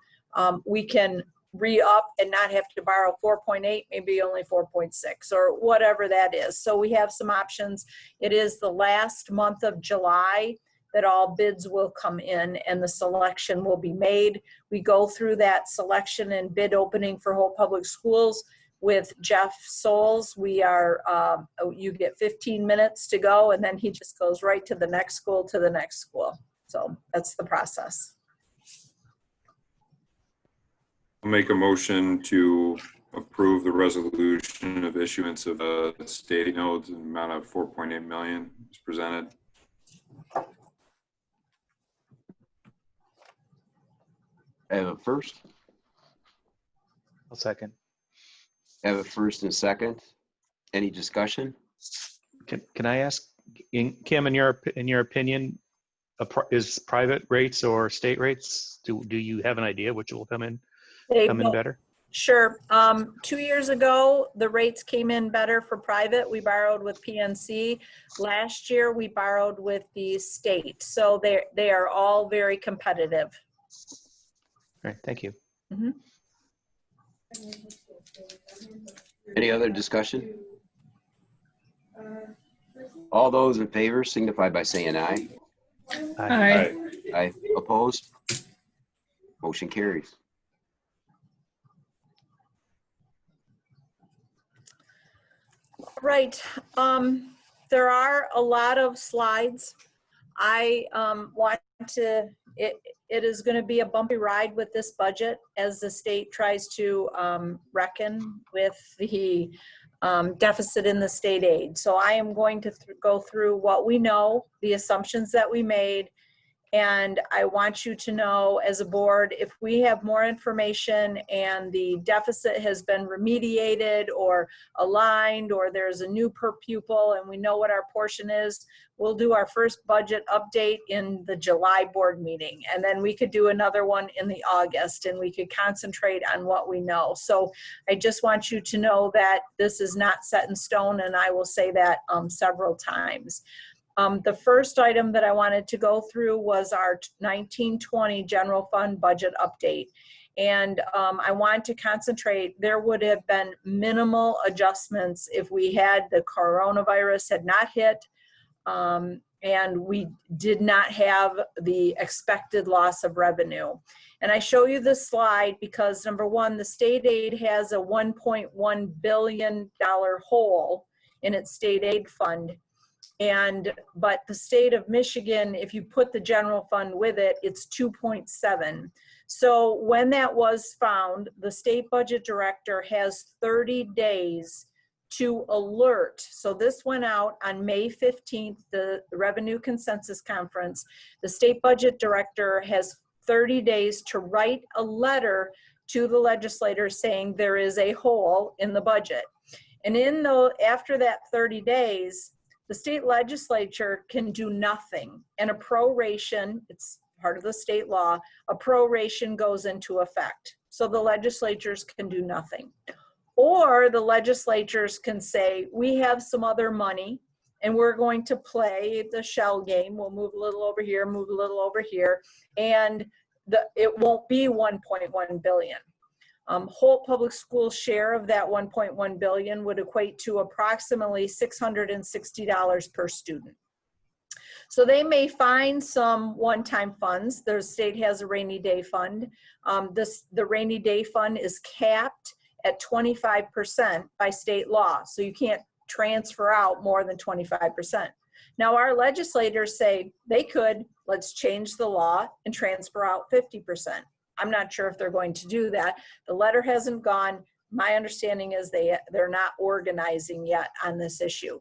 we can re-up and not have to borrow 4.8, maybe only 4.6 or whatever that is. So we have some options. It is the last month of July that all bids will come in and the selection will be made. We go through that selection and bid opening for Holt Public Schools with Jeff Souls. You get 15 minutes to go, and then he just goes right to the next school, to the next school. So that's the process. I'll make a motion to approve the resolution of issuance of state notes in the amount of 4.8 million as presented. I have a first. I'll second. I have a first and a second. Any discussion? Can I ask, Kim, in your opinion, is private rates or state rates? Do you have an idea which will come in better? Sure. 2 years ago, the rates came in better for private. We borrowed with PNC. Last year, we borrowed with the state. So they are all very competitive. All right, thank you. Mm-hmm. Any other discussion? All those in favor signify by saying aye. Aye. Aye. Opposed? Motion carries. Right. There are a lot of slides. I want to, it is going to be a bumpy ride with this budget as the state tries to reckon with the deficit in the state aid. So I am going to go through what we know, the assumptions that we made, and I want you to know as a board, if we have more information and the deficit has been remediated or aligned, or there's a new per pupil and we know what our portion is, we'll do our first budget update in the July board meeting. And then we could do another one in the August, and we could concentrate on what we know. So I just want you to know that this is not set in stone, and I will say that several times. The first item that I wanted to go through was our 1920 general fund budget update. And I want to concentrate, there would have been minimal adjustments if we had the coronavirus had not hit, and we did not have the expected loss of revenue. And I show you this slide because, number one, the state aid has a $1.1 billion hole in its state aid fund. But the state of Michigan, if you put the general fund with it, it's 2.7. So when that was found, the state budget director has 30 days to alert. So this went out on May 15th, the Revenue Consensus Conference. The state budget director has 30 days to write a letter to the legislators saying there is a hole in the budget. And after that 30 days, the state legislature can do nothing, and a proration, it's part of the state law, a proration goes into effect. So the legislatures can do nothing. Or the legislatures can say, we have some other money and we're going to play the shell game. We'll move a little over here, move a little over here, and it won't be 1.1 billion. Holt Public Schools share of that 1.1 billion would equate to approximately $660 per student. So they may find some one-time funds. The state has a rainy day fund. The rainy day fund is capped at 25% by state law. So you can't transfer out more than 25%. Now our legislators say they could, let's change the law and transfer out 50%. I'm not sure if they're going to do that. The letter hasn't gone. My understanding is they're not organizing yet on this issue.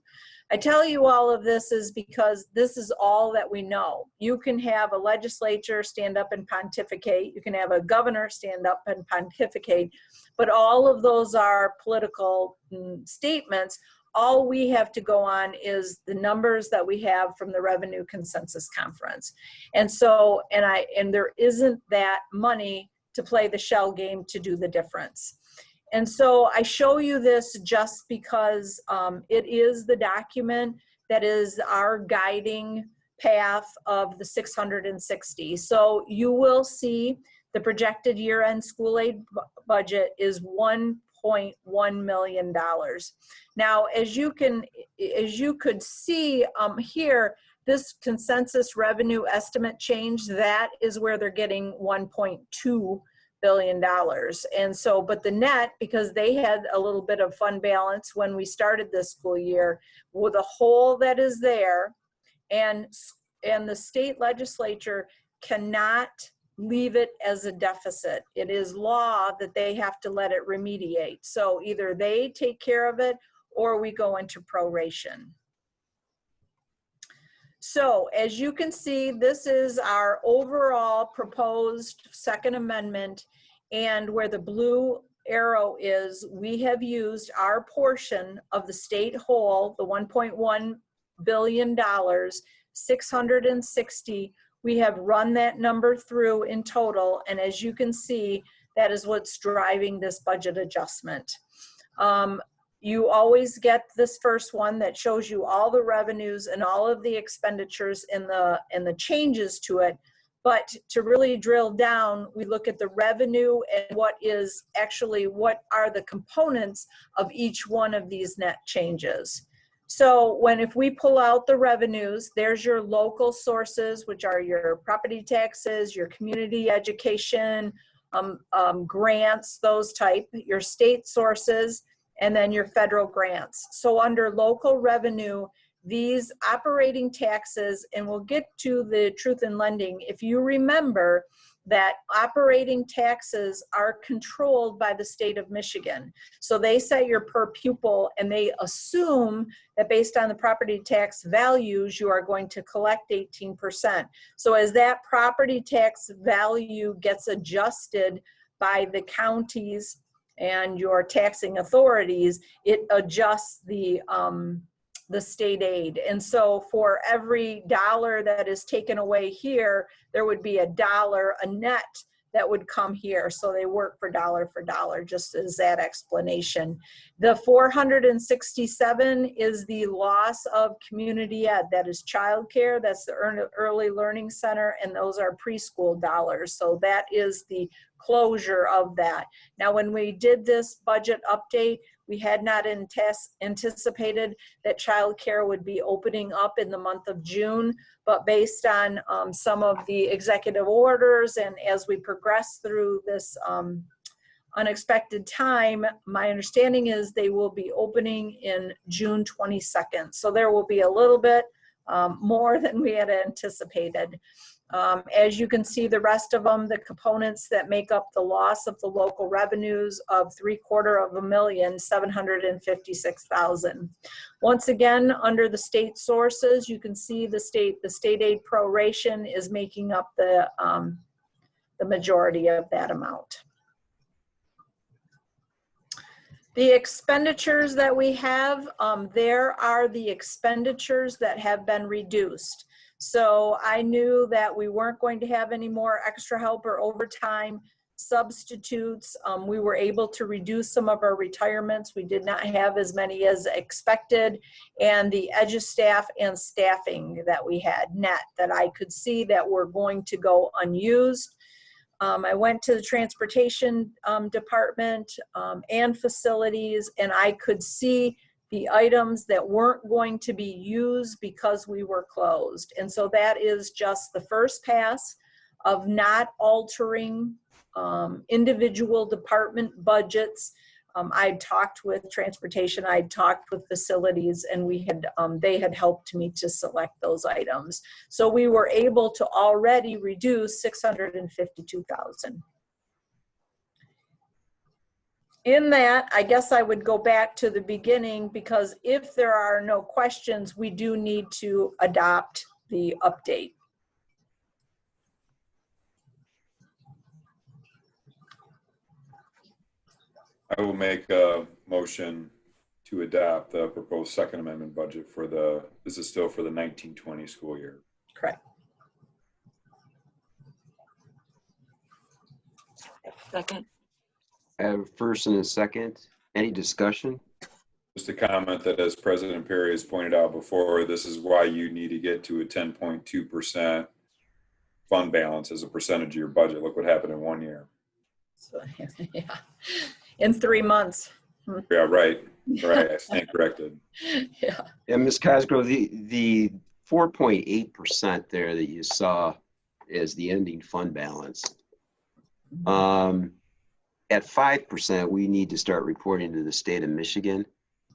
I tell you all of this is because this is all that we know. You can have a legislature stand up and pontificate. You can have a governor stand up and pontificate, but all of those are political statements. All we have to go on is the numbers that we have from the Revenue Consensus Conference. And so, and there isn't that money to play the shell game to do the difference. And so I show you this just because it is the document that is our guiding path of the 660. So you will see the projected year-end school aid budget is $1.1 million. Now, as you could see here, this consensus revenue estimate change, that is where they're getting $1.2 billion. And so, but the net, because they had a little bit of fund balance when we started this school year, with a hole that is there, and the state legislature cannot leave it as a deficit. It is law that they have to let it remediate. So either they take care of it or we go into proration. So as you can see, this is our overall proposed second amendment, and where the blue arrow is, we have used our portion of the state whole, the $1.1 billion, 660. We have run that number through in total, and as you can see, that is what's driving this budget adjustment. You always get this first one that shows you all the revenues and all of the expenditures and the changes to it. But to really drill down, we look at the revenue and what are the components of each one of these net changes. So if we pull out the revenues, there's your local sources, which are your property taxes, your community education, grants, those type, your state sources, and then your federal grants. So under local revenue, these operating taxes, and we'll get to the truth in lending, if you remember that operating taxes are controlled by the state of Michigan. So they set your per pupil, and they assume that based on the property tax values, you are going to collect 18%. So as that property tax value gets adjusted by the counties and your taxing authorities, it adjusts the state aid. And so for every dollar that is taken away here, there would be a net that would come here. So they work for dollar, just as that explanation. The 467 is the loss of community ed. That is childcare, that's the early learning center, and those are preschool dollars. So that is the closure of that. Now, when we did this budget update, we had not anticipated that childcare would be opening up in the month of June, but based on some of the executive orders and as we progress through this unexpected time, my understanding is they will be opening in June 22nd. So there will be a little bit more than we had anticipated. As you can see, the rest of them, the components that make up the loss of the local revenues of $756,000. Once again, under the state sources, you can see the state aid proration is making up the majority of that amount. The expenditures that we have, there are the expenditures that have been reduced. So I knew that we weren't going to have any more extra help or overtime substitutes. We were able to reduce some of our retirements. We did not have as many as expected. And the edge staff and staffing that we had net that I could see that were going to go unused. I went to the transportation department and facilities, and I could see the items that weren't going to be used because we were closed. And so that is just the first pass of not altering individual department budgets. I'd talked with transportation, I'd talked with facilities, and we had they had helped me to select those items. So we were able to already reduce $652,000. In that, I guess I would go back to the beginning, because if there are no questions, we do need to adopt the update. I will make a motion to adopt the proposed second amendment budget for this is still for the 1920 school year. Correct. Second. I have a first and a second. Any discussion? Just a comment that, as President Perry has pointed out before, this is why you need to get to a 10.2% fund balance as a percentage of your budget. Look what happened in 1 year. So, yeah, in 3 months. Yeah, right. Right. I stand corrected. Yeah. Yeah, Ms. Cosgrove, the 4.8% there that you saw is the ending fund balance. At 5%, we need to start reporting to the state of Michigan.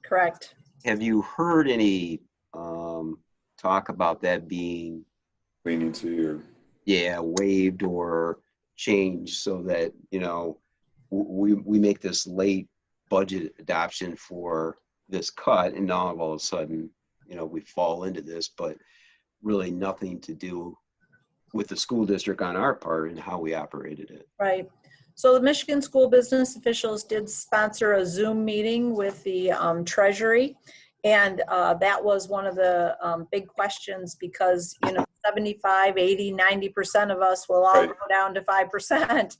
Correct. Have you heard any talk about that being waived or changed, so that, you know, we make this late budget adoption for this cut, and now all of a sudden, you know, we fall into this, but really nothing to do with the school district on our part and how we operated it. Right. So the Michigan school business officials did sponsor a Zoom meeting with the Treasury. And that was one of the big questions, because, you know, 75, 80, 90% of us will all go down to 5%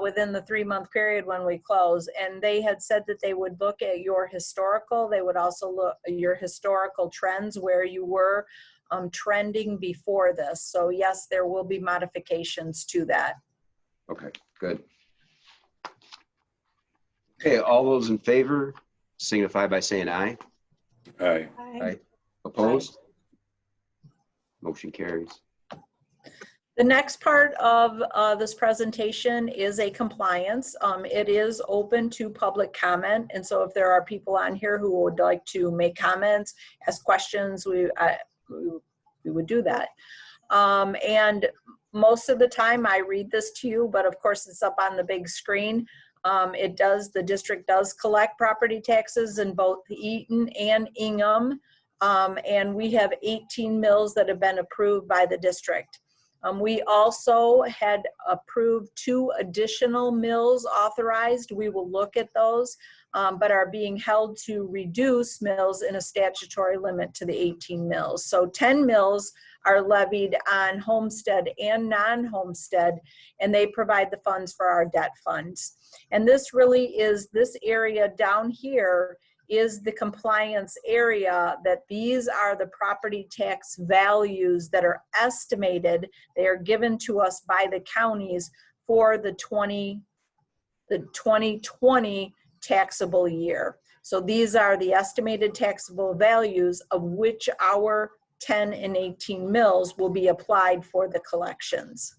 within the 3-month period when we close. And they had said that they would look at your historical. They would also look at your historical trends, where you were trending before this. So yes, there will be modifications to that. Okay, good. Okay, all those in favor signify by saying aye. Aye. Aye. Opposed? Motion carries. The next part of this presentation is a compliance. It is open to public comment. And so if there are people on here who would like to make comments, ask questions, we would do that. And most of the time I read this to you, but of course it's up on the big screen. The district does collect property taxes in both Eaton and Ingham. And we have 18 mills that have been approved by the district. We also had approved 2 additional mills authorized. We will look at those, but are being held to reduce mills in a statutory limit to the 18 mills. So 10 mills are levied on homestead and non-homestead, and they provide the funds for our debt funds. And this really is, this area down here is the compliance area, that these are the property tax values that are estimated. They are given to us by the counties for the 2020 taxable year. So these are the estimated taxable values of which our 10 and 18 mills will be applied for the collections.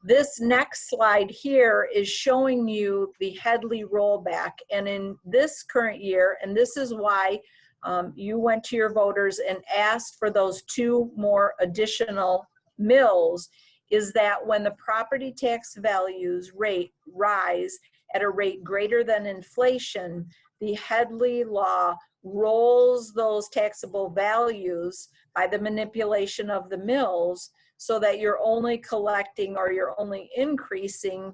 This next slide here is showing you the Headley rollback. And in this current year, and this is why you went to your voters and asked for those 2 more additional mills, is that when the property tax values rise at a rate greater than inflation, the Headley law rolls those taxable values by the manipulation of the mills, so that you're only collecting, or you're only increasing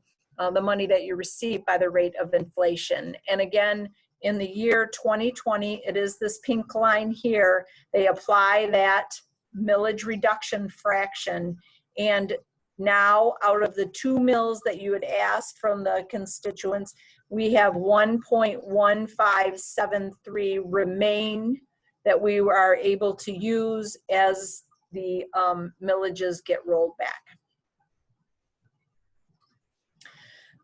the money that you receive by the rate of inflation. And again, in the year 2020, it is this pink line here, they apply that millage reduction fraction. And now, out of the 2 mills that you had asked from the constituents, we have 1.1573 remain that we are able to use as the millages get rolled back.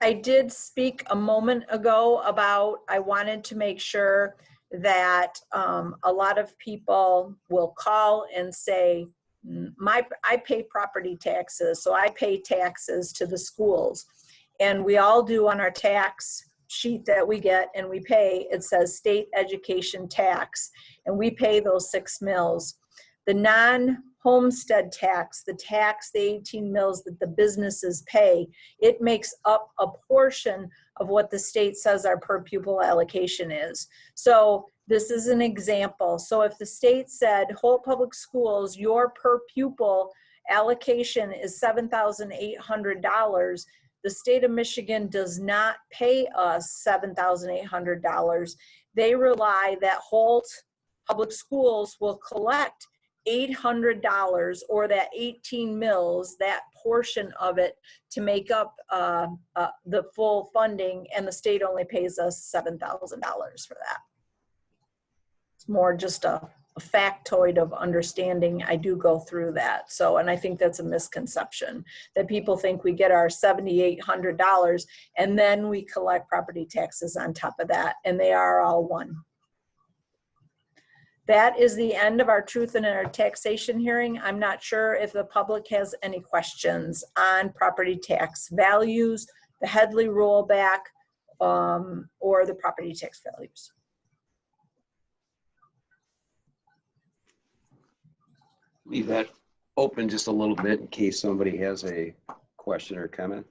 I did speak a moment ago about, I wanted to make sure that a lot of people will call and say, I pay property taxes, so I pay taxes to the schools. And we all do on our tax sheet that we get and we pay, it says state education tax, and we pay those 6 mills. The non-homestead tax, the 18 mills that the businesses pay, it makes up a portion of what the state says our per pupil allocation is. So this is an example. So if the state said, Holt Public Schools, your per pupil allocation is $7,800, the state of Michigan does not pay us $7,800. They rely that Holt Public Schools will collect $800, or that 18 mills, that portion of it, to make up the full funding, and the state only pays us $7,000 for that. It's more just a factoid of understanding. I do go through that. So, and I think that's a misconception, that people think we get our $7,800 and then we collect property taxes on top of that, and they are all one. That is the end of our truth in our taxation hearing. I'm not sure if the public has any questions on property tax values, the Headley rollback, or the property tax values. Leave that open just a little bit in case somebody has a question or comment.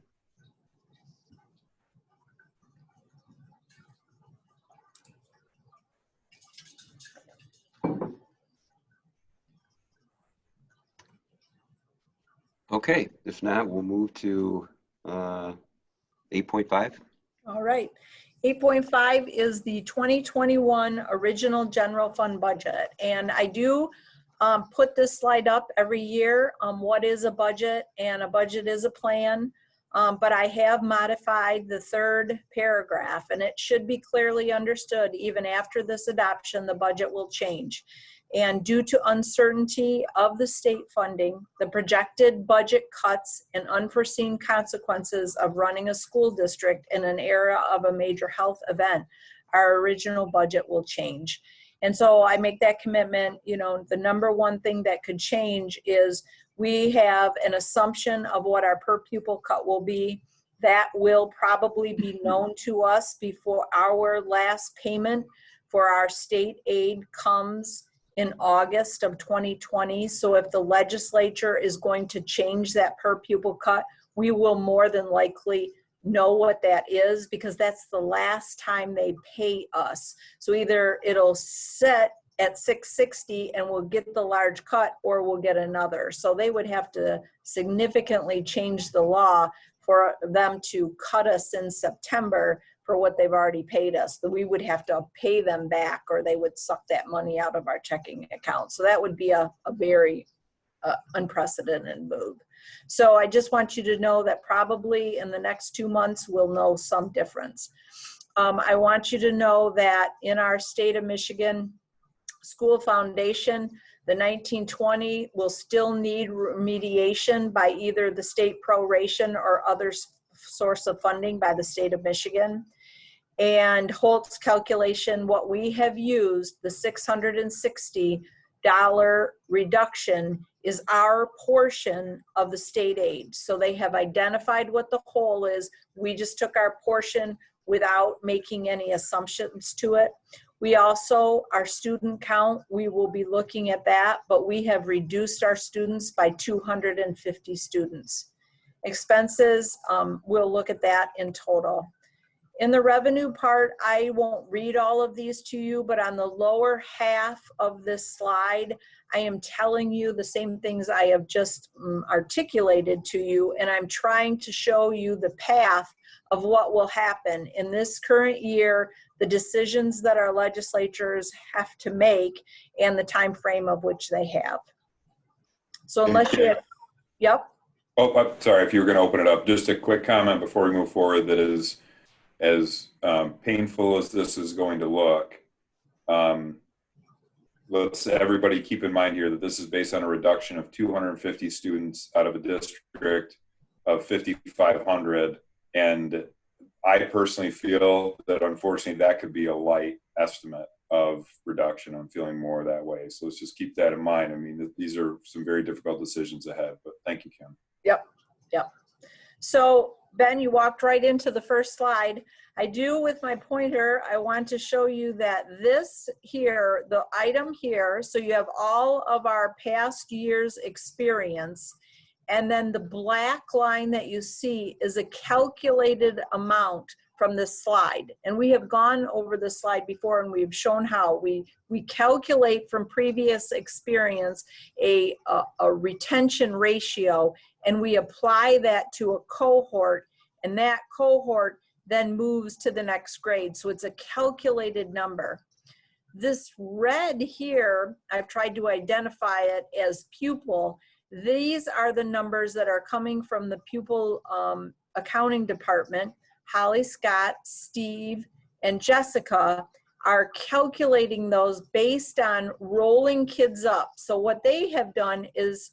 Okay, if not, we'll move to 8.5. All right. 8.5 is the 2021 original general fund budget. And I do put this slide up every year. What is a budget? And a budget is a plan. But I have modified the third paragraph, and it should be clearly understood even after this adoption, the budget will change. And due to uncertainty of the state funding, the projected budget cuts and unforeseen consequences of running a school district in an era of a major health event, our original budget will change. And so I make that commitment. You know, the number one thing that could change is we have an assumption of what our per pupil cut will be. That will probably be known to us before our last payment for our state aid comes in August of 2020. So if the legislature is going to change that per pupil cut, we will more than likely know what that is, because that's the last time they pay us. So either it'll set at 660 and we'll get the large cut, or we'll get another. So they would have to significantly change the law for them to cut us in September for what they've already paid us. That we would have to pay them back, or they would suck that money out of our checking account. So that would be a very unprecedented move. So I just want you to know that probably in the next 2 months, we'll know some difference. I want you to know that in our state of Michigan school foundation, the 1920 will still need remediation by either the state proration or other source of funding by the state of Michigan. And Holt's calculation, what we have used, the $660 reduction, is our portion of the state aid. So they have identified what the whole is. We just took our portion without making any assumptions to it. We also, our student count, we will be looking at that, but we have reduced our students by 250 students. Expenses, we'll look at that in total. In the revenue part, I won't read all of these to you, but on the lower half of this slide, I am telling you the same things I have just articulated to you, and I'm trying to show you the path of what will happen in this current year, the decisions that our legislatures have to make, and the time frame of which they have. So unless you have, yep. Oh, I'm sorry, if you were going to open it up, just a quick comment before we move forward. That is, as painful as this is going to look, let's everybody keep in mind here that this is based on a reduction of 250 students out of a district of 5,500, and I personally feel that unfortunately that could be a light estimate of reduction. I'm feeling more that way. So let's just keep that in mind. I mean, these are some very difficult decisions ahead, but thank you, Kim. Yep, yep. So Ben, you walked right into the first slide. I do with my pointer, I want to show you that this here, the item here, so you have all of our past year's experience, and then the black line that you see is a calculated amount from this slide. And we have gone over this slide before and we've shown how we calculate from previous experience a retention ratio, and we apply that to a cohort, and that cohort then moves to the next grade. So it's a calculated number. This red here, I've tried to identify it as pupil. These are the numbers that are coming from the pupil accounting department. Holly Scott, Steve, and Jessica are calculating those based on rolling kids up. So what they have done is,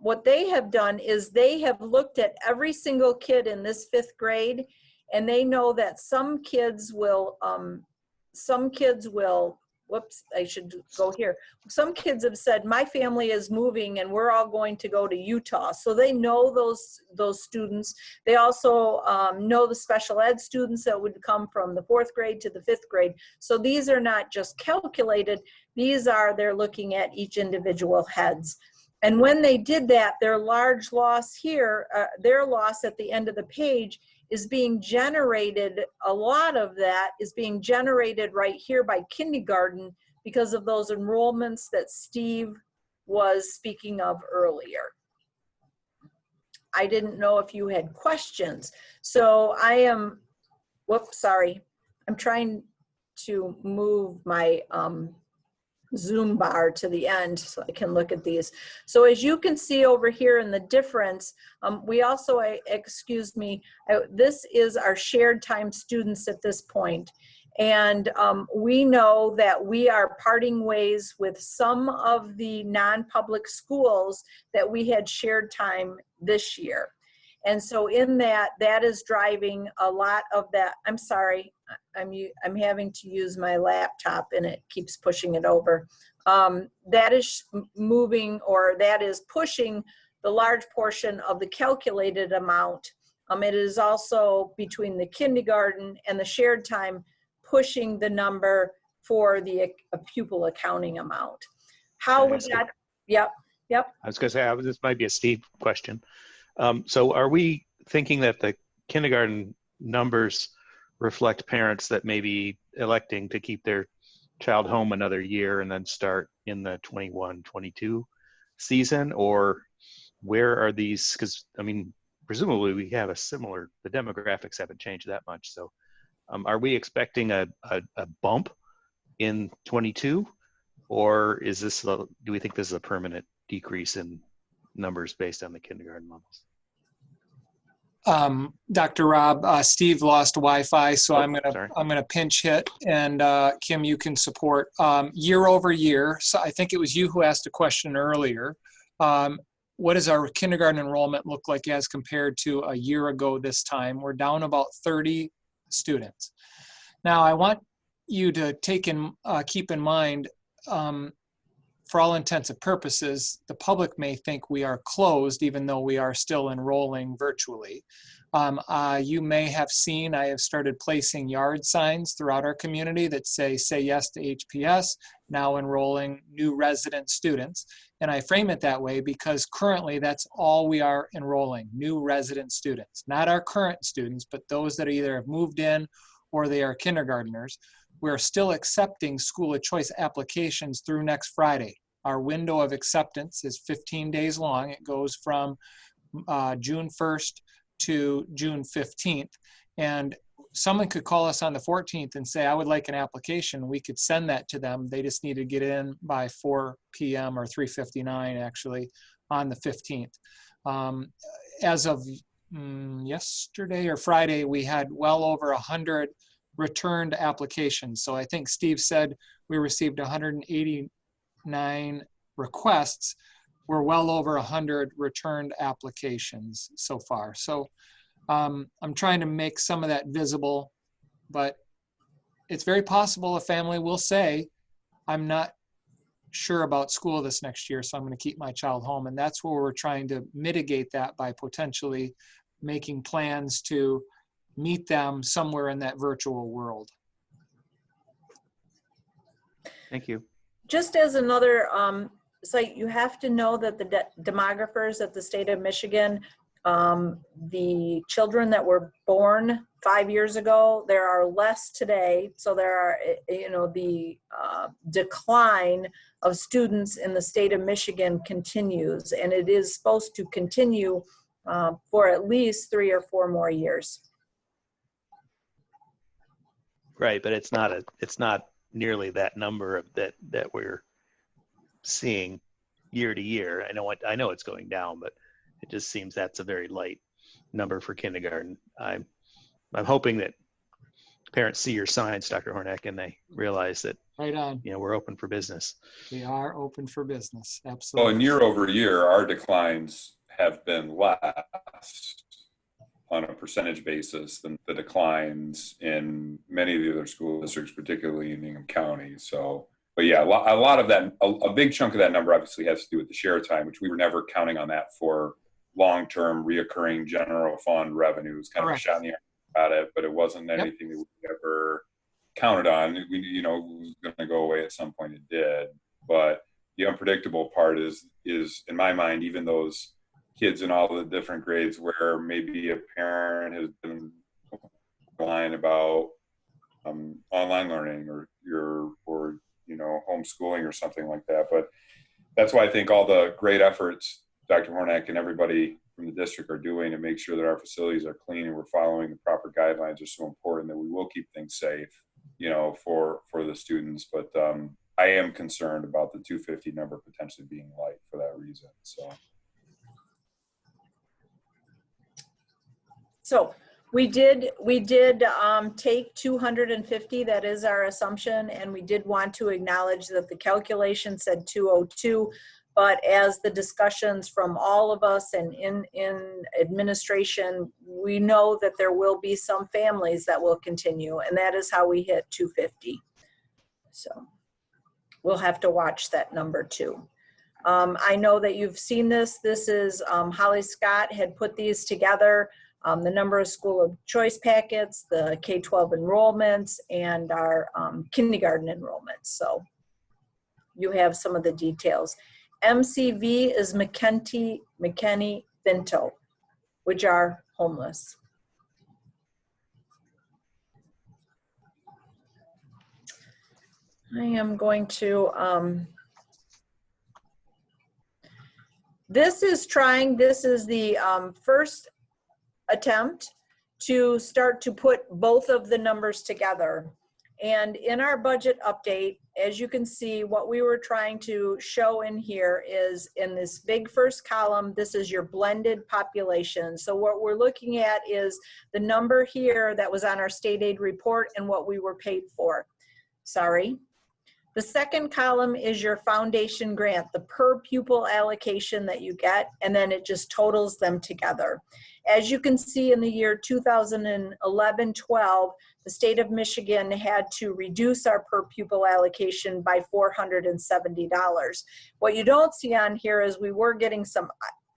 what they have done is they have looked at every single kid in this 5th grade, and they know that some kids will, whoops, I should go here. Some kids have said, my family is moving and we're all going to go to Utah. So they know those students. They also know the special ed students that would come from the 4th grade to the 5th grade. So these are not just calculated, they're looking at each individual heads. And when they did that, their large loss here, their loss at the end of the page is being generated, a lot of that is being generated right here by kindergarten because of those enrollments that Steve was speaking of earlier. I didn't know if you had questions. So I am, whoops, sorry. I'm trying to move my Zoom bar to the end so I can look at these. So as you can see over here in the difference, we also, this is our shared time students at this point. And we know that we are parting ways with some of the non-public schools that we had shared time this year. And so in that is driving a lot of that. I'm sorry, I'm having to use my laptop and it keeps pushing it over. That is moving, or that is pushing the large portion of the calculated amount. It is also between the kindergarten and the shared time pushing the number for the pupil accounting amount. How we got, yep. I was gonna say, this might be a Steve question. So are we thinking that the kindergarten numbers reflect parents that may be electing to keep their child home another year and then start in the 21-22 season? Or where are these? Because I mean, presumably we have a similar, the demographics haven't changed that much. So are we expecting a bump in 22? Or is this, do we think this is a permanent decrease in numbers based on the kindergarten levels? Dr. Rob, Steve lost Wi-Fi, so I'm gonna pinch hit, and Kim, you can support year over year. So I think it was you who asked a question earlier. What does our kindergarten enrollment look like as compared to a year ago this time? We're down about 30 students. Now I want you to keep in mind, for all intents and purposes, the public may think we are closed even though we are still enrolling virtually. You may have seen, I have started placing yard signs throughout our community that say yes to HPS, now enrolling new resident students. And I frame it that way because currently that's all we are enrolling, new resident students, not our current students, but those that either have moved in or they are kindergartners. We're still accepting school of choice applications through next Friday. Our window of acceptance is 15 days long. It goes from June 1st to June 15th. And someone could call us on the 14th and say, I would like an application. We could send that to them. They just need to get in by 4 p.m. or 3:59 actually on the 15th. As of yesterday or Friday, we had well over 100 returned applications. So I think Steve said we received 189 requests. We're well over 100 returned applications so far. So I'm trying to make some of that visible, but it's very possible a family will say, I'm not sure about school this next year, so I'm going to keep my child home. And that's where we're trying to mitigate that by potentially making plans to meet them somewhere in that virtual world. Thank you. Just as another site, you have to know that the demographers at the state of Michigan, the children that were born 5 years ago, there are less today. So there are, the decline of students in the state of Michigan continues, and it is supposed to continue for at least 3 or 4 more years. Right, but it's not nearly that number of that we're seeing year to year. I know it's going down, but it just seems that's a very light number for kindergarten. I'm hoping that parents see your signs, Dr. Hornak, and they realize that right on. We're open for business. We are open for business. Well, Absolutely. and year over year, our declines have been less on a percentage basis than the declines in many of the other school districts, particularly in Ingham County. So, but yeah, a lot of that, a big chunk of that number obviously has to do with the share time, which we were never counting on that for long-term reoccurring general fund revenues. Kind of a shot in the air about it, but it wasn't anything that we ever counted on. We, it was going to go away at some point. It did, but the unpredictable part is in my mind, even those kids in all the different grades where maybe a parent has been lying about online learning or homeschooling or something like that. But that's why I think all the great efforts Dr. Hornak and everybody from the district are doing to make sure that our facilities are clean and we're following the proper guidelines are so important that we will keep things safe, for the students. But I am concerned about the 250 number potentially being light for that reason. So we did take 250, that is our assumption, and we did want to acknowledge that the calculation said 202, but as the discussions from all of us and in administration, we know that there will be some families that will continue, and that is how we hit 250. So we'll have to watch that number too. I know that you've seen this. This is Holly Scott had put these together. The number of school of choice packets, the K-12 enrollments, and our kindergarten enrollments. So you have some of the details. MCV is McKinney Vinto, which are homeless. I am going to, this is the first attempt to start to put both of the numbers together. And in our budget update, as you can see, what we were trying to show in here is in this big first column, this is your blended population. So what we're looking at is the number here that was on our state aid report and what we were paid for. Sorry. The second column is your foundation grant, the per pupil allocation that you get, and then it just totals them together. As you can see in the year 2011-12, the state of Michigan had to reduce our per pupil allocation by $470. What you don't see on here is we were getting some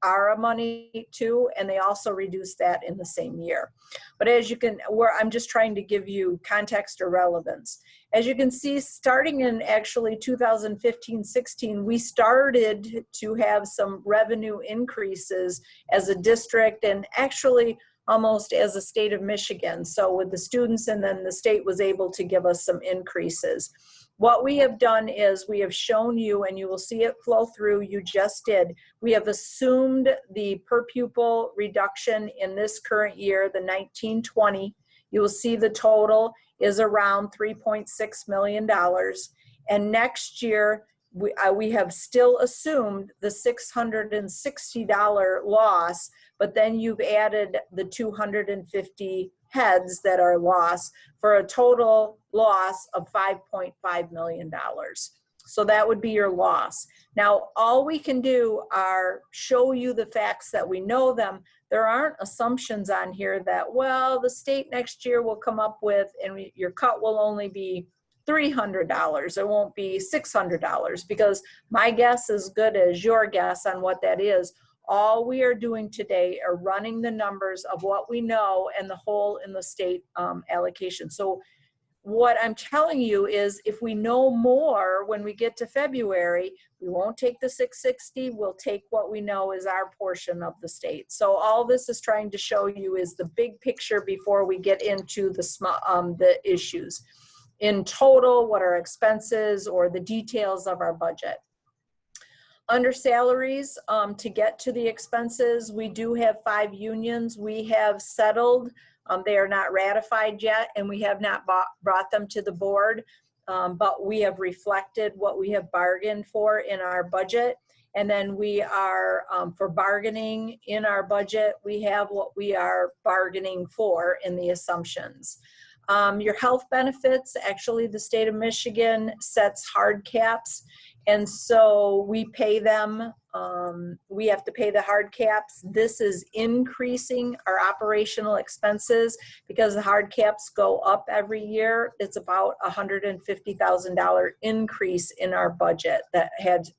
ARA money too, and they also reduced that in the same year. But as you can, I'm just trying to give you context or relevance. As you can see, starting in actually 2015-16, we started to have some revenue increases as a district and actually almost as a state of Michigan. So with the students, and then the state was able to give us some increases. What we have done is we have shown you, and you will see it flow through, you just did, we have assumed the per pupil reduction in this current year, the 19-20. You will see the total is around $3.6 million. And next year, we have still assumed the $660 loss, but then you've added the 250 heads that are lost for a total loss of $5.5 million. So that would be your loss. Now, all we can do are show you the facts that we know them. There aren't assumptions on here that, well, the state next year will come up with, and your cut will only be $300. It won't be $600, because my guess is good as your guess on what that is. All we are doing today are running the numbers of what we know and the hole in the state allocation. So what I'm telling you is, if we know more when we get to February, we won't take the 660, we'll take what we know is our portion of the state. So all this is trying to show you is the big picture before we get into the issues. In total, what our expenses or the details of our budget. Under salaries, to get to the expenses, we do have 5 unions. We have settled. They are not ratified yet, and we have not brought them to the board, but we have reflected what we have bargained for in our budget. And then we are, for bargaining in our budget, we have what we are bargaining for in the assumptions. Your health benefits, actually the state of Michigan sets hard caps. And so we pay them, we have to pay the hard caps. This is increasing our operational expenses because the hard caps go up every year. It's about $150,000 increase in our budget that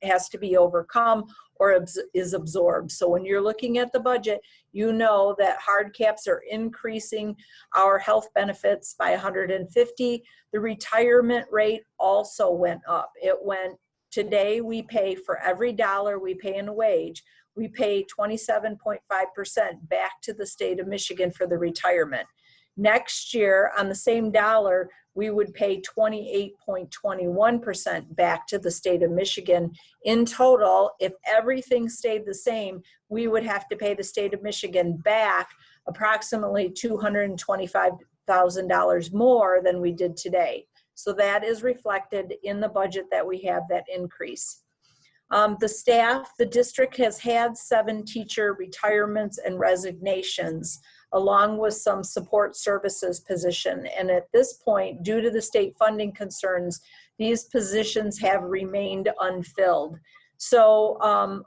has to be overcome or is absorbed. So when you're looking at the budget, you know that hard caps are increasing our health benefits by 150. The retirement rate also went up. Today, we pay for every dollar we pay in a wage, we pay 27.5% back to the state of Michigan for the retirement. Next year, on the same dollar, we would pay 28.21% back to the state of Michigan. In total, if everything stayed the same, we would have to pay the state of Michigan back approximately $225,000 more than we did today. So that is reflected in the budget that we have, that increase. The staff, the district has had 7 teacher retirements and resignations, along with some support services position. And at this point, due to the state funding concerns, these positions have remained unfilled. So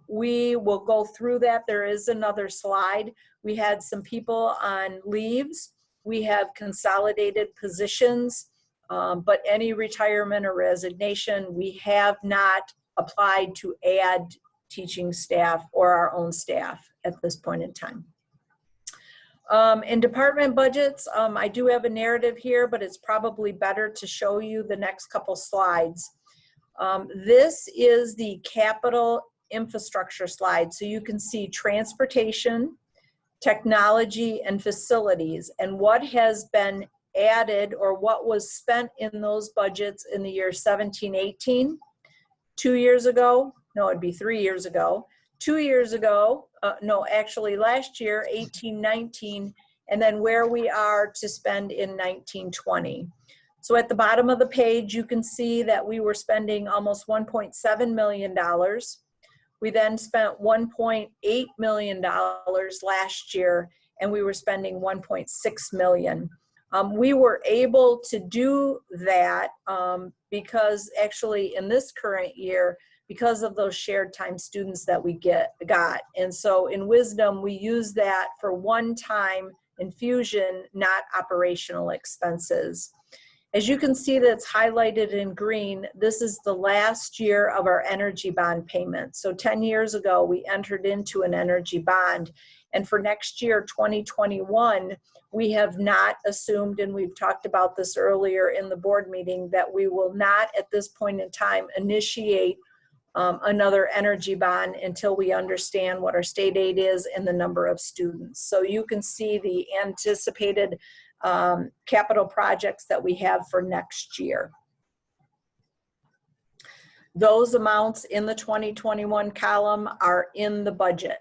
we will go through that. There is another slide. We had some people on leaves. We have consolidated positions. But any retirement or resignation, we have not applied to add teaching staff or our own staff at this point in time. In department budgets, I do have a narrative here, but it's probably better to show you the next couple slides. This is the capital infrastructure slide. So you can see transportation, technology, and facilities, and what has been added or what was spent in those budgets in the year 17-18, 2 years ago, no, it'd be 3 years ago, 2 years ago, no, actually last year, 18-19, and then where we are to spend in 19-20. So at the bottom of the page, you can see that we were spending almost $1.7 million. We then spent $1.8 million last year, and we were spending $1.6 million. We were able to do that because actually in this current year, because of those shared time students that we got. And so in wisdom, we use that for one-time infusion, not operational expenses. As you can see, that's highlighted in green. This is the last year of our energy bond payment. So 10 years ago, we entered into an energy bond. And for next year, 2021, we have not assumed, and we've talked about this earlier in the board meeting, that we will not at this point in time initiate another energy bond until we understand what our state aid is and the number of students. So you can see the anticipated capital projects that we have for next year. Those amounts in the 2021 column are in the budget.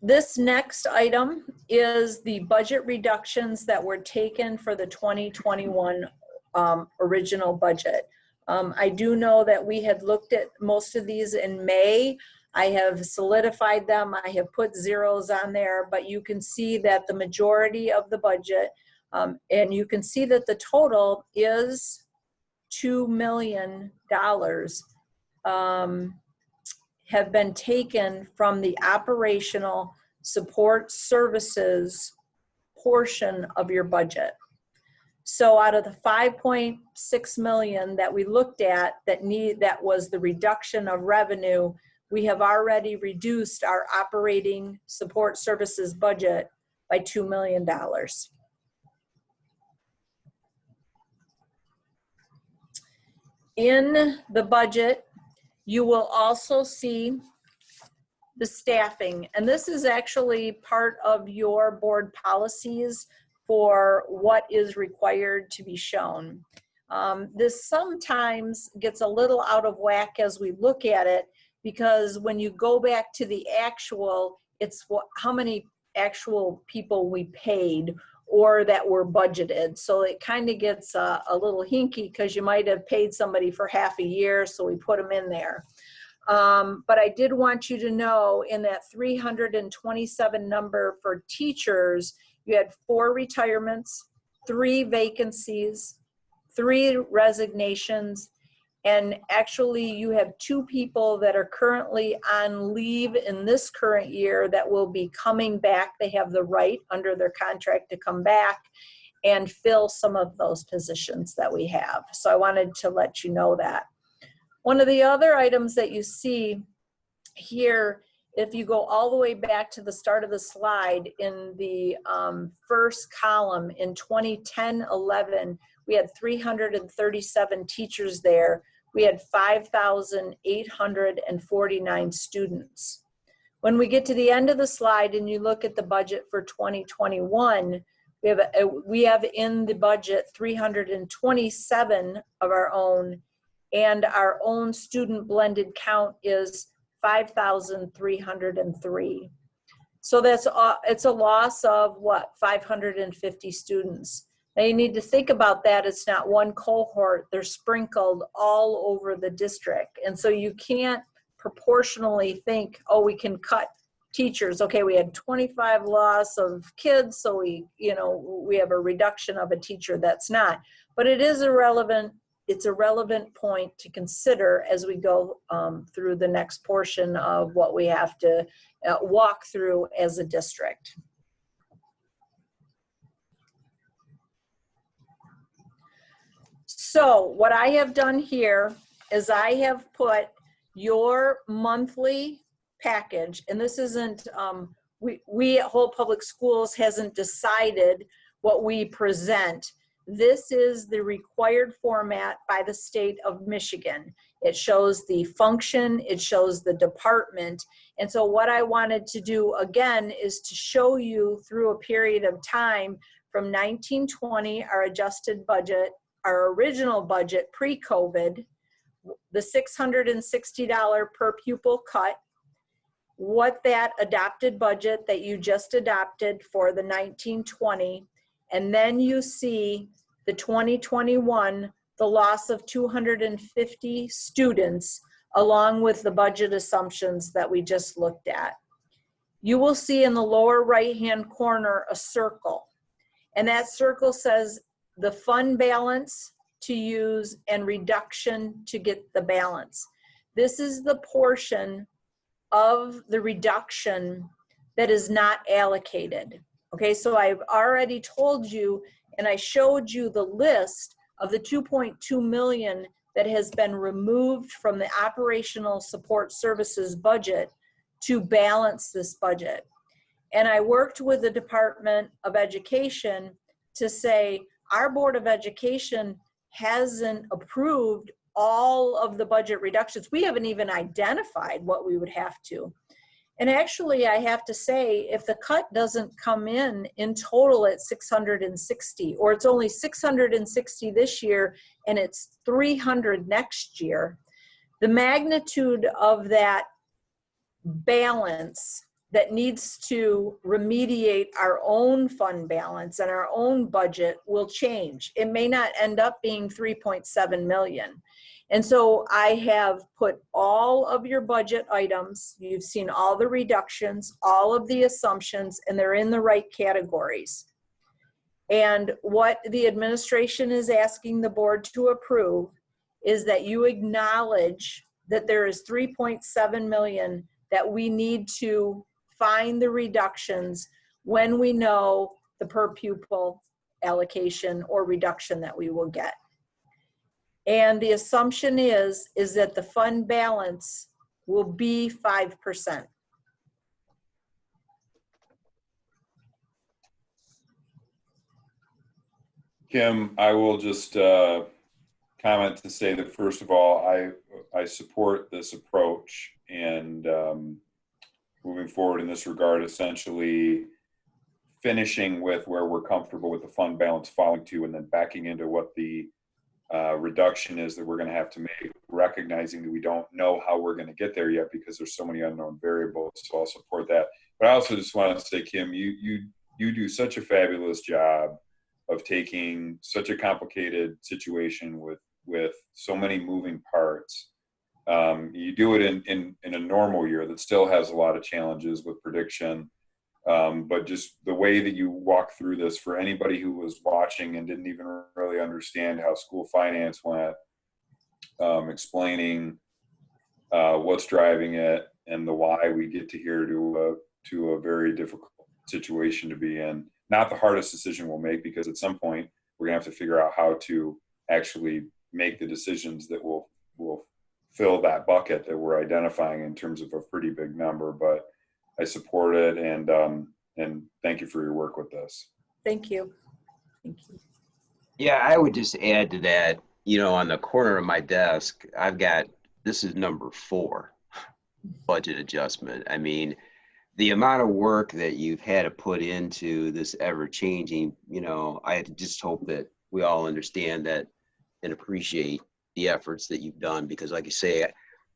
This next item is the budget reductions that were taken for the 2021 original budget. I do know that we had looked at most of these in May. I have solidified them. I have put zeros on there, but you can see that the majority of the budget And you can see that the total is $2 million have been taken from the operational support services portion of your budget. So out of the 5.6 million that we looked at that was the reduction of revenue, we have already reduced our operating support services budget by $2 million. In the budget, you will also see the staffing, and this is actually part of your board policies for what is required to be shown. This sometimes gets a little out of whack as we look at it, because when you go back to the actual, it's how many actual people we paid or that were budgeted. So it kind of gets a little hinky because you might have paid somebody for half a year, so we put them in there. But I did want you to know in that 327 number for teachers, you had 4 retirements, 3 vacancies, 3 resignations, and actually you have 2 people that are currently on leave in this current year that will be coming back. They have the right under their contract to come back and fill some of those positions that we have. So I wanted to let you know that. One of the other items that you see here, if you go all the way back to the start of the slide in the first column in 2010-11, we had 337 teachers there. We had 5,849 students. When we get to the end of the slide and you look at the budget for 2021, we have in the budget 327 of our own, and our own student blended count is 5,303. So it's a loss of what, 550 students. Now you need to think about that. It's not one cohort, they're sprinkled all over the district. And so you can't proportionally think, oh, we can cut teachers. Okay, we had 25 loss of kids, so we have a reduction of a teacher. That's not. But it is irrelevant. It's a relevant point to consider as we go through the next portion of what we have to walk through as a district. So what I have done here is I have put your monthly package, and this isn't, we at Holt Public Schools hasn't decided what we present. This is the required format by the state of Michigan. It shows the function, it shows the department. And so what I wanted to do again is to show you through a period of time from 1920, our adjusted budget, our original budget pre-COVID, the $660 per pupil cut, what that adopted budget that you just adopted for the 1920, and then you see the 2021, the loss of 250 students, along with the budget assumptions that we just looked at. You will see in the lower right-hand corner a circle, and that circle says the fund balance to use and reduction to get the balance. This is the portion of the reduction that is not allocated. Okay, so I've already told you and I showed you the list of the 2.2 million that has been removed from the operational support services budget to balance this budget. And I worked with the Department of Education to say, our Board of Education hasn't approved all of the budget reductions. We haven't even identified what we would have to. And actually, I have to say, if the cut doesn't come in total at 660, or it's only 660 this year and it's 300 next year, the magnitude of that balance that needs to remediate our own fund balance and our own budget will change. It may not end up being 3.7 million. And so I have put all of your budget items, you've seen all the reductions, all of the assumptions, and they're in the right categories. And what the administration is asking the board to approve is that you acknowledge that there is 3.7 million that we need to find the reductions when we know the per pupil allocation or reduction that we will get. And the assumption is that the fund balance will be 5%. Kim, I will just comment to say that first of all, I support this approach, and moving forward in this regard, essentially finishing with where we're comfortable with the fund balance falling to, and then backing into what the reduction is that we're going to have to make, recognizing that we don't know how we're going to get there yet because there's so many unknown variables. So I'll support that. But I also just want to say, Kim, you do such a fabulous job of taking such a complicated situation with so many moving parts. You do it in a normal year that still has a lot of challenges with prediction. But just the way that you walk through this, for anybody who was watching and didn't even really understand how school finance went, explaining what's driving it and the why we get to here to a very difficult situation to be in. Not the hardest decision we'll make, because at some point we're gonna have to figure out how to actually make the decisions that will fill that bucket that we're identifying in terms of a pretty big number. But I support it, and thank you for your work with this. Thank you. Thank you. Yeah, I would just add to that, you know, on the corner of my desk, I've got, this is number 4, budget adjustment. I mean, the amount of work that you've had to put into this ever-changing, you know, I just hope that we all understand that and appreciate the efforts that you've done, because like you say,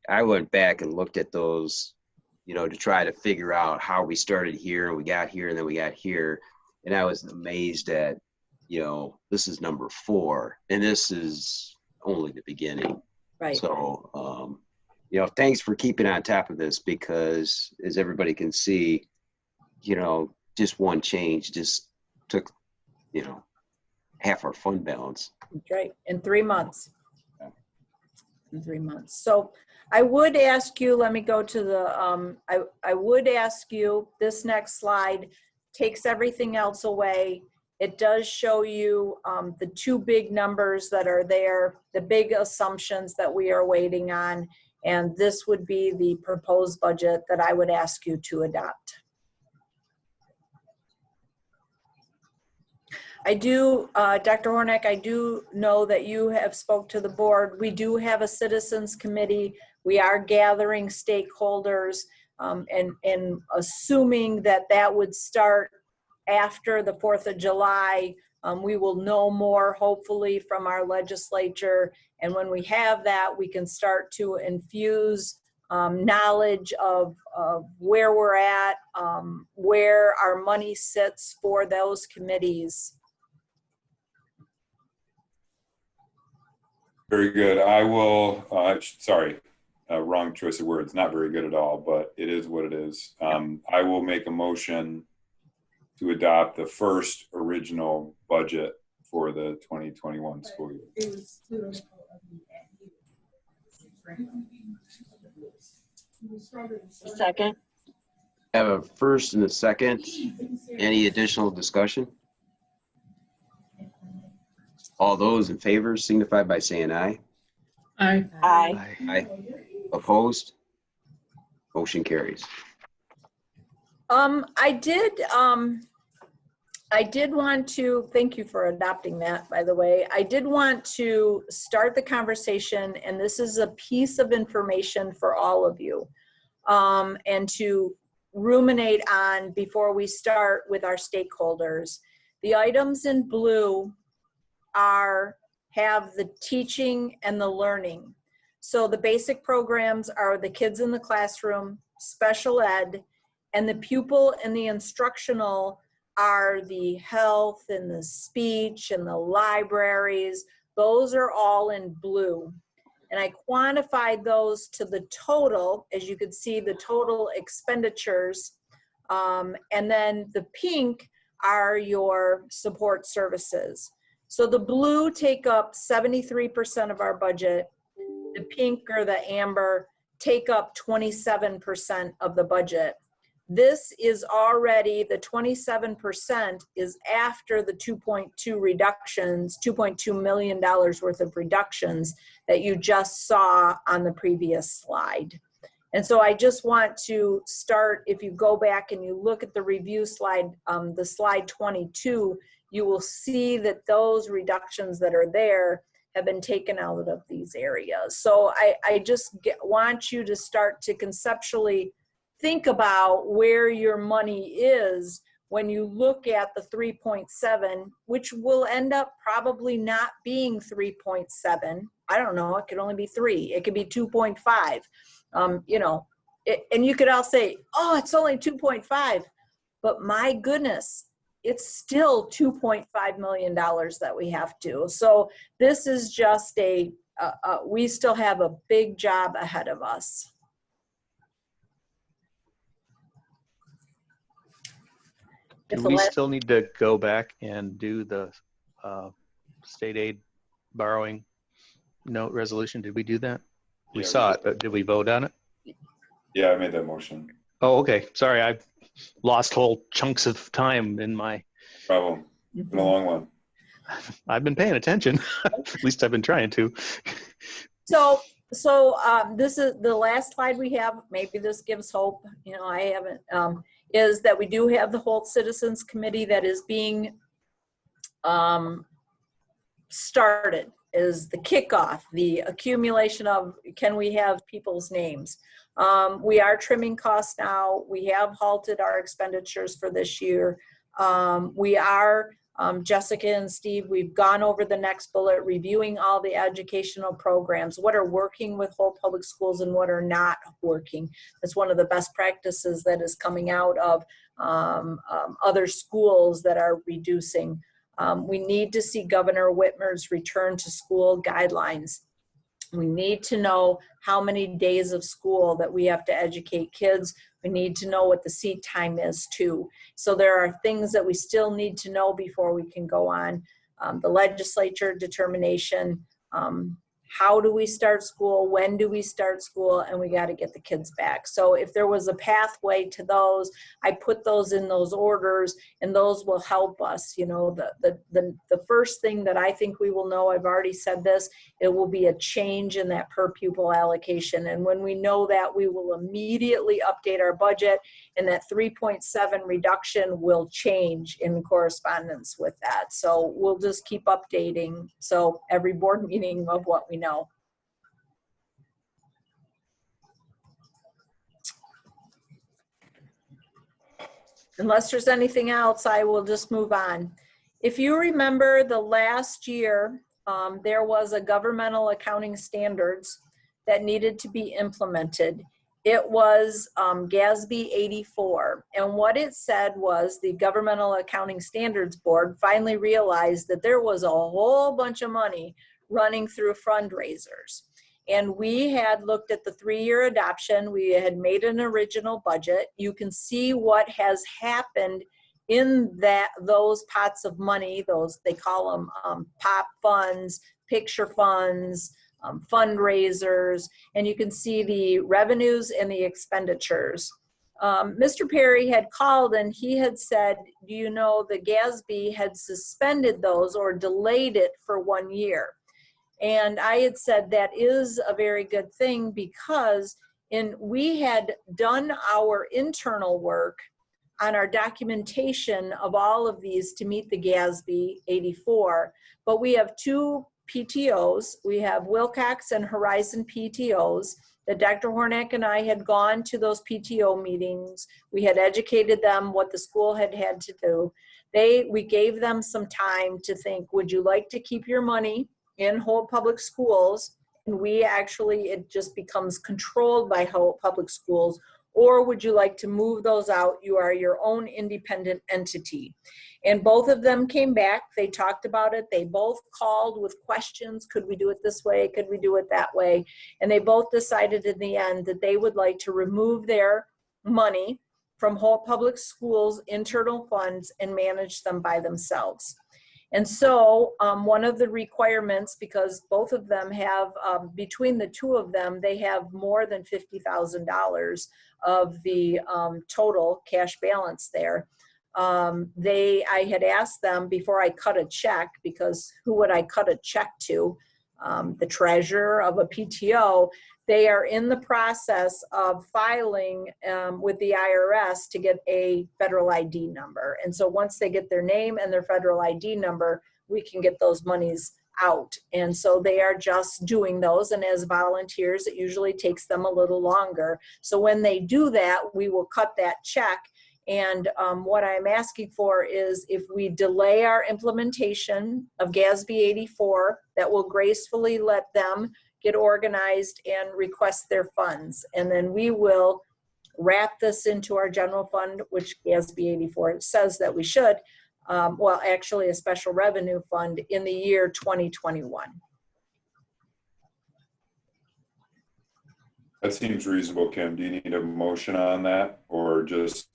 I went back and looked at those, you know, to try to figure out how we started here and we got here and then we got here. And I was amazed at, you know, this is number 4 and this is only the beginning. Right. So, you know, thanks for keeping on top of this, because as everybody can see, you know, just one change just took, you know, half our fund balance. That's right, in 3 months. In 3 months. So I would ask you, let me go to the, I would ask you, this next slide takes everything else away. It does show you the 2 big numbers that are there, the big assumptions that we are waiting on, and this would be the proposed budget that I would ask you to adopt. I do, Dr. Hornak, I do know that you have spoke to the board. We do have a citizens committee. We are gathering stakeholders, and assuming that that would start after the 4th of July, we will know more, hopefully, from our legislature. And when we have that, we can start to infuse knowledge of where we're at, where our money sits for those committees. Very good. I will, sorry, wrong choice of words, not very good at all, but it is what it is. I will make a motion to adopt the first original budget for the 2021 school year. Second. Have a first and a second. Any additional discussion? All those in favor signify by saying aye. Aye. Aye. Aye. Opposed? Motion carries. I did want to, thank you for adopting that, by the way. I did want to start the conversation, and this is a piece of information for all of you, and to ruminate on before we start with our stakeholders. The items in blue have the teaching and the learning. So the basic programs are the kids in the classroom, special ed, and the pupil and the instructional are the health and the speech and the libraries. Those are all in blue. And I quantified those to the total, as you could see, the total expenditures. And then the pink are your support services. So the blue take up 73% of our budget. The pink or the amber take up 27% of the budget. This is already, the 27% is after the 2.2 reductions, $2.2 million worth of reductions that you just saw on the previous slide. And so I just want to start, if you go back and you look at the review slide, the slide 22, you will see that those reductions that are there have been taken out of these areas. So I just want you to start to conceptually think about where your money is when you look at the 3.7, which will end up probably not being 3.7. I don't know, it could only be 3, it could be 2.5. You know, and you could all say, oh, it's only 2.5, but my goodness, it's still $2.5 million that we have to. So this is just we still have a big job ahead of us. Do we still need to go back and do the state aid borrowing note resolution? Did we do that? We saw it, but did we vote on it? Yeah, I made that motion. Oh, okay. Sorry, I've lost whole chunks of time in my problem. It's been a long one. I've been paying attention. At least I've been trying to. So this is the last slide we have. Maybe this gives hope. You know, I haven't, is that we do have the Holt Citizens Committee that is being started, is the kickoff, the accumulation of, can we have people's names? We are trimming costs now. We have halted our expenditures for this year. We are, Jessica and Steve, we've gone over the next bullet, reviewing all the educational programs, what are working with Holt Public Schools and what are not working. That's one of the best practices that is coming out of other schools that are reducing. We need to see Governor Whitmer's return to school guidelines. We need to know how many days of school that we have to educate kids. We need to know what the seat time is too. So there are things that we still need to know before we can go on. The legislature determination, how do we start school? When do we start school? And we got to get the kids back. So if there was a pathway to those, I put those in those orders, and those will help us. You know, the first thing that I think we will know, I've already said this, it will be a change in that per pupil allocation. And when we know that, we will immediately update our budget, and that 3.7 reduction will change in correspondence with that. So we'll just keep updating. So every board meeting of what we know. Unless there's anything else, I will just move on. If you remember the last year, there was a governmental accounting standards that needed to be implemented. It was GASB 84. And what it said was the Governmental Accounting Standards Board finally realized that there was a whole bunch of money running through fundraisers. And we had looked at the 3-year adoption. We had made an original budget. You can see what has happened in those pots of money, those, they call them pop funds, picture funds, fundraisers, and you can see the revenues and the expenditures. Mr. Perry had called and he had said, do you know the GASB had suspended those or delayed it for 1 year? And I had said that is a very good thing, because we had done our internal work on our documentation of all of these to meet the GASB 84, but we have 2 PTOs. We have Wilcox and Horizon PTOs that Dr. Hornak and I had gone to those PTO meetings. We had educated them what the school had to do. We gave them some time to think, would you like to keep your money in Holt Public Schools? And we actually, it just becomes controlled by Holt Public Schools. Or would you like to move those out? You are your own independent entity. And both of them came back. They talked about it. They both called with questions. Could we do it this way? Could we do it that way? And they both decided in the end that they would like to remove their money from Holt Public Schools internal funds and manage them by themselves. And so one of the requirements, because both of them have, between the two of them, they have more than $50,000 of the total cash balance there. I had asked them before I cut a check, because who would I cut a check to? The treasurer of a PTO. They are in the process of filing with the IRS to get a federal ID number. And so once they get their name and their federal ID number, we can get those monies out. And so they are just doing those. And as volunteers, it usually takes them a little longer. So when they do that, we will cut that check. And what I'm asking for is if we delay our implementation of GASB 84, that will gracefully let them get organized and request their funds. And then we will wrap this into our general fund, which GASB 84 says that we should, well, actually a special revenue fund in the year 2021. That seems reasonable, Kim. Do you need a motion on that or just?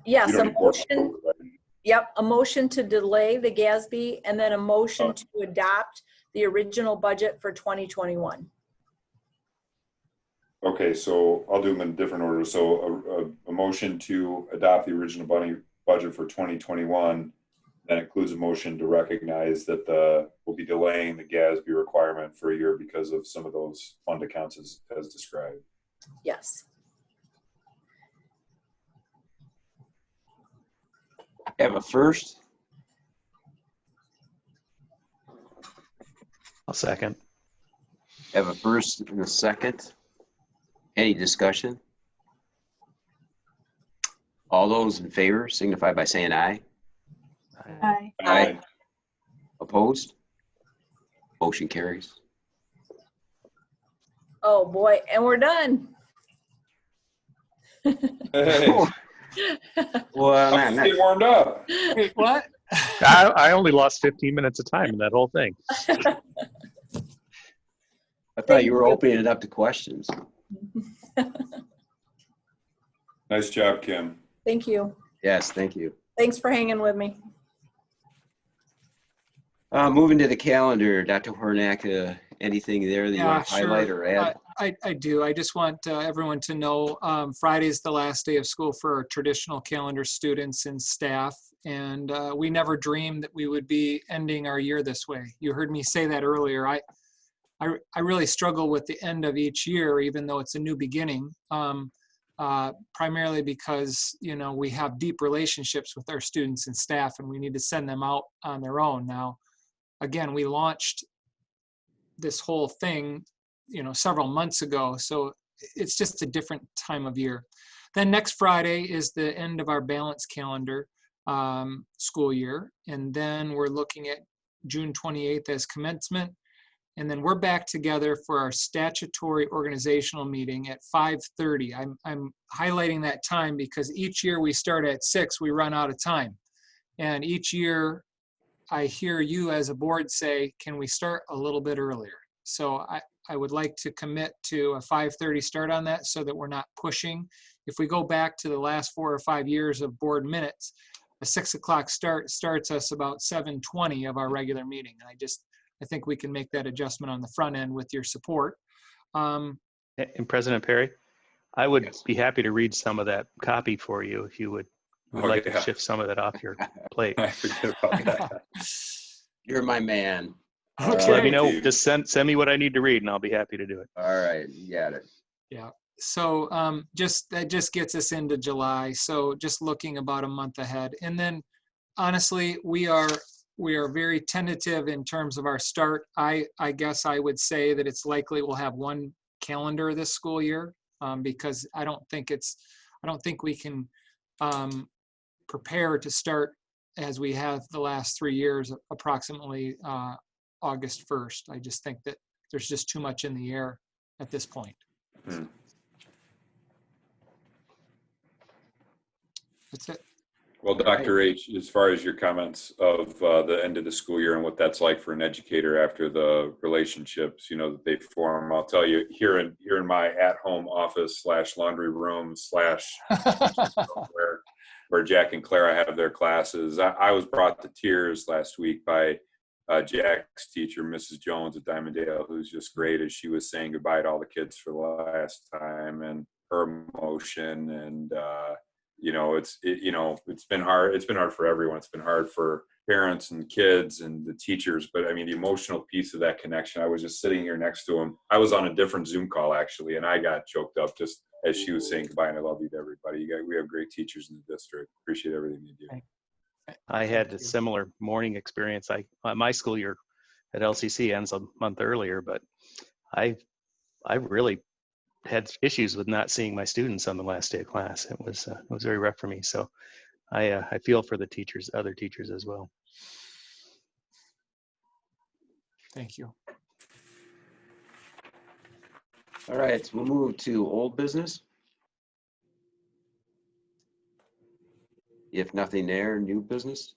Yes, you a don't need board motion. approval, right? Yep, a motion to delay the GASB and then a motion to adopt the original budget for 2021. Okay, so I'll do them in different order. So a motion to adopt the original budget for 2021, that includes a motion to recognize that we'll be delaying the GASB requirement for a year because of some of those fund accounts as described. Yes. Have a first? I'll second. Have a first and a second. Any discussion? All those in favor signify by saying aye. Aye. Aye. Opposed? Motion carries. Oh boy, and we're done. Hey, Well, I'm just getting warmed up. Wait, what? I only lost 15 minutes of time in that whole thing. I thought you were opening it up to questions. Nice job, Kim. Thank you. Yes, thank you. Thanks for hanging with me. Moving to the calendar, Dr. Hornak, anything there that you want to highlight or add? I do. I just want everyone to know Friday is the last day of school for our traditional calendar students and staff. And we never dreamed that we would be ending our year this way. You heard me say that earlier. I really struggle with the end of each year, even though it's a new beginning, primarily because, you know, we have deep relationships with our students and staff and we need to send them out on their own. Now, again, we launched this whole thing, you know, several months ago. So it's just a different time of year. Then next Friday is the end of our balance calendar school year. And then we're looking at June 28th as commencement. And then we're back together for our statutory organizational meeting at 5:30. I'm highlighting that time because each year we start at 6, we run out of time. And each year I hear you as a board say, can we start a little bit earlier? So I would like to commit to a 5:30 start on that so that we're not pushing. If we go back to the last 4 or 5 years of board minutes, a 6 o'clock start starts us about 7:20 of our regular meeting. And I think we can make that adjustment on the front end with your support. And President Perry, I would be happy to read some of that copy for you if you would like to shift some of that off your plate. I forget about that. You're my man. Just let me know. Just send me what I need to read and I'll be happy to do it. All right, you got it. Yeah. So that just gets us into July. So just looking about a month ahead. And then honestly, we are very tentative in terms of our start. I guess I would say that it's likely we'll have one calendar this school year because I don't think we can prepare to start as we have the last 3 years, approximately August 1st. I just think that there's just too much in the air at this point. That's it. Well, Dr. H, as far as your comments of the end of the school year and what that's like for an educator after the relationships, you know, that they form, I'll tell you, here in my at-home office / laundry room / where Jack and Clara have their classes, I was brought to tears last week by Jack's teacher, Mrs. Jones at Diamonddale, who's just great, as she was saying goodbye to all the kids for the last time, and her emotion. And you know, it's been hard. It's been hard for everyone. It's been hard for parents and kids and the teachers. But I mean, the emotional piece of that connection. I was just sitting here next to him. I was on a different Zoom call actually, and I got choked up just as she was saying goodbye. And I love you to everybody. We have great teachers in the district. Appreciate everything you do. I had a similar morning experience. My school year at LCC ends a month earlier, but I really had issues with not seeing my students on the last day of class. It was very rough for me. So I feel for the teachers, other teachers as well. Thank you. All right, so we'll move to old business. If nothing there, new business.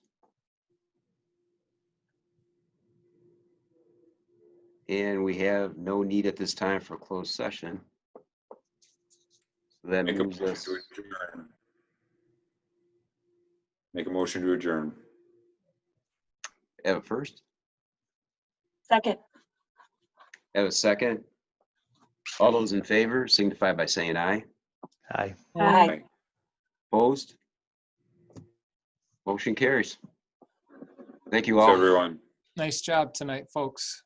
And we have no need at this time for closed session. So that moves us. Make a motion to adjourn. Have a first? Second. Have a second? All those in favor signify by saying aye. Aye. Aye. Opposed? Motion carries. Thank you Thanks, all. everyone. Nice job tonight, folks.